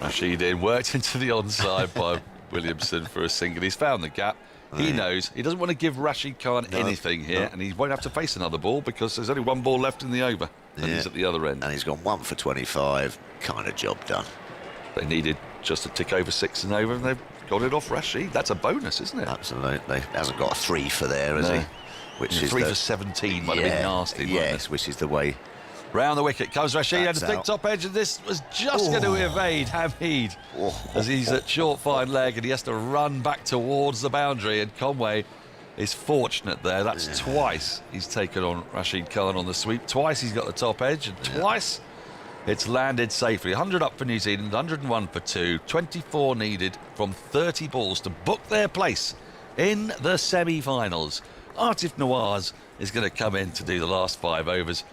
Rashid in, worked into the onside by Williamson for a single. He's found the gap. He knows he doesn't want to give Rashid Khan anything here, and he won't have to face another ball because there's only one ball left in the over, and he's at the other end. And he's gone 1 for 25, kind of job done. They needed just to tick over 6 and over, and they've got it off Rashid. That's a bonus, isn't it? Absolutely. He hasn't got a 3 for there, has he? Which is 3 for 17 might have been nasty. Yes, which is the way. Round the wicket comes Rashid, and the thick top edge of this was just going to evade Hamid as he's at short fine leg, and he has to run back towards the boundary, and Conway is fortunate there. That's twice he's taken on Rashid Khan on the sweep. Twice he's got the top edge, and twice it's landed safely. 100 up for New Zealand, 101 for 2. 24 needed from 30 balls to book their place in the semi-finals. Atif Nawaz is going to come in to do the last 5 overs.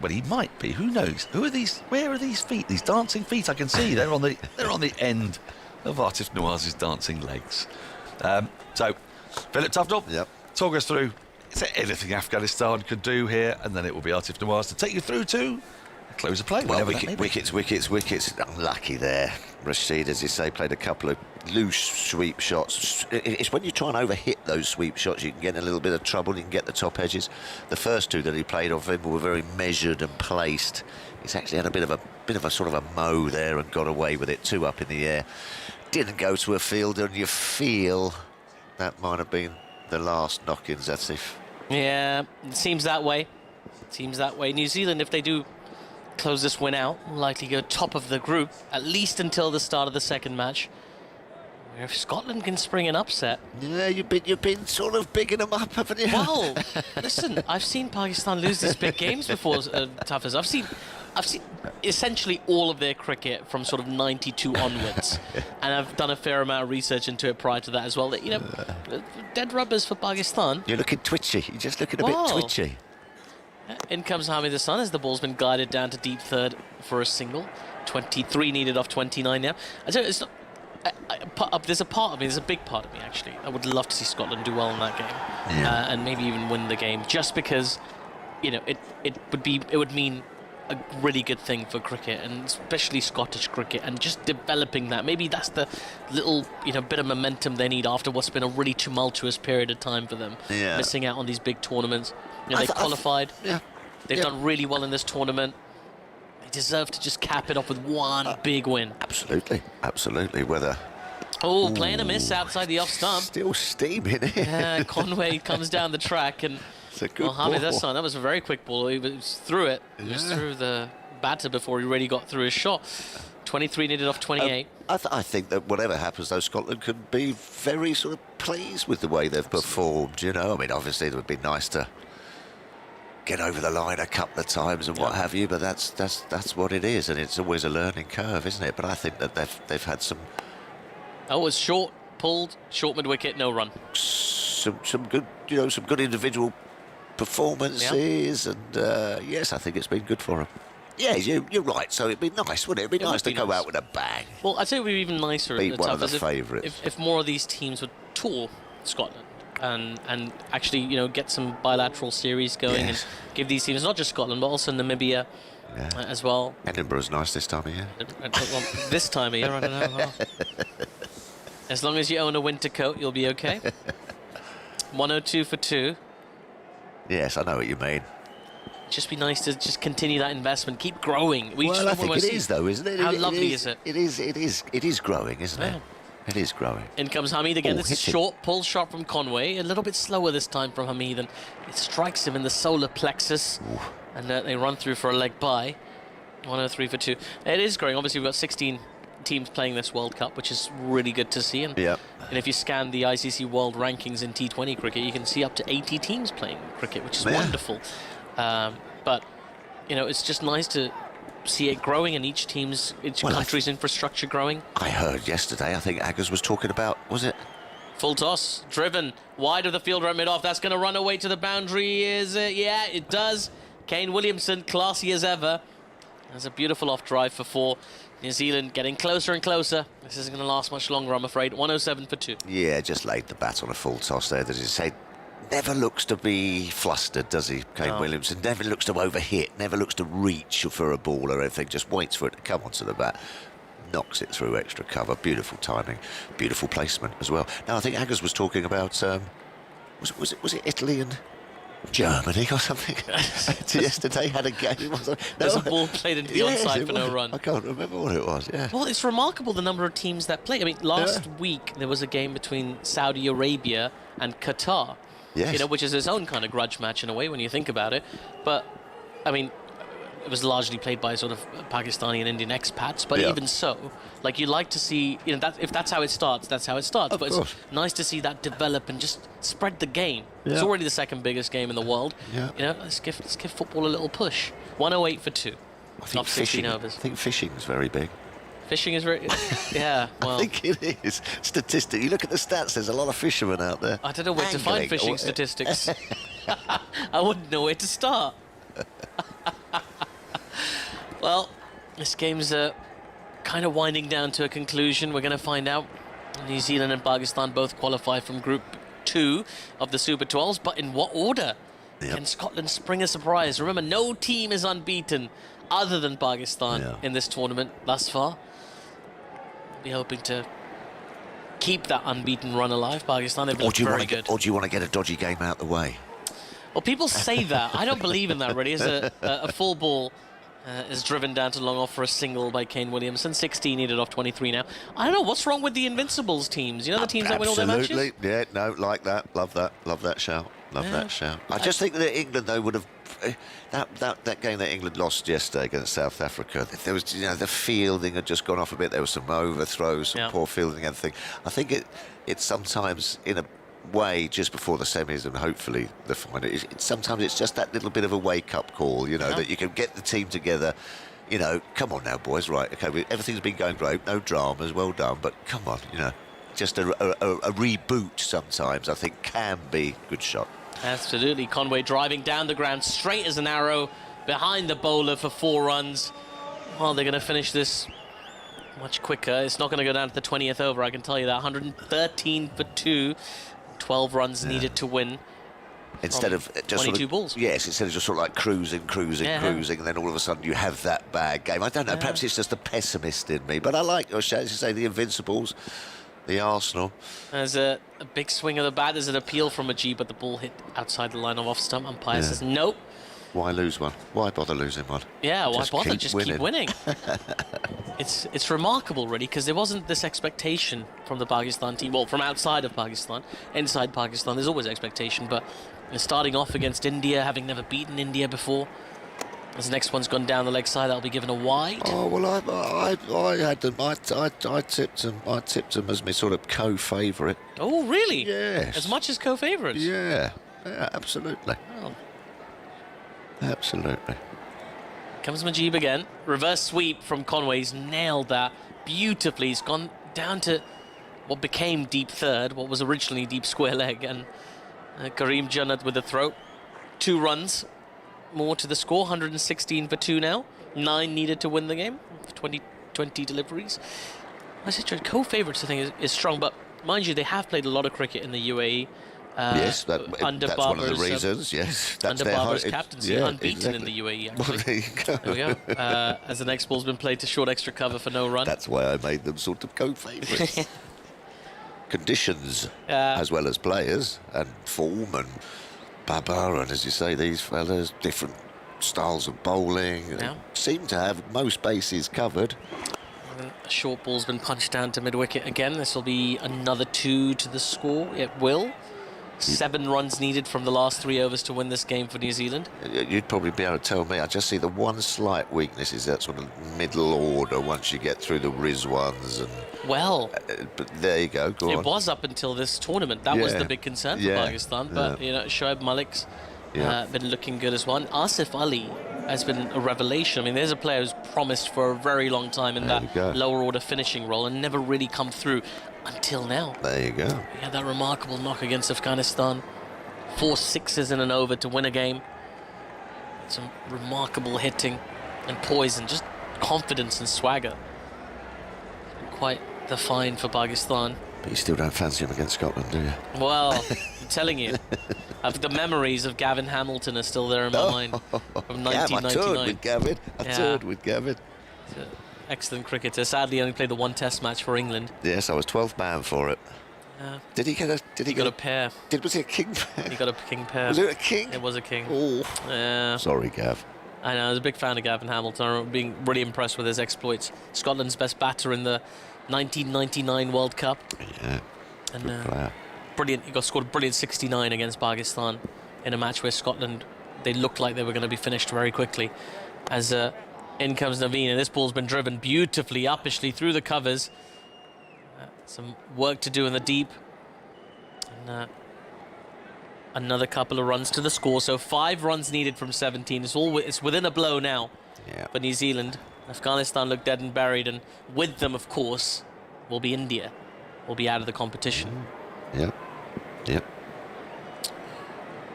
Well, he might be. Who knows? Who are these? Where are these feet? These dancing feet? I can see they're on the end of Atif Nawaz's dancing legs. So, Philip Tufnell, talk us through. Is there anything Afghanistan could do here? And then it will be Atif Nawaz to take you through to close of play. Well, wickets. Unlucky there. Rashid, as you say, played a couple of loose sweep shots. It's when you try and overhit those sweep shots, you can get in a little bit of trouble. You can get the top edges. The first 2 that he played off him were very measured and placed. He's actually had a bit of a sort of a mow there and got away with it. 2 up in the air. Didn't go to a fielder, and you feel that might have been the last knock-in, Zatif. Yeah, it seems that way. New Zealand, if they do close this win out, will likely go top of the group, at least until the start of the second match. If Scotland can spring an upset. Yeah, you've been sort of bigging them up, haven't you? Well, listen, I've seen Pakistan lose these big games before, tough as I've seen essentially all of their cricket from sort of 92 onwards, and I've done a fair amount of research into it prior to that as well. You know, dead rubbers for Pakistan. You're looking twitchy. You're just looking a bit twitchy. In comes Hamid Hassan as the ball's been guided down to deep third for a single. 23 needed off 29 now. I tell you, it's not. There's a part of me, there's a big part of me actually. I would love to see Scotland do well in that game, and maybe even win the game, just because, you know, it would mean a really good thing for cricket, and especially Scottish cricket, and just developing that. Maybe that's the little, you know, bit of momentum they need after what's been a really tumultuous period of time for them, missing out on these big tournaments. You know, they qualified. They've done really well in this tournament. They deserve to just cap it off with one big win. Absolutely. Whether... Oh, playing a miss outside the off stump. Still steaming here. Yeah, Conway comes down the track, and it's a good Hamid ball. Hassan, that was a very quick ball. He was through it. He was through the batter before he really got through his shot. 23 needed off 28. I think that whatever happens, though, Scotland could be very sort of pleased with the way they've performed. You know, I mean, obviously it would be nice to get over the line a couple of times and what have you, but that's what it is, and it's always a learning curve, isn't it? But I think that they've had some. Oh, it was short, pulled, short mid-wicket, no run. Some good, you know, some good individual performances, and yes, I think it's been good for them. Yeah, you're right. So it'd be nice, wouldn't it? It'd be nice to go out with a bang. Well, I'd say it would be even nicer. Beat one of the favourites. If more of these teams would tour Scotland and actually, you know, get some bilateral series going and give these teams, not just Scotland, but also Namibia as well. Edinburgh's nice this time of year. Well, this time of year, I don't know. As long as you own a winter coat, you'll be okay. 102 for 2. Yes, I know what you mean. Just be nice to just continue that investment, keep growing. Well, I think it is, though, isn't it? How lovely is it? It is growing, isn't it? It is growing. In comes Hamid again. This is short, pull shot from Conway. A little bit slower this time from Hamid, and it strikes him in the solar plexus. Ooh. And they run through for a leg by. 103 for 2. It is growing. Obviously, we've got 16 teams playing this World Cup, which is really good to see. And if you scan the ICC World Rankings in T20 cricket, you can see up to 80 teams playing cricket, which is wonderful. But, you know, it's just nice to see it growing and each country's infrastructure growing. I heard yesterday, I think Aggers was talking about, was it? Full toss, driven, wide of the fielder at mid-off. That's going to run away to the boundary, is it? Yeah, it does. Kane Williamson, classy as ever. That's a beautiful off drive for 4. New Zealand getting closer and closer. This isn't going to last much longer, I'm afraid. 107 for 2. Yeah, just laid the bat on a full toss there. As you say, never looks to be flustered, does he, Kane Williamson? Never looks to overhit, never looks to reach for a ball or anything. Just waits for it to come onto the bat. Knocks it through extra cover. Beautiful timing, beautiful placement as well. Now, I think Aggers was talking about, was it Italy and Germany or something? Yesterday had a game. There's a ball played into the onside for no run. I can't remember what it was, Well, it's remarkable the number of teams that play. I mean, last week there was a game between Saudi Arabia and Qatar. Yes. You know, which is its own kind of grudge match in a way when you think about it. But, I mean, it was largely played by sort of Pakistani and Indian expats, but even so, like, you like to see, you know, that if that's how it starts, that's how it starts. But it's nice to see that develop and just spread the game. It's already the second biggest game in the world. You know, let's give football a little push. 108 for 2. I think fishing. I think fishing is very big. Fishing is very, yeah. Well, I think it is. Statistic. You look at the stats. There's a lot of fishermen out there. I don't know where to find fishing statistics. I wouldn't know where to start. Well, this game's kind of winding down to a conclusion. We're going to find out. New Zealand and Pakistan both qualify from Group 2 of the Super 12s, but in what order? Can Scotland spring a surprise? Remember, no team is unbeaten other than Pakistan in this tournament thus far. Be hoping to keep that unbeaten run alive. Pakistan, they've looked very good. Or do you want to get a dodgy game out the way? Well, people say that. I don't believe in that, really. As a full ball is driven down to long off for a single by Kane Williamson. 16 needed off 23 now. I don't know. What's wrong with the Invincibles teams? You know, the teams that win all their matches? Absolutely. Yeah, no, like that. Love that. Love that shout. Love that shout. I just think that England, though, would have... That game that England lost yesterday against South Africa, there was, you know, the fielding had just gone off a bit. There was some overthrows, some poor fielding and everything. I think it's sometimes, in a way, just before the semis and hopefully the final, sometimes it's just that little bit of a wake-up call, you know, that you can get the team together. You know, come on now, boys, right, okay, everything's been going great, no dramas, well done, but come on, you know, just a reboot sometimes, I think, can be a good shot. Absolutely. Conway driving down the ground straight as an arrow behind the bowler for 4 runs. Well, they're going to finish this much quicker. It's not going to go down to the 20th over, I can tell you that. 113 for 2. 12 runs needed to win. Instead of just 22 balls. Yes, instead of just sort of like cruising, and then all of a sudden you have that bad game. I don't know, perhaps it's just the pessimist in me, but I like, as you say, the Invincibles, the Arsenal. There's a big swing of the bat. There's an appeal from Mujeeb, but the ball hit outside the line of off stump. Umpire says nope. Why lose one? Why bother losing one? Yeah, why bother? Keep winning. It's remarkable, really, because there wasn't this expectation from the Pakistan team. Well, from outside of Pakistan. Inside Pakistan, there's always expectation, but starting off against India, having never beaten India before. As the next one's gone down the leg side, that'll be given a wide. Oh well, I had them. I tipped them. I tipped them as my sort of co-favourite. Oh really? Yes. As much as co-favourites. Yeah, absolutely. Oh. Absolutely. Comes Mujeeb again. Reverse sweep from Conway's nailed that beautifully. He's gone down to what became deep third, what was originally deep square leg, and Karim Janat with the throw. 2 runs. More to the score, 116 for 2 now. 9 needed to win the game. 20 deliveries. I said co-favourites, I think, is strong, but mind you, they have played a lot of cricket in the UAE. Yes, that's one of the reasons. Yes, that's under Barber's captaincy, unbeaten in the UAE. Actually. Well, there you go. There we go. As the next ball's been played to short extra cover for no run. That's why I made them sort of co-favourites. Conditions, as well as players, and form, and Baba, and as you say, these fellas, different styles of bowling, seem to have most bases covered. A short ball's been punched down to mid-wicket again. This will be another 2 to the score. It will. 7 runs needed from the last 3 overs to win this game for New Zealand. You'd probably be able to tell me. I just see the one slight weakness is that sort of middle order once you get through the Rizwans. And well, but there you go. Go on. It was up until this tournament. That was the big concern for Pakistan. But you know, Shoaib Malik's been looking good as well. And Asif Ali has been a revelation. I mean, there's a player who's promised for a very long time in that lower order finishing role and never really come through until now. There you go. He had that remarkable knock against Afghanistan. 4 sixes in an over to win a game. Some remarkable hitting and poise and just confidence and swagger. Quite the find for Pakistan. But you still don't fancy him against Scotland, do you? Well, I'm telling you, the memories of Gavin Hamilton are still there in my mind from 1999. I toured with Gavin. I toured with Gavin. Excellent cricketer. Sadly, only played the 1 Test match for England. Yes, I was 12th man for it. Did he get a? He got a pair. Was it a king pair? He got a king pair. Was it a king? It was a king. Oh. Yeah. Sorry, Gav. I know. I was a big fan of Gavin Hamilton. I remember being really impressed with his exploits. Scotland's best batter in the 1999 World Cup. Yeah. And good player. Brilliant. He scored a brilliant 69 against Pakistan in a match where Scotland, they looked like they were going to be finished very quickly. as in comes Naveen, and this ball's been driven beautifully, uppishly through the covers. Some work to do in the deep. And another couple of runs to the score, so 5 runs needed from 17. It's within a blow now for New Zealand. Afghanistan look dead and buried, and with them, of course, will be India. Will be out of the competition. Yep.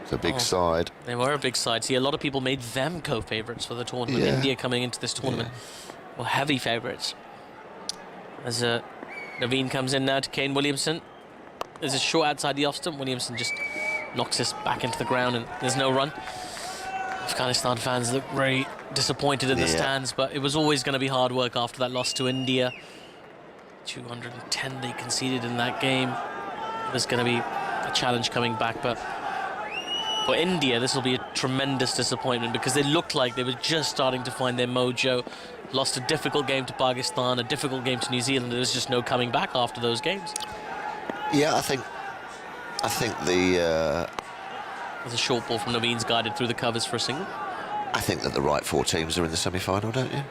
It's a big side. They were a big side. See, a lot of people made them co-favourites for the tournament. India coming into this tournament were heavy favourites. As Naveen comes in now to Kane Williamson. There's a short outside the off stump. Williamson just knocks this back into the ground, and there's no run. Afghanistan fans look very disappointed in the stands, but it was always going to be hard work after that loss to India. 210 they conceded in that game. There's going to be a challenge coming back, but for India, this will be a tremendous disappointment because they looked like they were just starting to find their mojo. Lost a difficult game to Pakistan, a difficult game to New Zealand. There was just no coming back after those games. Yeah, I think the... There's a short ball from Naveen's guided through the covers for a single. I think that the right 4 teams are in the semi-final, don't you?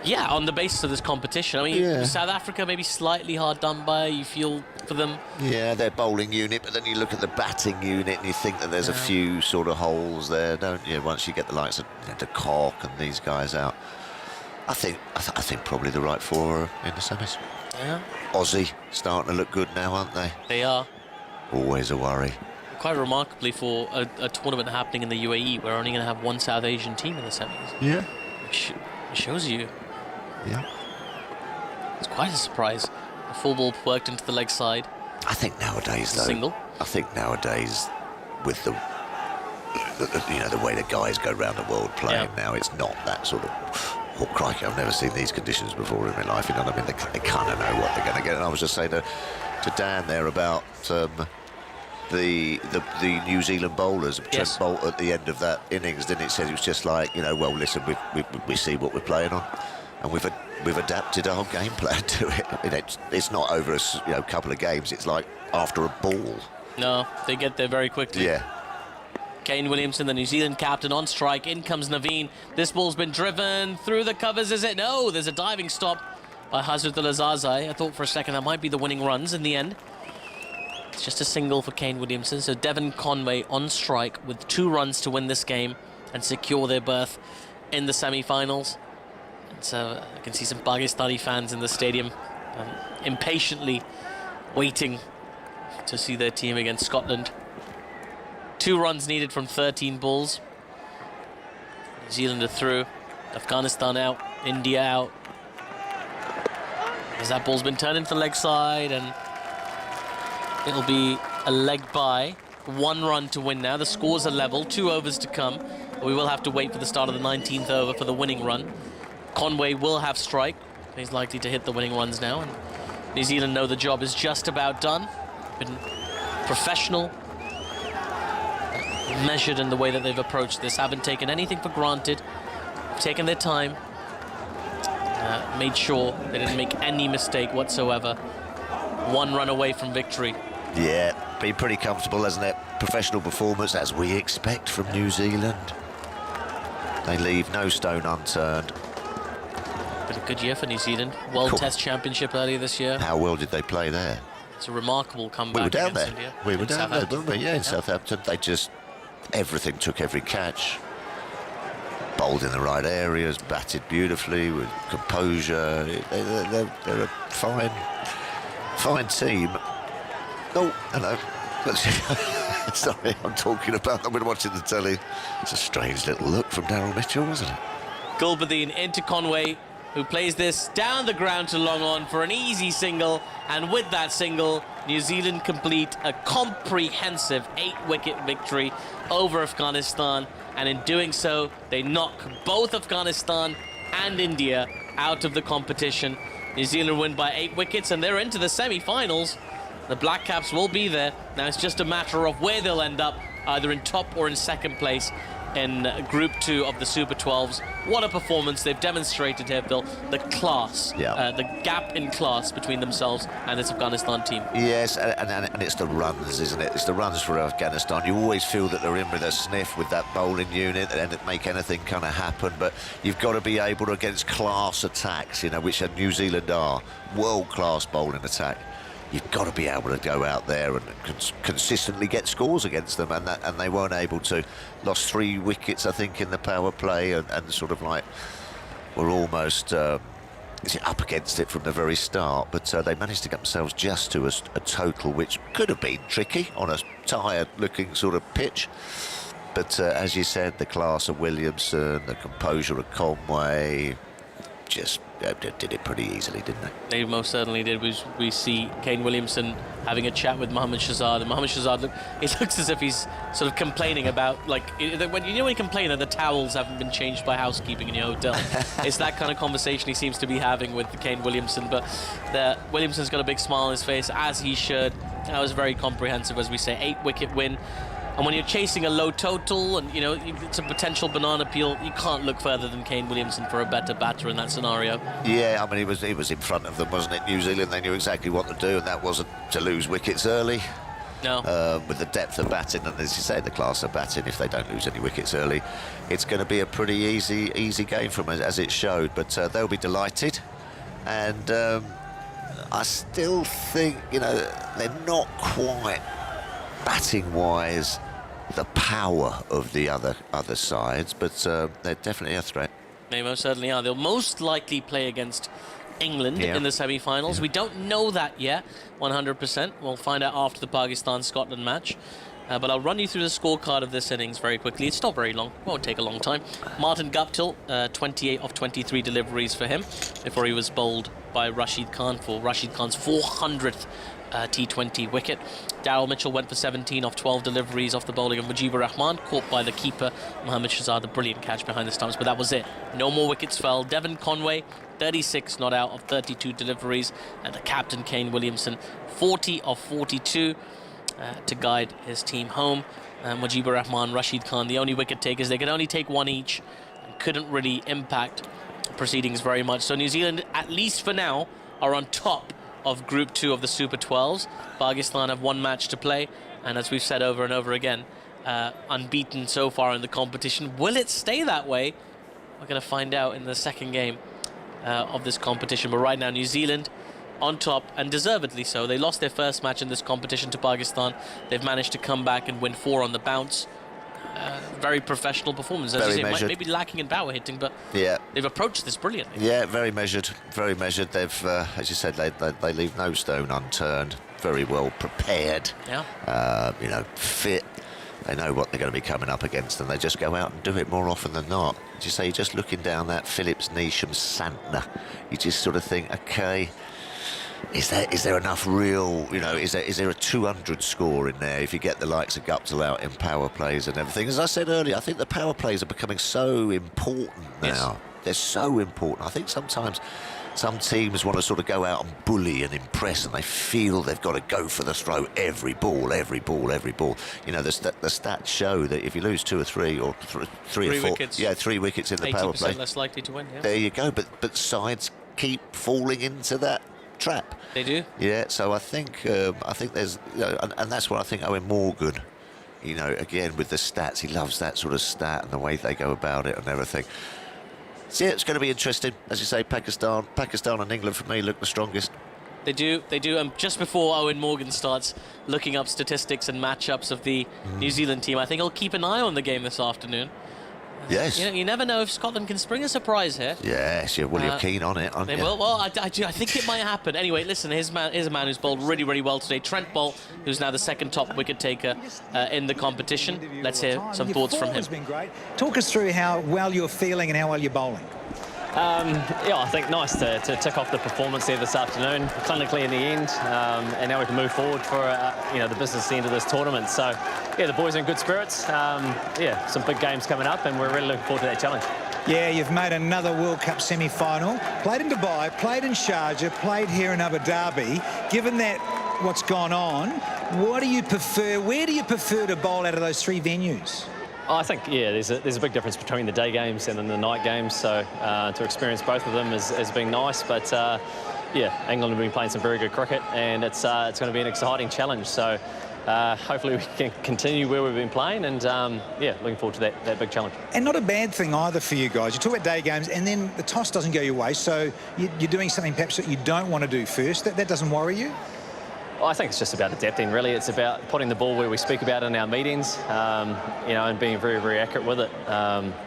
Yeah, on the basis of this competition. I mean, South Africa maybe slightly hard done by, you feel, for them. Yeah, their bowling unit, but then you look at the batting unit and you think that there's a few sort of holes there, don't you? Once you get the likes of de Kock and these guys out. I think probably the right 4 are in the semis. Yeah. Aussie starting to look good now, aren't they? They are. Always a worry. Quite remarkably for a tournament happening in the UAE, we're only going to have 1 South Asian team in the semis. Yeah. Which shows you. Yeah. It's quite a surprise. The full ball worked into the leg side. I think nowadays, though. Single. I think nowadays, with the way the guys go around the world playing now, it's not that sort of. Oh, crikey, I've never seen these conditions before in my life. You know what I mean? They kind of know what they're going to get. And I was just saying to Dan there about the New Zealand bowlers. Trent Bolt at the end of that innings, didn't it? Said it was just like, well, listen, we see what we're playing on, and we've adapted our game plan to it. It's not over a couple of games. It's like after a ball. No, they get there very quickly. Yeah. Kane Williamson, the New Zealand captain, on strike. In comes Naveen. This ball's been driven through the covers, is it? No, there's a diving stop by Hazratullah Zazai. I thought for a second that might be the winning runs in the end. It's just a single for Kane Williamson. So Devon Conway on strike with 2 runs to win this game and secure their berth in the semi-finals. So I can see some Pakistani fans in the stadium impatiently waiting to see their team against Scotland. 2 runs needed from 13 balls. New Zealand are through. Afghanistan out. India out. As that ball's been turned into the leg side, and it'll be a leg by. 1 run to win now. The scores are level. 2 overs to come. But we will have to wait for the start of the 19th over for the winning run. Conway will have strike. He's likely to hit the winning runs now. And New Zealand know the job is just about done. Been professional, measured in the way that they've approached this. Haven't taken anything for granted. Taken their time. Made sure they didn't make any mistake whatsoever. 1 run away from victory. Yeah, been pretty comfortable, hasn't it? Professional performance, as we expect from New Zealand. They leave no stone unturned. Been a good year for New Zealand. World Test Championship earlier this year. How well did they play there? It's a remarkable comeback. We were down against there. India. We were down there, weren't we? Yeah, in Yep. Southampton. They just, everything took every catch. Bowled in the right areas, batted beautifully with composure. They're a fine team. Oh, hello. Sorry, I'm talking about them when watching the telly. It's a strange little look from Daryl Mitchell, wasn't it? Gulbadin into Conway, who plays this down the ground to long on for an easy single, and with that single, New Zealand complete a comprehensive 8-wicket victory over Afghanistan, and in doing so, they knock both Afghanistan and India out of the competition. New Zealand win by 8 wickets, and they're into the semi-finals. The Black Caps will be there. Now it's just a matter of where they'll end up, either in top or in second place in Group 2 of the Super 12s. What a performance they've demonstrated here, Phil. The class, the gap in class between themselves and this Afghanistan team. Yes, and it's the runs, isn't it? It's the runs for Afghanistan. You always feel that they're in with a sniff with that bowling unit and make anything kind of happen, but you've got to be able to, against class attacks, you know, which New Zealand are, world-class bowling attack. You've got to be able to go out there and consistently get scores against them, and they weren't able to. Lost 3 wickets, I think, in the power play, and sort of like were almost up against it from the very start. But they managed to get themselves just to a total which could have been tricky on a tired-looking sort of pitch. But as you said, the class of Williamson, the composure of Conway, just did it pretty easily, didn't they? They most certainly did. We see Kane Williamson having a chat with Mohammad Shahzad, and Mohammad Shahzad looks as if he's sort of complaining about, like, when you complain that the towels haven't been changed by housekeeping in your hotel. It's that kind of conversation he seems to be having with Kane Williamson. But Williamson's got a big smile on his face, as he should. That was very comprehensive, as we say. 8-wicket win. And when you're chasing a low total and, you know, it's a potential banana peel, you can't look further than Kane Williamson for a better batter in that scenario. Yeah, I mean, he was in front of them, wasn't it? New Zealand, they knew exactly what to do, and that wasn't to lose wickets early. No. With the depth of batting, and as you say, the class of batting, if they don't lose any wickets early, it's going to be a pretty easy game for them, as it showed. But they'll be delighted. And I still think, you know, they're not quite batting-wise the power of the other sides, but they're definitely a threat. They most certainly are. They'll most likely play against England in the semi-finals. We don't know that yet, 100%. We'll find out after the Pakistan-Scotland match. But I'll run you through the scorecard of this innings very quickly. It's not very long. Won't take a long time. Martin Guptill, 28 of 23 deliveries for him before he was bowled by Rashid Khan for Rashid Khan's 400th T20 wicket. Daryl Mitchell went for 17 off 12 deliveries off the bowling of Mujeeb Rahman, caught by the keeper Mohammad Shahzad, a brilliant catch behind the stumps, but that was it. No more wickets fell. Devon Conway, 36 not out of 32 deliveries, and the captain Kane Williamson, 40 of 42 to guide his team home. Mujeeb Rahman, Rashid Khan, the only wicket takers. They could only take one each and couldn't really impact proceedings very much. So New Zealand, at least for now, are on top of Group 2 of the Super 12s. Pakistan have one match to play, and as we've said over and over again, unbeaten so far in the competition. Will it stay that way? We're going to find out in the second game of this competition. But right now, New Zealand on top, and deservedly so. They lost their first match in this competition to Pakistan. They've managed to come back and win 4 on the bounce. Very professional performance. As you say, maybe lacking in power hitting, but they've approached this brilliantly. Yeah, very measured, very measured. They've, as you said, they leave no stone unturned. Very well prepared. Yeah. You know, fit. They know what they're going to be coming up against, and they just go out and do it more often than not. As you say, just looking down that Phillips, Neesham, Santner, you just sort of think, okay, is there enough real, you know, is there a 200 score in there if you get the likes of Guptill out in power plays and everything? As I said earlier, I think the power plays are becoming so important now. Yes. They're so important. I think sometimes some teams want to sort of go out and bully and impress, and they feel they've got to go for the throat every ball. You know, the stats show that if you lose 2 or 3 or 3 or 4 wickets, 3 wickets in the power play, 80% less likely to win. Yeah. There you go. But sides keep falling into that trap. They do. Yeah, so I think there's, you know, and that's what I think Owen Morgan, you know, again with the stats, he loves that sort of stat and the way they go about it and everything. So yeah, it's going to be interesting. As you say, Pakistan and England for me look the strongest. They do. And just before Owen Morgan starts looking up statistics and matchups of the New Zealand team, I think I'll keep an eye on the game this afternoon. Yes. You know, you never know if Scotland can spring a surprise here. Yes, you're keen on it, aren't you? Well, I think it might happen. Anyway, listen, here's a man who's bowled really, really well today. Trent Boult, who's now the second top wicket taker in the competition. Let's hear some thoughts from him. Has been great. Talk us through how well you're feeling and how well you're bowling. Yeah, I think nice to tick off the performance there this afternoon, clinically in the end, and now we can move forward for you know, the business end of this tournament. So yeah, the boys are in good spirits. Yeah, some big games coming up, and we're really looking forward to that challenge. Yeah, you've made another World Cup semi-final, played in Dubai, played in Sharjah, played here in Abu Dhabi. Given that what's gone on, what do you prefer? Where do you prefer to bowl out of those 3 venues? I think, yeah, there's a big difference between the day games and then the night games. So to experience both of them has been nice. But yeah, England have been playing some very good cricket, and it's going to be an exciting challenge. So hopefully we can continue where we've been playing, and yeah, looking forward to that big challenge. And not a bad thing either for you guys. You talk about day games, and then the toss doesn't go your way, so you're doing something perhaps that you don't want to do first. That doesn't worry you? I think it's just about adapting, really. It's about putting the ball where we speak about in our meetings, you know, and being very, very accurate with it.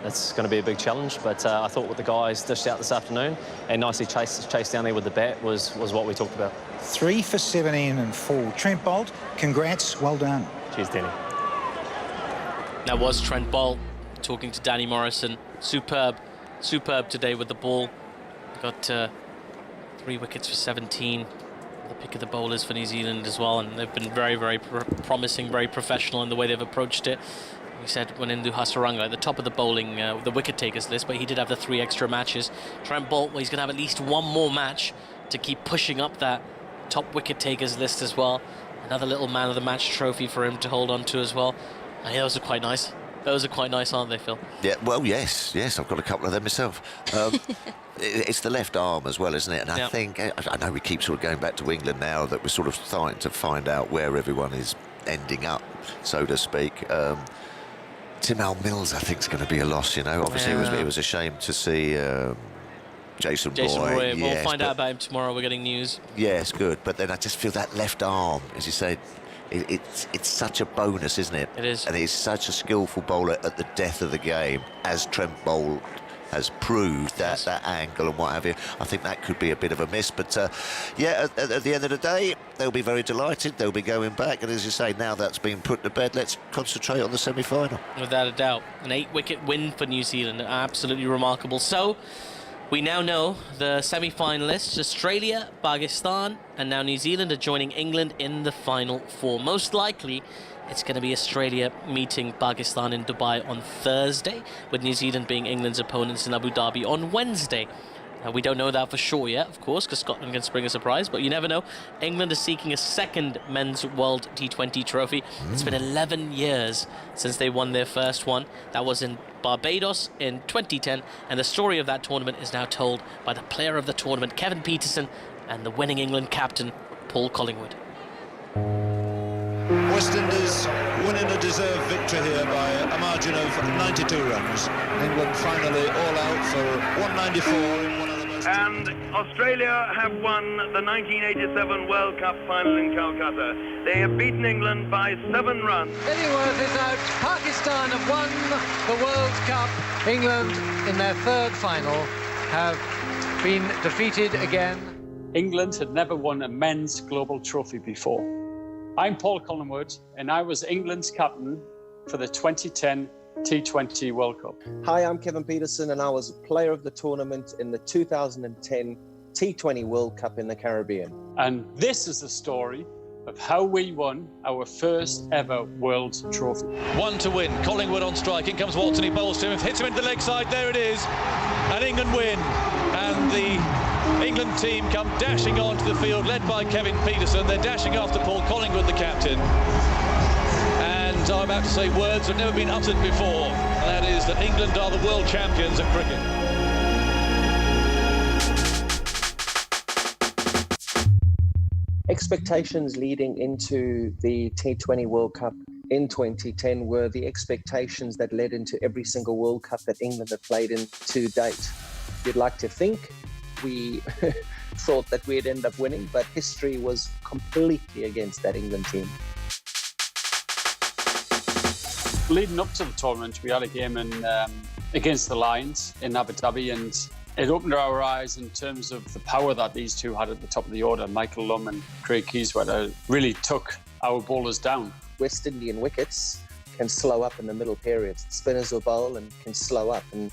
It's going to be a big challenge, but I thought what the guys dished out this afternoon and nicely chased down there with the bat was what we talked about. 3 for 17 and full. Trent Boult, congrats, well done. Cheers, Danny. That was Trent Boult talking to Danny Morrison. Superb today with the ball. Got 3 wickets for 17. The pick of the bowlers for New Zealand as well, and they've been very, very promising, very professional in the way they've approached it. We said Wanindu Hasaranga at the top of the bowling, the wicket takers list, but he did have the 3 extra matches. Trent Boult, well, he's going to have at least 1 more match to keep pushing up that top wicket takers list as well. Another little man of the match trophy for him to hold on to as well. I think those are quite nice. Those are quite nice, aren't they, Phil? Yeah, well, yes, I've got a couple of them myself. It's the left arm as well, isn't it? And I think, I know we keep sort of going back to England now, that we're sort of starting to find out where everyone is ending up, so to speak. Tim Mills, I think, is going to be a loss, you know. Obviously, it was a shame to see Jason Roy. We'll find out about him tomorrow. We're getting news. Yes, good. But then I just feel that left arm, as you say, it's such a bonus, isn't it? It is. And he's such a skillful bowler at the death of the game, as Trent Boult has proved, that angle and what have you. I think that could be a bit of a miss. But, yeah, at the end of the day, they'll be very delighted. They'll be going back. And as you say, now that's been put to bed, let's concentrate on the semi-final. Without a doubt. An 8-wicket win for New Zealand. Absolutely remarkable. So we now know the semi-finalists, Australia, Pakistan, and now New Zealand are joining England in the final 4. Most likely, it's going to be Australia meeting Pakistan in Dubai on Thursday, with New Zealand being England's opponents in Abu Dhabi on Wednesday. We don't know that for sure yet, of course, because Scotland can spring a surprise, but you never know. England is seeking a second Men's World T20 trophy. It's been 11 years since they won their first one. That was in Barbados in 2010, and the story of that tournament is now told by the player of the tournament, Kevin Pietersen, and the winning England captain, Paul Collingwood. West Indies winning a deserved victory here by a margin of 92 runs. England finally all out for 194 in one of the most... And Australia have won the 1987 World Cup final in Calcutta. They have beaten England by 7 runs. Illingworth is out. Pakistan have won the World Cup. England, in their 3rd final, have been defeated again. England had never won a men's global trophy before. I'm Paul Collingwood, and I was England's captain for the 2010 T20 World Cup. Hi, I'm Kevin Pietersen, and I was player of the tournament in the 2010 T20 World Cup in the Caribbean. And this is the story of how we won our first ever world trophy. 1 to win. Collingwood on strike. In comes Watson. He bowls to him. Hits him into the leg side. There it is. And England win. And the England team come dashing onto the field, led by Kevin Pietersen. They're dashing after Paul Collingwood, the captain. And I'm about to say words that have never been uttered before. And that is that England are the world champions of cricket. Expectations leading into the T20 World Cup in 2010 were the expectations that led into every single World Cup that England had played in to date. You'd like to think we thought that we'd end up winning, but history was completely against that England team. Leading up to the tournament, we had a game against the Lions in Abu Dhabi, and it opened our eyes in terms of the power that these two had at the top of the order. Michael Lum and Craig Keyswetter really took our bowlers down. West Indian wickets can slow up in the middle periods. Spinners will bowl and can slow up. And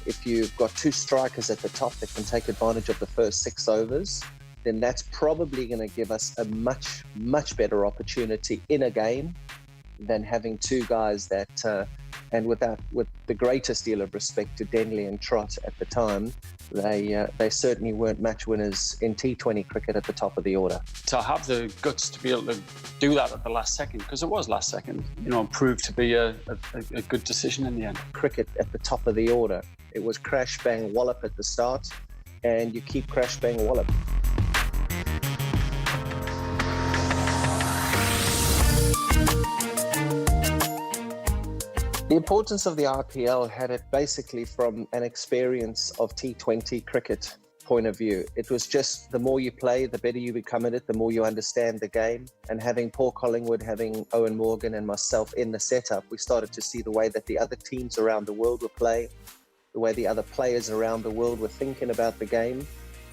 if you've got 2 strikers at the top that can take advantage of the first 6 overs, then that's probably going to give us a much, much better opportunity in a game than having 2 guys that And with the greatest deal of respect to Denley and Trott at the time, they certainly weren't match winners in T20 cricket at the top of the order. To have the guts to be able to do that at the last second, because it was last second, proved to be a good decision in the end. Cricket at the top of the order. It was crash, bang, wallop at the start, and you keep crash, bang, wallop. The importance of the IPL had it basically from an experience of T20 cricket point of view. It was just the more you play, the better you become at it, the more you understand the game. And having Paul Collingwood, having Owen Morgan and myself in the setup, we started to see the way that the other teams around the world were playing, the way the other players around the world were thinking about the game.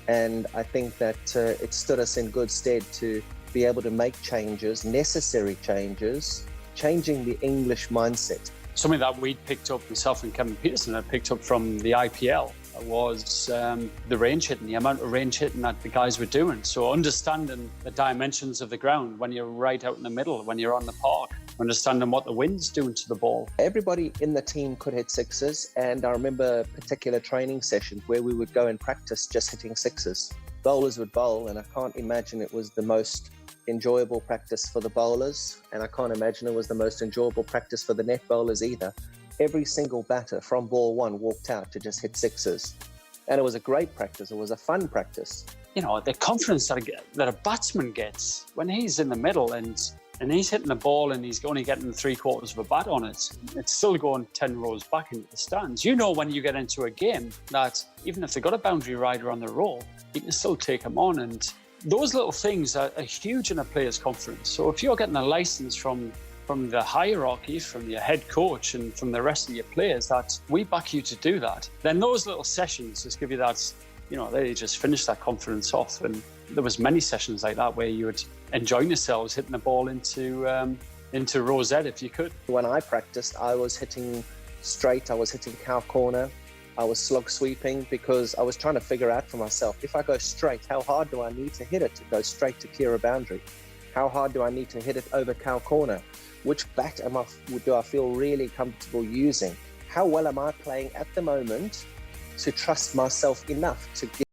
And I think that it stood us in good stead to be able to make changes, necessary changes, changing the English mindset. Something that we'd picked up, myself and Kevin Peterson had picked up from the IPL was the range hitting, the amount of range hitting that the guys were doing. So understanding the dimensions of the ground when you're right out in the middle, when you're on the park, understanding what the wind's doing to the ball. Everybody in the team could hit sixes, and I remember particular training sessions where we would go and practice just hitting sixes. Bowlers would bowl, and I can't imagine it was the most enjoyable practice for the bowlers, and I can't imagine it was the most enjoyable practice for the net bowlers either. Every single batter from ball one walked out to just hit sixes, and it was a great practice. It was a fun practice. The confidence that a batsman gets when he's in the middle and he's hitting the ball and he's only getting 3/4 of a bat on it, it's still going 10 rows back into the stands. When you get into a game that even if they've got a boundary rider on the roll, you can still take them on, and those little things are huge in a player's confidence. So if you're getting a license from the hierarchy, from your head coach and from the rest of your players that we back you to do that, then those little sessions just give you that, they just finish that confidence off. And there was many sessions like that where you would enjoy yourselves hitting the ball into row Z if you could. When I practiced, I was hitting straight, I was hitting cow corner, I was slog sweeping, because I was trying to figure out for myself, if I go straight, how hard do I need to hit it to go straight to clear a boundary? How hard do I need to hit it over cow corner? Which bat do I feel really comfortable using? How well am I playing at the moment to trust myself enough to give?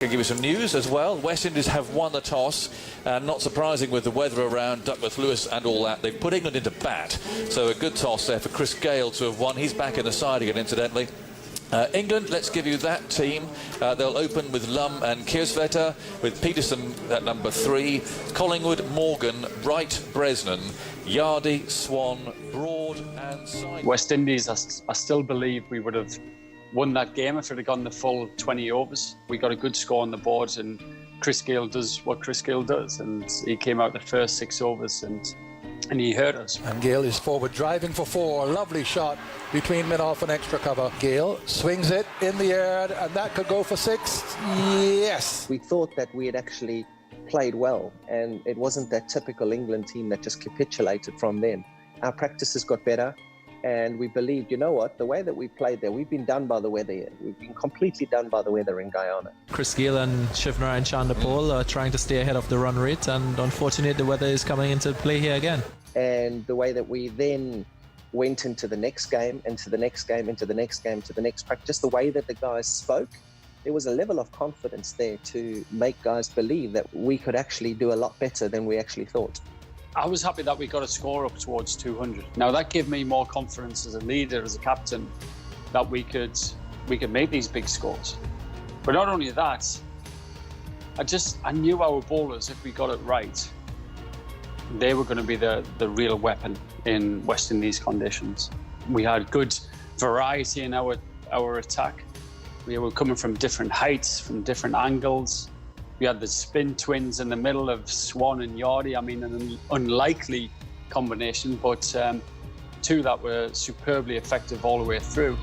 I'll give you some news as well. West Indies have won the toss, and not surprising with the weather around Duckworth Lewis and all that, they've put England into bat. So a good toss there for Chris Gale to have won. He's back in the side again, incidentally. England, let's give you that team. They'll open with Lum and Kiersvetter, with Peterson at number 3, Collingwood, Morgan, Wright, Bresnan, Yardy, Swan, Broad and Side. West Indies, I still believe we would have won that game if it had gone the full 20 overs. We got a good score on the board, and Chris Gale does what Chris Gale does, and he came out the first 6 overs and he hurt us. And Gale is forward driving for 4. Lovely shot between mid-off and extra cover. Gale swings it in the air, and that could go for 6. Yes. We thought that we had actually played well, and it wasn't that typical England team that just capitulated from then. Our practices got better, and we believed, the way that we played there, we've been done by the weather here. We've been completely done by the weather in Guyana. Chris Gale and Shivnarine and Chandapol are trying to stay ahead of the run rate, and unfortunately the weather is coming into play here again. And the way that we then went into the next game, into the next game, into the next game, to the next practice, the way that the guys spoke, there was a level of confidence there to make guys believe that we could actually do a lot better than we actually thought. I was happy that we got a score up towards 200. Now that gave me more confidence as a leader, as a captain, that we could make these big scores. But not only that, I knew our bowlers, if we got it right, they were going to be the real weapon in West Indies conditions. We had good variety in our attack. We were coming from different heights, from different angles. We had the spin twins in the middle of Swan and Yardy. I mean, an unlikely combination, but 2 that were superbly effective all the way through.